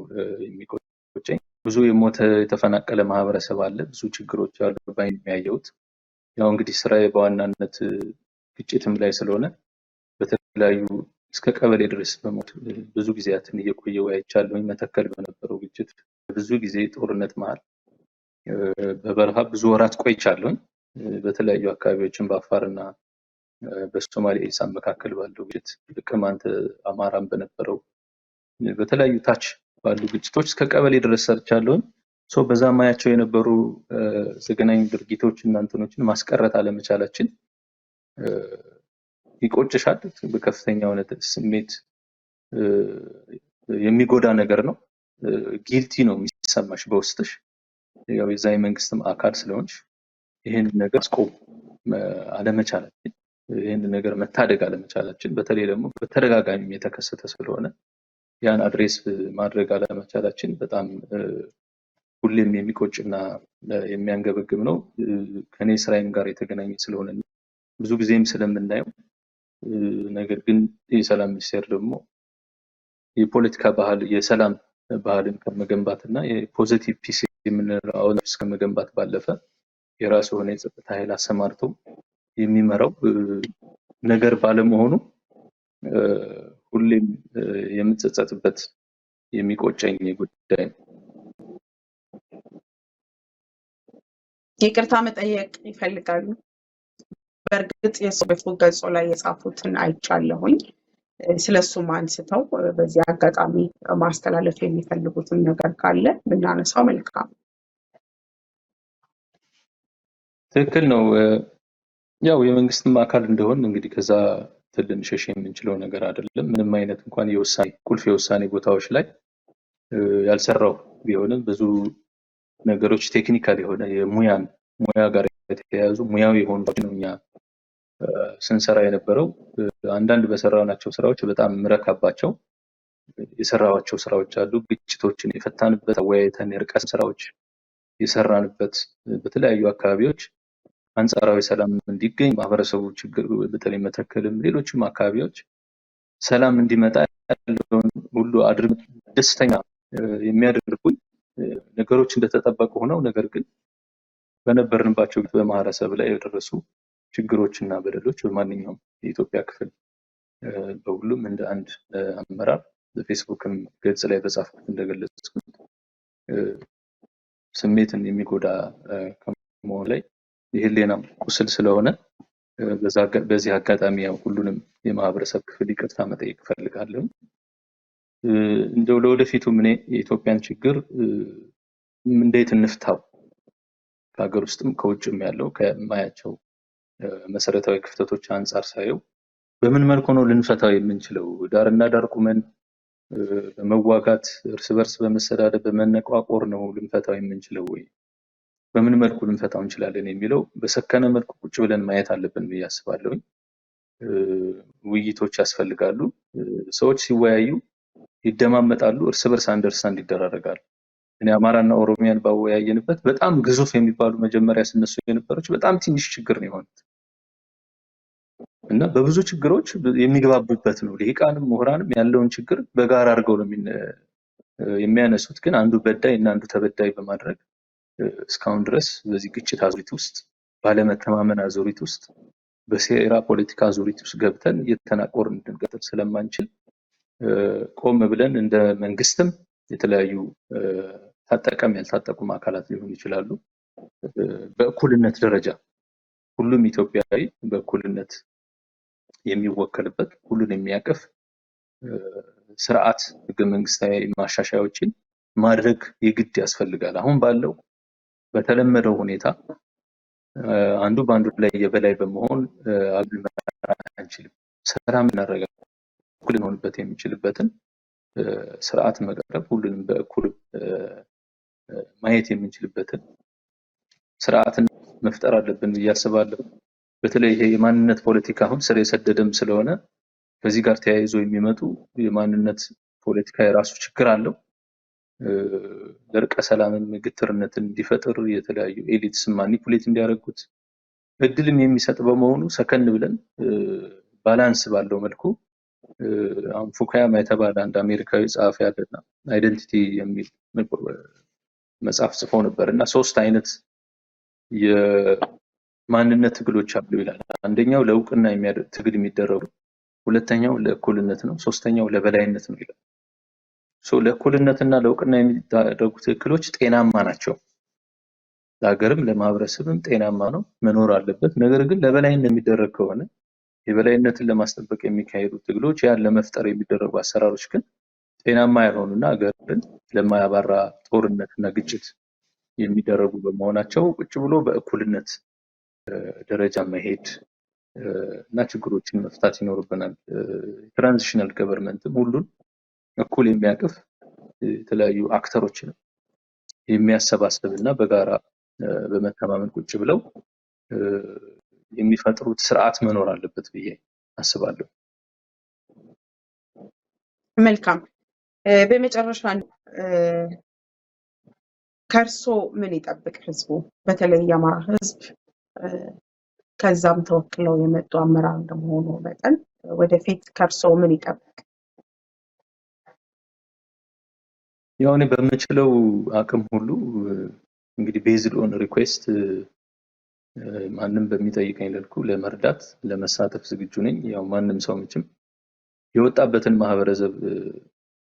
የሚቆጨኝ። ብዙ የሞተ የተፈናቀለ ማህበረሰብ አለ፣ ብዙ ችግሮች አሉ ባይን የሚያየውት። ያው እንግዲህ ስራዬ በዋናነት ግጭትም ላይ ስለሆነ በተለያዩ እስከ ቀበሌ ድረስ በሞት ብዙ ጊዜያትን እየቆየሁ አይቻለሁኝ። መተከል በነበረው ግጭት ብዙ ጊዜ ጦርነት መሃል በበረሃ ብዙ ወራት ቆይቻለሁኝ። በተለያዩ አካባቢዎችን በአፋርና በሶማሌ ኢሳ መካከል ባለው ግጭት ቅማንት አማራም በነበረው በተለያዩ ታች ባሉ ግጭቶች እስከ ቀበሌ ድረስ ሰርቻለሁኝ። በዛ ማያቸው የነበሩ ዘግናኝ ድርጊቶች እና እንትኖችን ማስቀረት አለመቻላችን ይቆጭሻል። በከፍተኛ ሁኔታ ስሜት የሚጎዳ ነገር ነው። ጊልቲ ነው የሚሰማሽ በውስጥሽ። ያው የዛ የመንግስትም አካል ስለሆንሽ ይሄን ነገር አስቆም አለመቻላችን፣ ይሄን ነገር መታደግ አለመቻላችን፣ በተለይ ደግሞ በተደጋጋሚ የተከሰተ ስለሆነ ያን አድሬስ ማድረግ አለመቻላችን በጣም ሁሌም የሚቆጭና የሚያንገበግብ ነው። ከኔ ስራዬም ጋር የተገናኘ ስለሆነ ብዙ ጊዜም ስለምናየው። ነገር ግን የሰላም ሚኒስቴር ደግሞ የፖለቲካ ባህል የሰላም ባህልን ከመገንባትና የፖዚቲቭ ፒስ የምንለው ከመገንባት ባለፈ የራሱ የሆነ የጸጥታ ኃይል አሰማርቶ የሚመራው ነገር ባለመሆኑ ሁሌም የምጸጸትበት የሚቆጨኝ ጉዳይ ነው። ይቅርታ መጠየቅ ይፈልጋሉ? በእርግጥ የፌስቡክ ገጹ ላይ የጻፉትን አይቻለሁኝ። ስለሱም አንስተው በዚህ አጋጣሚ ማስተላለፍ የሚፈልጉትን ነገር ካለ ብናነሳው መልካም። ትክክል ነው። ያው የመንግስትም አካል እንደሆን እንግዲህ ከዛ ልንሸሽ የምንችለው ነገር አይደለም። ምንም አይነት እንኳን የውሳኔ ቁልፍ የውሳኔ ቦታዎች ላይ ያልሰራው ቢሆንም ብዙ ነገሮች ቴክኒካል የሆነ ሙያ ጋር የተያያዙ ሙያዊ የሆኑ ነው እኛ ስንሰራ የነበረው። አንዳንድ በሰራናቸው ስራዎች በጣም ምረካባቸው የሰራዋቸው ስራዎች አሉ። ግጭቶችን የፈታንበት አወያይተን የርቀት ስራዎች የሰራንበት በተለያዩ አካባቢዎች አንጻራዊ ሰላም እንዲገኝ ማህበረሰቡ ችግር በተለይ መተከልም ሌሎችም አካባቢዎች ሰላም እንዲመጣ ያለውን ሁሉ አድርግ ደስተኛ የሚያደርጉኝ ነገሮች እንደተጠበቁ ሆነው ነገር ግን በነበርንባቸው በማህበረሰብ ላይ የደረሱ ችግሮችና በደሎች በማንኛውም የኢትዮጵያ ክፍል በሁሉም እንደ አንድ አመራር በፌስቡክም ገጽ ላይ በጻፍኩት እንደገለጽኩት ስሜትን የሚጎዳ ከመሆኑ ላይ የህሊና ቁስል ስለሆነ በዚህ አጋጣሚ ያው ሁሉንም የማህበረሰብ ክፍል ይቅርታ መጠየቅ እፈልጋለሁ። እንደው ለወደፊቱ እኔ የኢትዮጵያን ችግር እንዴት እንፍታው ከሀገር ውስጥም ከውጭም ያለው ከማያቸው መሰረታዊ ክፍተቶች አንጻር ሳየው በምን መልኩ ነው ልንፈታው የምንችለው? ዳርና ዳር ቁመን በመዋጋት እርስ በርስ በመሰዳደብ በመነቋቆር ነው ልንፈታው የምንችለው ወይ? በምን መልኩ ልንፈታው እንችላለን የሚለው በሰከነ መልኩ ቁጭ ብለን ማየት አለብን ብዬ አስባለሁ። ውይይቶች ያስፈልጋሉ። ሰዎች ሲወያዩ ይደማመጣሉ፣ እርስ በርስ አንደርስታንድ ይደራረጋሉ። እኔ አማራና ኦሮሚያን ባወያየንበት በጣም ግዙፍ የሚባሉ መጀመሪያ ስነሱ የነበረች በጣም ትንሽ ችግር ነው የሆኑት እና በብዙ ችግሮች የሚግባቡበት ነው። ልሂቃንም ምሁራንም ያለውን ችግር በጋራ አድርገው ነው የሚያነሱት። ግን አንዱ በዳይ እና አንዱ ተበዳይ በማድረግ እስካሁን ድረስ በዚህ ግጭት አዙሪት ውስጥ ባለመተማመን አዙሪት ውስጥ በሴራ ፖለቲካ አዙሪት ውስጥ ገብተን እየተናቆርን እንድንቀጥል ስለማንችል ቆም ብለን እንደ መንግስትም የተለያዩ ታጠቀም ያልታጠቁም አካላት ሊሆኑ ይችላሉ በእኩልነት ደረጃ ሁሉም ኢትዮጵያዊ በእኩልነት የሚወከልበት ሁሉን የሚያቀፍ ስርዓት ህገ መንግስታዊ ማሻሻያዎችን ማድረግ የግድ ያስፈልጋል። አሁን ባለው በተለመደው ሁኔታ አንዱ በአንዱ ላይ የበላይ በመሆን አንችልም። ሰላም እናረጋግጥ እኩል እንሆንበት የሚችልበትን ስርዓት መቅረብ ሁሉንም በእኩል ማየት የምንችልበትን ስርዓትን መፍጠር አለብን ብዬ አስባለሁ። በተለይ ይሄ የማንነት ፖለቲካ አሁን ስር የሰደደም ስለሆነ ከዚህ ጋር ተያይዞ የሚመጡ የማንነት ፖለቲካ የራሱ ችግር አለው። ለርቀ ሰላምን ግትርነትን እንዲፈጥር የተለያዩ ኤሊትስ ማኒፑሌት እንዲያደርጉት እድልም የሚሰጥ በመሆኑ ሰከን ብለን ባላንስ ባለው መልኩ አሁን ፉካያማ የተባለ አንድ አሜሪካዊ ጸሐፊ ያለና አይደንቲቲ የሚል መጽሐፍ ጽፎ ነበር እና 3 አይነት የማንነት ትግሎች አሉ ይላል። አንደኛው ለእውቅና ትግል የሚደረጉ፣ ሁለተኛው ለእኩልነት ነው፣ ሶስተኛው ለበላይነት ነው ይላል። ለእኩልነትና ለእውቅና የሚደረጉ ትግሎች ጤናማ ናቸው፣ ለሀገርም ለማህበረሰብም ጤናማ ነው፣ መኖር አለበት። ነገር ግን ለበላይነት የሚደረግ ከሆነ የበላይነትን ለማስጠበቅ የሚካሄዱ ትግሎች ያን ለመፍጠር የሚደረጉ አሰራሮች ግን ጤናማ ያልሆኑና ሀገርን ለማያባራ ጦርነትና ግጭት የሚደረጉ በመሆናቸው ቁጭ ብሎ በእኩልነት ደረጃ መሄድ እና ችግሮችን መፍታት ይኖርብናል። ትራንዚሽናል ገቨርንመንትም ሁሉን እኩል የሚያቅፍ የተለያዩ አክተሮችን የሚያሰባስብ እና በጋራ በመተማመን ቁጭ ብለው የሚፈጥሩት ስርዓት መኖር አለበት ብዬ አስባለሁ። መልካም። በመጨረሻ ከእርሶ ምን ይጠብቅ ህዝቡ? በተለይ የአማራ ህዝብ ከዛም ተወክለው የመጡ አመራር እንደመሆኑ መጠን ወደፊት ከእርሶ ምን ይጠብቅ? ያው እኔ በምችለው አቅም ሁሉ እንግዲህ ቤዝድ ኦን ሪኩዌስት ማንም በሚጠይቀኝ መልኩ ለመርዳት ለመሳተፍ ዝግጁ ነኝ። ያው ማንም ሰው መቼም የወጣበትን ማህበረሰብ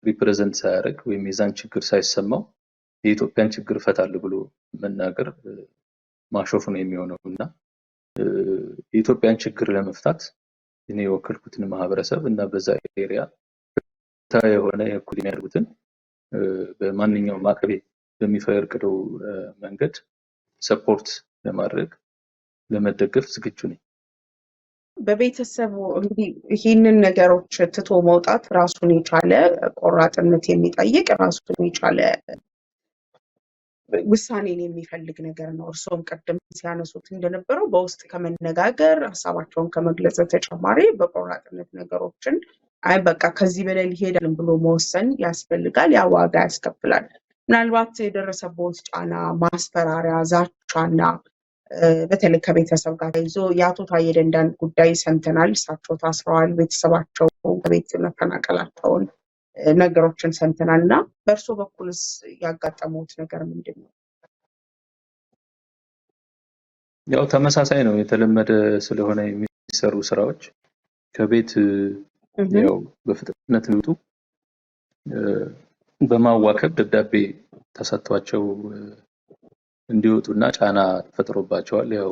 ሪፕሬዘንት ሳያደርግ ወይም የዛን ችግር ሳይሰማው የኢትዮጵያን ችግር እፈታለሁ ብሎ መናገር ማሾፍ ነው የሚሆነው እና የኢትዮጵያን ችግር ለመፍታት እኔ የወከልኩትን ማህበረሰብ እና በዛ ኤሪያ የሆነ እኩል የሚያደርጉትን በማንኛውም አቅቤ በሚፈቅደው መንገድ ሰፖርት ለማድረግ ለመደገፍ ዝግጁ ነኝ። በቤተሰቡ እንግዲህ ይህንን ነገሮች ትቶ መውጣት ራሱን የቻለ ቆራጥነት የሚጠይቅ ራሱን የቻለ ውሳኔን የሚፈልግ ነገር ነው። እርስዎም ቅድም ሲያነሱት እንደነበረው በውስጥ ከመነጋገር ሀሳባቸውን ከመግለጽ ተጨማሪ በቆራጥነት ነገሮችን በቃ ከዚህ በላይ ሊሄዳል ብሎ መወሰን ያስፈልጋል። ያ ዋጋ ያስከፍላል። ምናልባት የደረሰበት ጫና፣ ማስፈራሪያ፣ ዛቻና በተለይ ከቤተሰብ ጋር ተይዞ የአቶ ታዬ ደንዳን ጉዳይ ሰምተናል። እሳቸው ታስረዋል፣ ቤተሰባቸው ከቤት መፈናቀላቸውን ነገሮችን ሰምተናል እና በእርሶ በኩልስ ያጋጠሙት ነገር ምንድን ነው? ያው ተመሳሳይ ነው። የተለመደ ስለሆነ የሚሰሩ ስራዎች ከቤት ያው በፍጥነት ይወጡ በማዋከብ ደብዳቤ ተሰጥቷቸው እንዲወጡና ጫና ተፈጥሮባቸዋል። ያው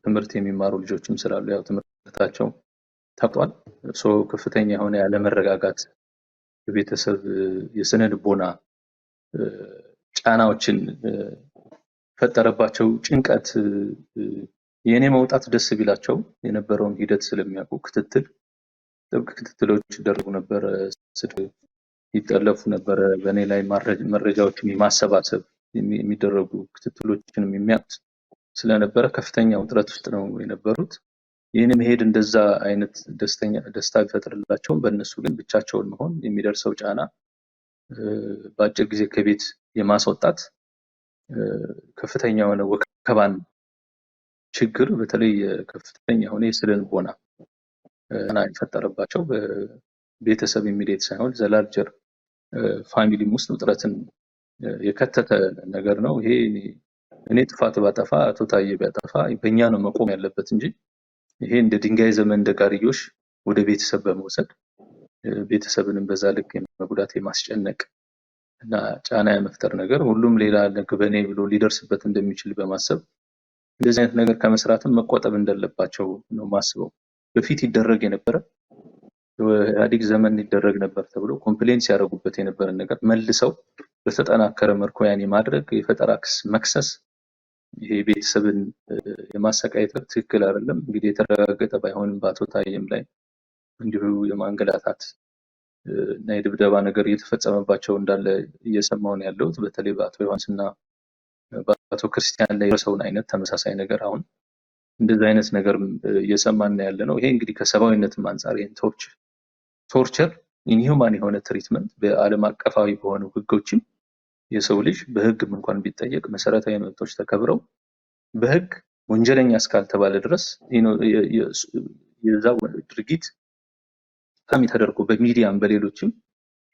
ትምህርት የሚማሩ ልጆችም ስላሉ ያው ትምህርታቸው ተቋርጧል። ከፍተኛ የሆነ ያለመረጋጋት የቤተሰብ የስነ ልቦና ጫናዎችን ፈጠረባቸው። ጭንቀት የኔ መውጣት ደስ ቢላቸው የነበረውን ሂደት ስለሚያውቁ ጥብቅ ክትትሎች ይደረጉ ነበር። ይጠለፉ ነበር። በእኔ ላይ መረጃዎችን የማሰባሰብ የሚደረጉ ክትትሎችንም የሚያውቁት ስለነበረ ከፍተኛ ውጥረት ውስጥ ነው የነበሩት። ይህን መሄድ እንደዛ አይነት ደስታ ቢፈጥርላቸውም በእነሱ ግን ብቻቸውን መሆን የሚደርሰው ጫና በአጭር ጊዜ ከቤት የማስወጣት ከፍተኛ የሆነ ወከባን ችግር በተለይ ከፍተኛ የሆነ የስነ ልቦና ጫና የፈጠረባቸው በቤተሰብ ኢሚዲየት ሳይሆን ዘላርጀር ፋሚሊም ውስጥ ውጥረትን የከተተ ነገር ነው። ይሄ እኔ ጥፋት ባጠፋ አቶ ታዬ ቢያጠፋ በእኛ ነው መቆም ያለበት እንጂ ይሄ እንደ ድንጋይ ዘመን እንደ ጋርዮሽ ወደ ቤተሰብ በመውሰድ ቤተሰብንም በዛ ልክ መጉዳት የማስጨነቅ እና ጫና የመፍጠር ነገር ሁሉም ሌላ ለግበኔ ብሎ ሊደርስበት እንደሚችል በማሰብ እንደዚህ አይነት ነገር ከመስራትም መቆጠብ እንደለባቸው ነው ማስበው። በፊት ይደረግ የነበረ ኢህአዴግ ዘመን ይደረግ ነበር ተብሎ ኮምፕሌንስ ያደረጉበት የነበረ ነገር መልሰው በተጠናከረ መልኩ ያን የማድረግ የፈጠራ ክስ መክሰስ ይሄ ቤተሰብን የማሰቃየት ትክክል አይደለም። እንግዲህ የተረጋገጠ ባይሆንም በአቶ ታዬም ላይ እንዲሁ የማንገላታት እና የድብደባ ነገር እየተፈጸመባቸው እንዳለ እየሰማሁ ነው ያለሁት። በተለይ በአቶ ዮሐንስና በአቶ ክርስቲያን ላይ የደረሰውን አይነት ተመሳሳይ ነገር አሁን እንደዚህ አይነት ነገር እየሰማን ነው ያለ ነው። ይሄ እንግዲህ ከሰብአዊነትም አንጻር ይሄን ቶርቸር ኢንሂውማን የሆነ ትሪትመንት በዓለም አቀፋዊ በሆኑ ህጎችም የሰው ልጅ በህግም እንኳን ቢጠየቅ መሰረታዊ መብቶች ተከብረው በህግ ወንጀለኛ እስካልተባለ ድረስ የዛ ድርጊት ታሚ ተደርጎ በሚዲያም በሌሎችም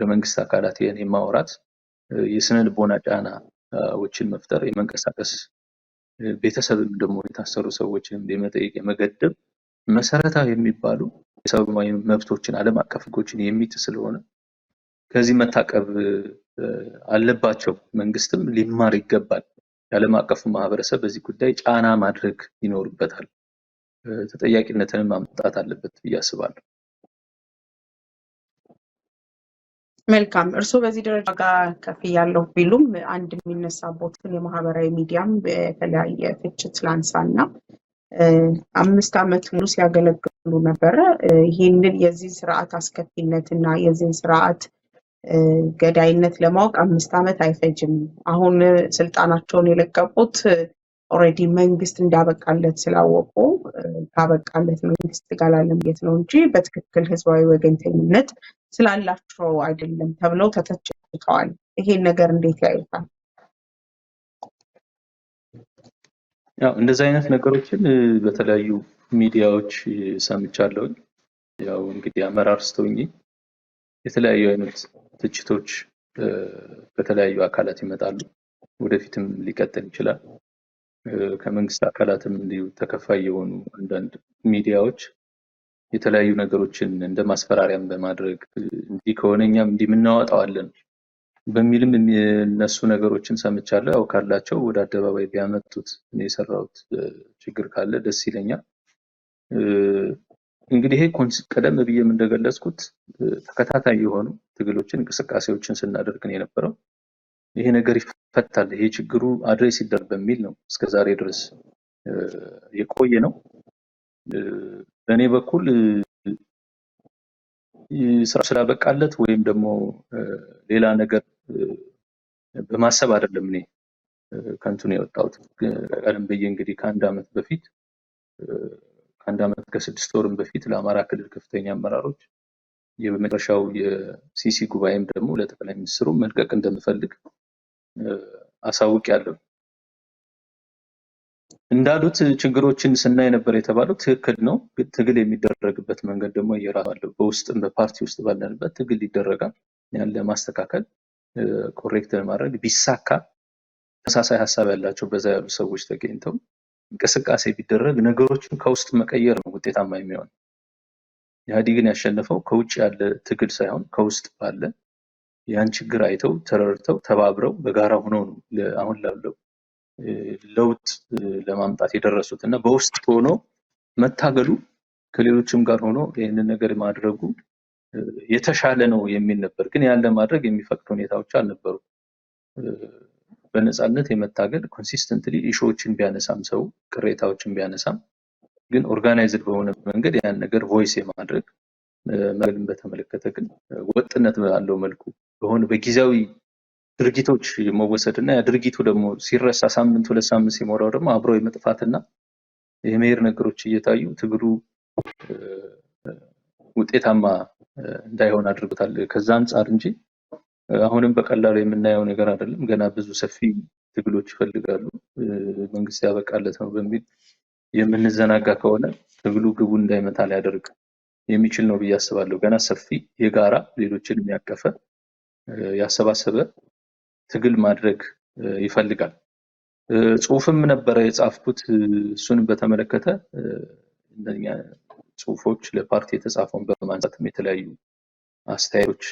ለመንግስት አካላት ይሄን የማውራት የስነ ልቦና ጫናዎችን መፍጠር የመንቀሳቀስ ቤተሰብም ደግሞ የታሰሩ ሰዎችን የመጠየቅ የመገደብ መሰረታዊ የሚባሉ የሰብአዊ መብቶችን ዓለም አቀፍ ህጎችን የሚጥስ ስለሆነ ከዚህ መታቀብ አለባቸው። መንግስትም ሊማር ይገባል። የዓለም አቀፉ ማህበረሰብ በዚህ ጉዳይ ጫና ማድረግ ይኖርበታል። ተጠያቂነትንም ማምጣት አለበት ብዬ አስባለሁ። መልካም። እርስዎ በዚህ ደረጃ ጋር ከፍ ያለው ቢሉም አንድ የሚነሳቦትን የማህበራዊ ሚዲያም በተለያየ ትችት ላንሳና 5 ዓመት ሙሉ ሲያገለግሉ ነበረ። ይህንን የዚህ ስርዓት አስከፊነትና የዚህ ስርዓት ገዳይነት ለማወቅ 5 ዓመት አይፈጅም። አሁን ስልጣናቸውን የለቀቁት ኦልሬዲ መንግስት እንዳበቃለት ስላወቁ ካበቃለት መንግስት ጋር ላለመሄድ ነው እንጂ በትክክል ህዝባዊ ወገንተኝነት ስላላቸው አይደለም ተብለው ተተችተዋል። ይሄን ነገር እንዴት ያዩታል? ያው እንደዚህ አይነት ነገሮችን በተለያዩ ሚዲያዎች ሰምቻለሁ። ያው እንግዲህ አመራር ስተውኝ የተለያዩ አይነት ትችቶች ከተለያዩ አካላት ይመጣሉ። ወደፊትም ሊቀጥል ይችላል። ከመንግስት አካላትም እንዲሁ ተከፋይ የሆኑ አንዳንድ ሚዲያዎች የተለያዩ ነገሮችን እንደ ማስፈራሪያም በማድረግ እንዲህ ከሆነ እኛም እንዲህ የምናወጣዋለን በሚልም እነሱ ነገሮችን ሰምቻለሁ። ያው ካላቸው ወደ አደባባይ ቢያመጡት እኔ የሰራሁት ችግር ካለ ደስ ይለኛል። እንግዲህ ይሄ ቀደም ብዬም እንደገለጽኩት ተከታታይ የሆኑ ትግሎችን እንቅስቃሴዎችን ስናደርግ ነው የነበረው። ይሄ ነገር ይፈታል፣ ይሄ ችግሩ አድሬስ ይደረግ በሚል ነው እስከዛሬ ድረስ የቆየ ነው። በእኔ በኩል ስራ ስላበቃለት ወይም ደግሞ ሌላ ነገር በማሰብ አይደለም እኔ ከንቱ ነው የወጣሁት። ቀደም ብዬ እንግዲህ ከአንድ ዓመት ከ6 ወርም በፊት ለአማራ ክልል ከፍተኛ አመራሮች የመጨረሻው የሲሲ ጉባኤም ደግሞ ለጠቅላይ ሚኒስትሩ መልቀቅ እንደምፈልግ አሳውቂያለሁ። እንዳሉት ችግሮችን ስናይ ነበር የተባለው ትክክል ነው። ግን ትግል የሚደረግበት መንገድ ደግሞ የራሱ አለው። በውስጥም በፓርቲ ውስጥ ባለንበት ትግል ይደረጋል። ያን ለማስተካከል ኮሬክት ለማድረግ ቢሳካ ተመሳሳይ ሀሳብ ያላቸው በዛ ያሉ ሰዎች ተገኝተው እንቅስቃሴ ቢደረግ ነገሮችን ከውስጥ መቀየር ነው ውጤታማ የሚሆን። ኢህአዴግን ያሸነፈው ከውጭ ያለ ትግል ሳይሆን ከውስጥ ባለ ያን ችግር አይተው ተረድተው ተባብረው በጋራ ሆነው ነው አሁን ላለው ለውጥ ለማምጣት የደረሱት እና በውስጥ ሆኖ መታገሉ ከሌሎችም ጋር ሆኖ ይህንን ነገር ማድረጉ የተሻለ ነው የሚል ነበር። ግን ያን ለማድረግ የሚፈቅዱ ሁኔታዎች አልነበሩ። በነፃነት የመታገል ኮንሲስተንትሊ ኢሹዎችን ቢያነሳም ሰው ቅሬታዎችን ቢያነሳም ግን ኦርጋናይዝድ በሆነ መንገድ ያን ነገር ቮይስ የማድረግ መግልን በተመለከተ ግን ወጥነት ባለው መልኩ በሆነ በጊዜያዊ ድርጊቶች መወሰድና ያ ድርጊቱ ደግሞ ሲረሳ ሳምንት 2 ሳምንት ሲሞላው ደግሞ አብሮ የመጥፋትና የመሄድ ነገሮች እየታዩ ትግሉ ውጤታማ እንዳይሆን አድርጎታል። ከዛ አንፃር እንጂ አሁንም በቀላሉ የምናየው ነገር አይደለም። ገና ብዙ ሰፊ ትግሎች ይፈልጋሉ። መንግስት ያበቃለት ነው በሚል የምንዘናጋ ከሆነ ትግሉ ግቡን እንዳይመታ ሊያደርግ የሚችል ነው ብዬ አስባለሁ። ገና ሰፊ የጋራ ሌሎችን የሚያቀፈ ያሰባሰበ ትግል ማድረግ ይፈልጋል። ጽሁፍም ነበረ የጻፍኩት እሱንም በተመለከተ እንደኛ ጽሁፎች ለፓርቲ የተጻፈውን በማንሳትም የተለያዩ አስተያየቶች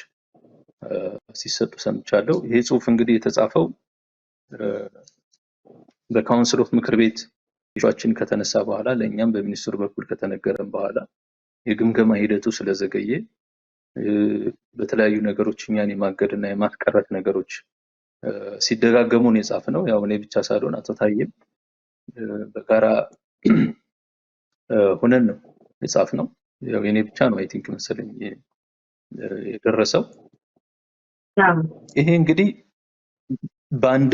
ሲሰጡ ሰምቻለሁ። ይሄ ጽሁፍ እንግዲህ የተጻፈው በካውንስል ኦፍ ምክር ቤት ኢሹአችን ከተነሳ በኋላ ለኛም በሚኒስትሩ በኩል ከተነገረን በኋላ የግምገማ ሂደቱ ስለዘገየ በተለያዩ ነገሮች እኛን የማገድና የማስቀረት ነገሮች ሲደጋገሙ ነው የጻፍነው። ያው እኔ ብቻ ሳልሆን አቶ ታዬም በጋራ ሆነን ነው የጻፍነው። ያው የኔ ብቻ ነው አይ ቲንክ መሰለኝ የደረሰው። ይሄ እንግዲህ በአንድ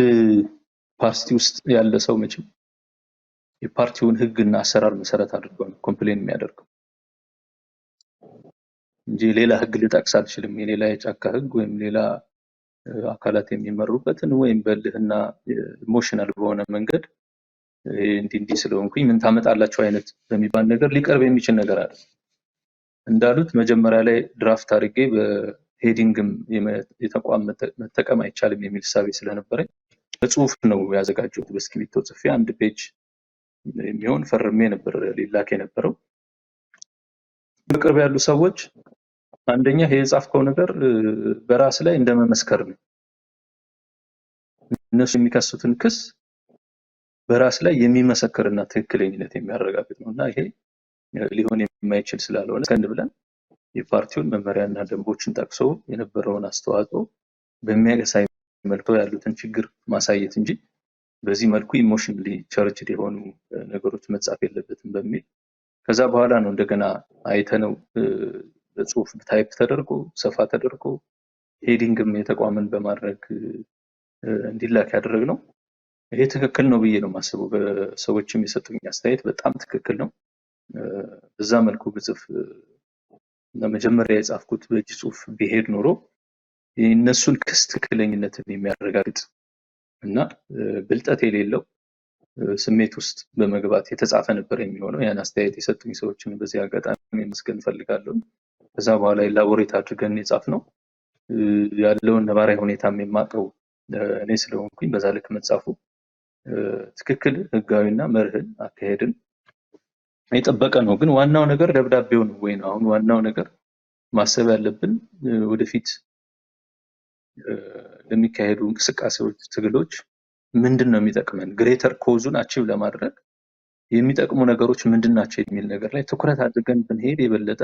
ፓርቲ ውስጥ ያለ ሰው መቼም የፓርቲውን ህግና አሰራር መሰረት አድርጎ ነው ኮምፕሌን የሚያደርገው እንጂ ሌላ ህግ ልጠቅስ አልችልም። የሌላ የጫካ ህግ ወይም ሌላ አካላት የሚመሩበትን ወይም በልህና ኢሞሽናል በሆነ መንገድ እንዲህ ስለሆንኩኝ ምን ታመጣላችሁ አይነት በሚባል ነገር ሊቀርብ የሚችል ነገር አለ። እንዳሉት መጀመሪያ ላይ ድራፍት አድርጌ በሄዲንግም የተቋም መጠቀም አይቻልም የሚል ሳቢ ስለነበረ በጽሁፍ ነው ያዘጋጀሁት። በስክሪፕቶ ጽፌ አንድ ፔጅ የሚሆን ፈርሜ ነበር ሊላክ የነበረው። በቅርብ ያሉ ሰዎች አንደኛ ይሄ የጻፍከው ነገር በራስ ላይ እንደመመስከር ነው። እነሱ የሚከሱትን ክስ በራስ ላይ የሚመሰክርና ትክክለኝነት የሚያረጋግጥ ነውና ይሄ ሊሆን የማይችል ስላልሆነ ከንድ ብለን የፓርቲውን መመሪያና ደንቦችን ጠቅሶ የነበረውን አስተዋጽኦ በሚያሳይ መልኩ ያሉትን ችግር ማሳየት እንጂ በዚህ መልኩ ኢሞሽናሊ ቻርጅድ የሆኑ ነገሮች መጻፍ የለበትም በሚል ከዛ በኋላ ነው እንደገና አይተነው በጽሁፍ ታይፕ ተደርጎ ሰፋ ተደርጎ ሄዲንግም የተቋምን በማድረግ እንዲላክ ያደረግነው። ይሄ ትክክል ነው ብዬ ነው የማስበው። በሰዎችም የሰጡኝ አስተያየት በጣም ትክክል ነው። በዛ መልኩ ብጽፍ ለመጀመሪያ የጻፍኩት በእጅ ጽሁፍ ቢሄድ ኖሮ የእነሱን ክስ ትክክለኝነትን የሚያረጋግጥ እና ብልጠት የሌለው ስሜት ውስጥ በመግባት የተጻፈ ነበር የሚሆነው። ያን አስተያየት የሰጡኝ ሰዎችን በዚህ አጋጣሚ መስገን ፈልጋለሁ። ከዛ በኋላ ኢላቦሬት አድርገን የጻፍነው ያለውን ነባራዊ ሁኔታም የማቀው እኔ ስለሆንኩኝ በዛ ልክ መጻፉ ትክክል ህጋዊና መርህን አካሄድን የጠበቀ ነው። ግን ዋናው ነገር ደብዳቤው ነው ወይ ነው። አሁን ዋናው ነገር ማሰብ ያለብን ወደፊት ለሚካሄዱ እንቅስቃሴዎች፣ ትግሎች ምንድነው የሚጠቅመን፣ ግሬተር ኮዙን አቺቭ ለማድረግ የሚጠቅሙ ነገሮች ምንድናቸው የሚል ነገር ላይ ትኩረት አድርገን ብንሄድ የበለጠ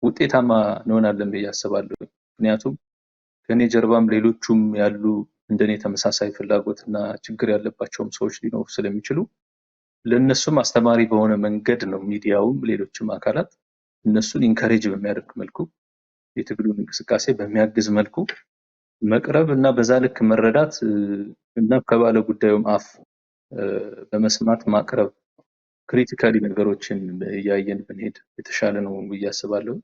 ውጤታማ እንሆናለን ብዬ አስባለሁ። ምክንያቱም ከኔ ጀርባም ሌሎቹም ያሉ እንደኔ ተመሳሳይ ፍላጎትና ችግር ያለባቸውም ሰዎች ሊኖሩ ስለሚችሉ ለነሱም አስተማሪ በሆነ መንገድ ነው ሚዲያውም ሌሎችም አካላት እነሱን ኢንካሬጅ በሚያደርግ መልኩ የትግሉን እንቅስቃሴ በሚያግዝ መልኩ መቅረብ እና በዛ ልክ መረዳት እና ከባለ ጉዳዩም አፍ በመስማት ማቅረብ ክሪቲካሊ ነገሮችን ያየን ብንሄድ የተሻለ ነው ብዬ አስባለሁ።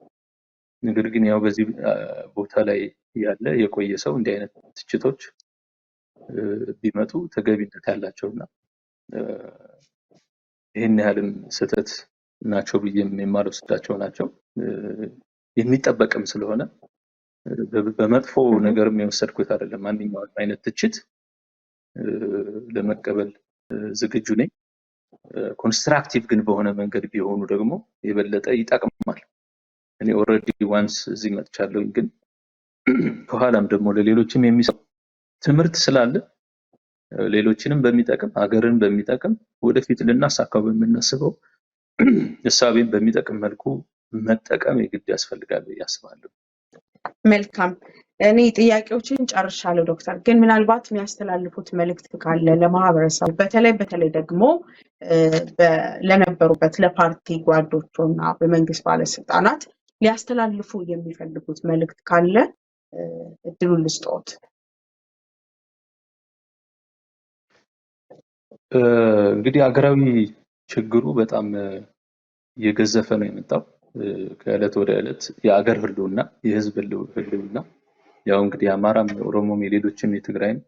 ነገር ግን ያው በዚህ ቦታ ላይ ያለ የቆየ ሰው እንዲህ አይነት ትችቶች ቢመጡ ተገቢነት ያላቸውና ይሄን ያህልም ስህተት ናቸው ብዬ የማልወስዳቸው ናቸው። የሚጠበቅም ስለሆነ በመጥፎ ነገርም የወሰድኩት አይደለም። ማንኛውም አይነት ትችት ለመቀበል ዝግጁ ነኝ። ኮንስትራክቲቭ ግን በሆነ መንገድ ቢሆኑ ደግሞ የበለጠ ይጠቅማል። እኔ ኦልሬዲ ዋንስ እዚህ መጥቻለሁ፣ ግን ከኋላም ደግሞ ለሌሎችም የሚሰጥ ትምህርት ስላለ ሌሎችንም በሚጠቅም ሀገርን በሚጠቅም ወደፊት ልናሳካው በምናስበው እሳቤን በሚጠቅም መልኩ መጠቀም የግድ ያስፈልጋል ብዬ አስባለሁ። መልካም፣ እኔ ጥያቄዎችን ጨርሻለሁ ዶክተር። ግን ምናልባት የሚያስተላልፉት መልእክት ካለ ለማህበረሰቡ በተለይ ደግሞ ለነበሩበት ለፓርቲ ጓዶቹና በመንግስት ባለስልጣናት ሊያስተላልፉ የሚፈልጉት መልእክት ካለ እድሉን ልስጥዎት። እንግዲህ ሀገራዊ ችግሩ በጣም እየገዘፈ ነው የመጣው። ከዕለት ወደ ዕለት የአገር ህልውና፣ የህዝብ ህልውና ያው እንግዲህ አማራም፣ ኦሮሞም፣ የሌሎችም የትግራይም፣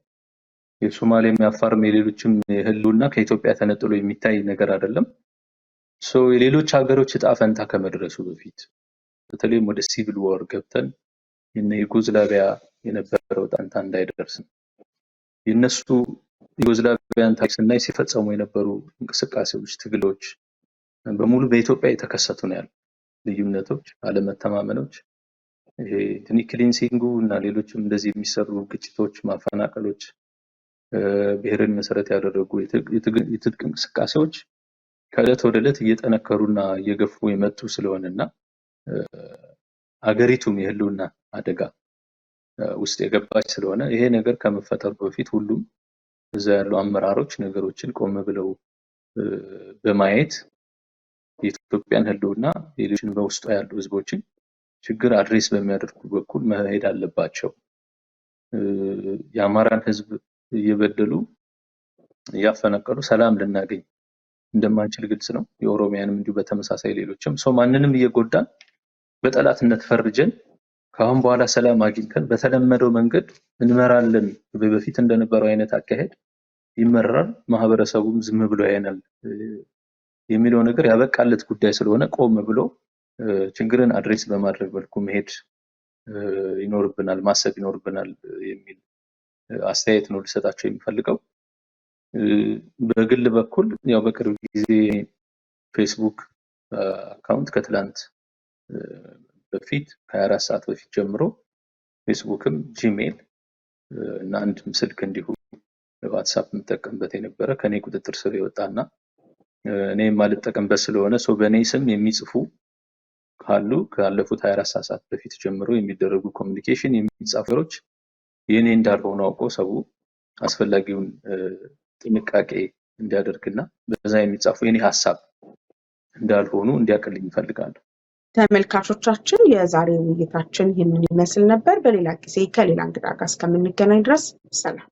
የሶማሌም፣ የአፋርም የሌሎችም ህልውና ከኢትዮጵያ ተነጥሎ የሚታይ ነገር አይደለም። የሌሎች ሀገሮች እጣ ፈንታ ከመድረሱ በፊት በተለይም ወደ ሲቪል ዋር ገብተን የዩጎዝላቪያ የነበረው ጣንታ እንዳይደርስ የነሱ ዩጎዝላቪያን ታሪክ ስናይ ሲፈጸሙ የነበሩ እንቅስቃሴዎች፣ ትግሎች በሙሉ በኢትዮጵያ የተከሰቱ ነው ያሉ ልዩነቶች፣ አለመተማመኖች፣ ይሄ ክሊንሲንጉ እና ሌሎችም እንደዚህ የሚሰሩ ግጭቶች፣ ማፈናቀሎች፣ ብሔርን መሰረት ያደረጉ የትጥቅ እንቅስቃሴዎች ከዕለት ወደ ዕለት እየጠነከሩና እየገፉ የመጡ ስለሆነና ሀገሪቱም የህልውና አደጋ ውስጥ የገባች ስለሆነ ይሄ ነገር ከመፈጠሩ በፊት ሁሉም እዛ ያሉ አመራሮች ነገሮችን ቆም ብለው በማየት የኢትዮጵያን ህልውና ሌሎችን በውስጧ ያሉ ህዝቦችን ችግር አድሬስ በሚያደርጉ በኩል መሄድ አለባቸው። የአማራን ህዝብ እየበደሉ እያፈናቀሉ ሰላም ልናገኝ እንደማንችል ግልጽ ነው። የኦሮሚያንም እንዲሁ በተመሳሳይ ሌሎችም ማንንም እየጎዳን በጠላትነት ፈርጀን ካሁን በኋላ ሰላም አግኝተን በተለመደው መንገድ እንመራለን በፊት እንደነበረው አይነት አካሄድ ይመራል ማህበረሰቡም ዝም ብሎ ያየናል የሚለው ነገር ያበቃለት ጉዳይ ስለሆነ ቆም ብሎ ችግርን አድሬስ በማድረግ መልኩ መሄድ ይኖርብናል ማሰብ ይኖርብናል የሚል አስተያየት ነው ልሰጣቸው የሚፈልገው። በግል በኩል ያው በቅርብ ጊዜ ፌስቡክ አካውንት ከትላንት በፊት ከ24 ሰዓት በፊት ጀምሮ ፌስቡክም ጂሜል እና አንድም ስልክ እንዲሁ ዋትስአፕ የምጠቀምበት የነበረ ከኔ ቁጥጥር ስር የወጣና እኔ ማልጠቀምበት ስለሆነ ሰው በኔ ስም የሚጽፉ ካሉ ካለፉት 24 ሰዓት በፊት ጀምሮ የሚደረጉ ኮሙኒኬሽን የሚጻፈሮች የኔ እንዳልሆነ አውቆ ሰው አስፈላጊውን ጥንቃቄ እንዲያደርግና በዛ የሚጻፉ የኔ ሐሳብ እንዳልሆኑ እንዲያቀልኝ ይፈልጋሉ። ተመልካቾቻችን የዛሬው ውይይታችን ይህንን ይመስል ነበር። በሌላ ጊዜ ከሌላ እንግዳ ጋር እስከምንገናኝ ድረስ ሰላም።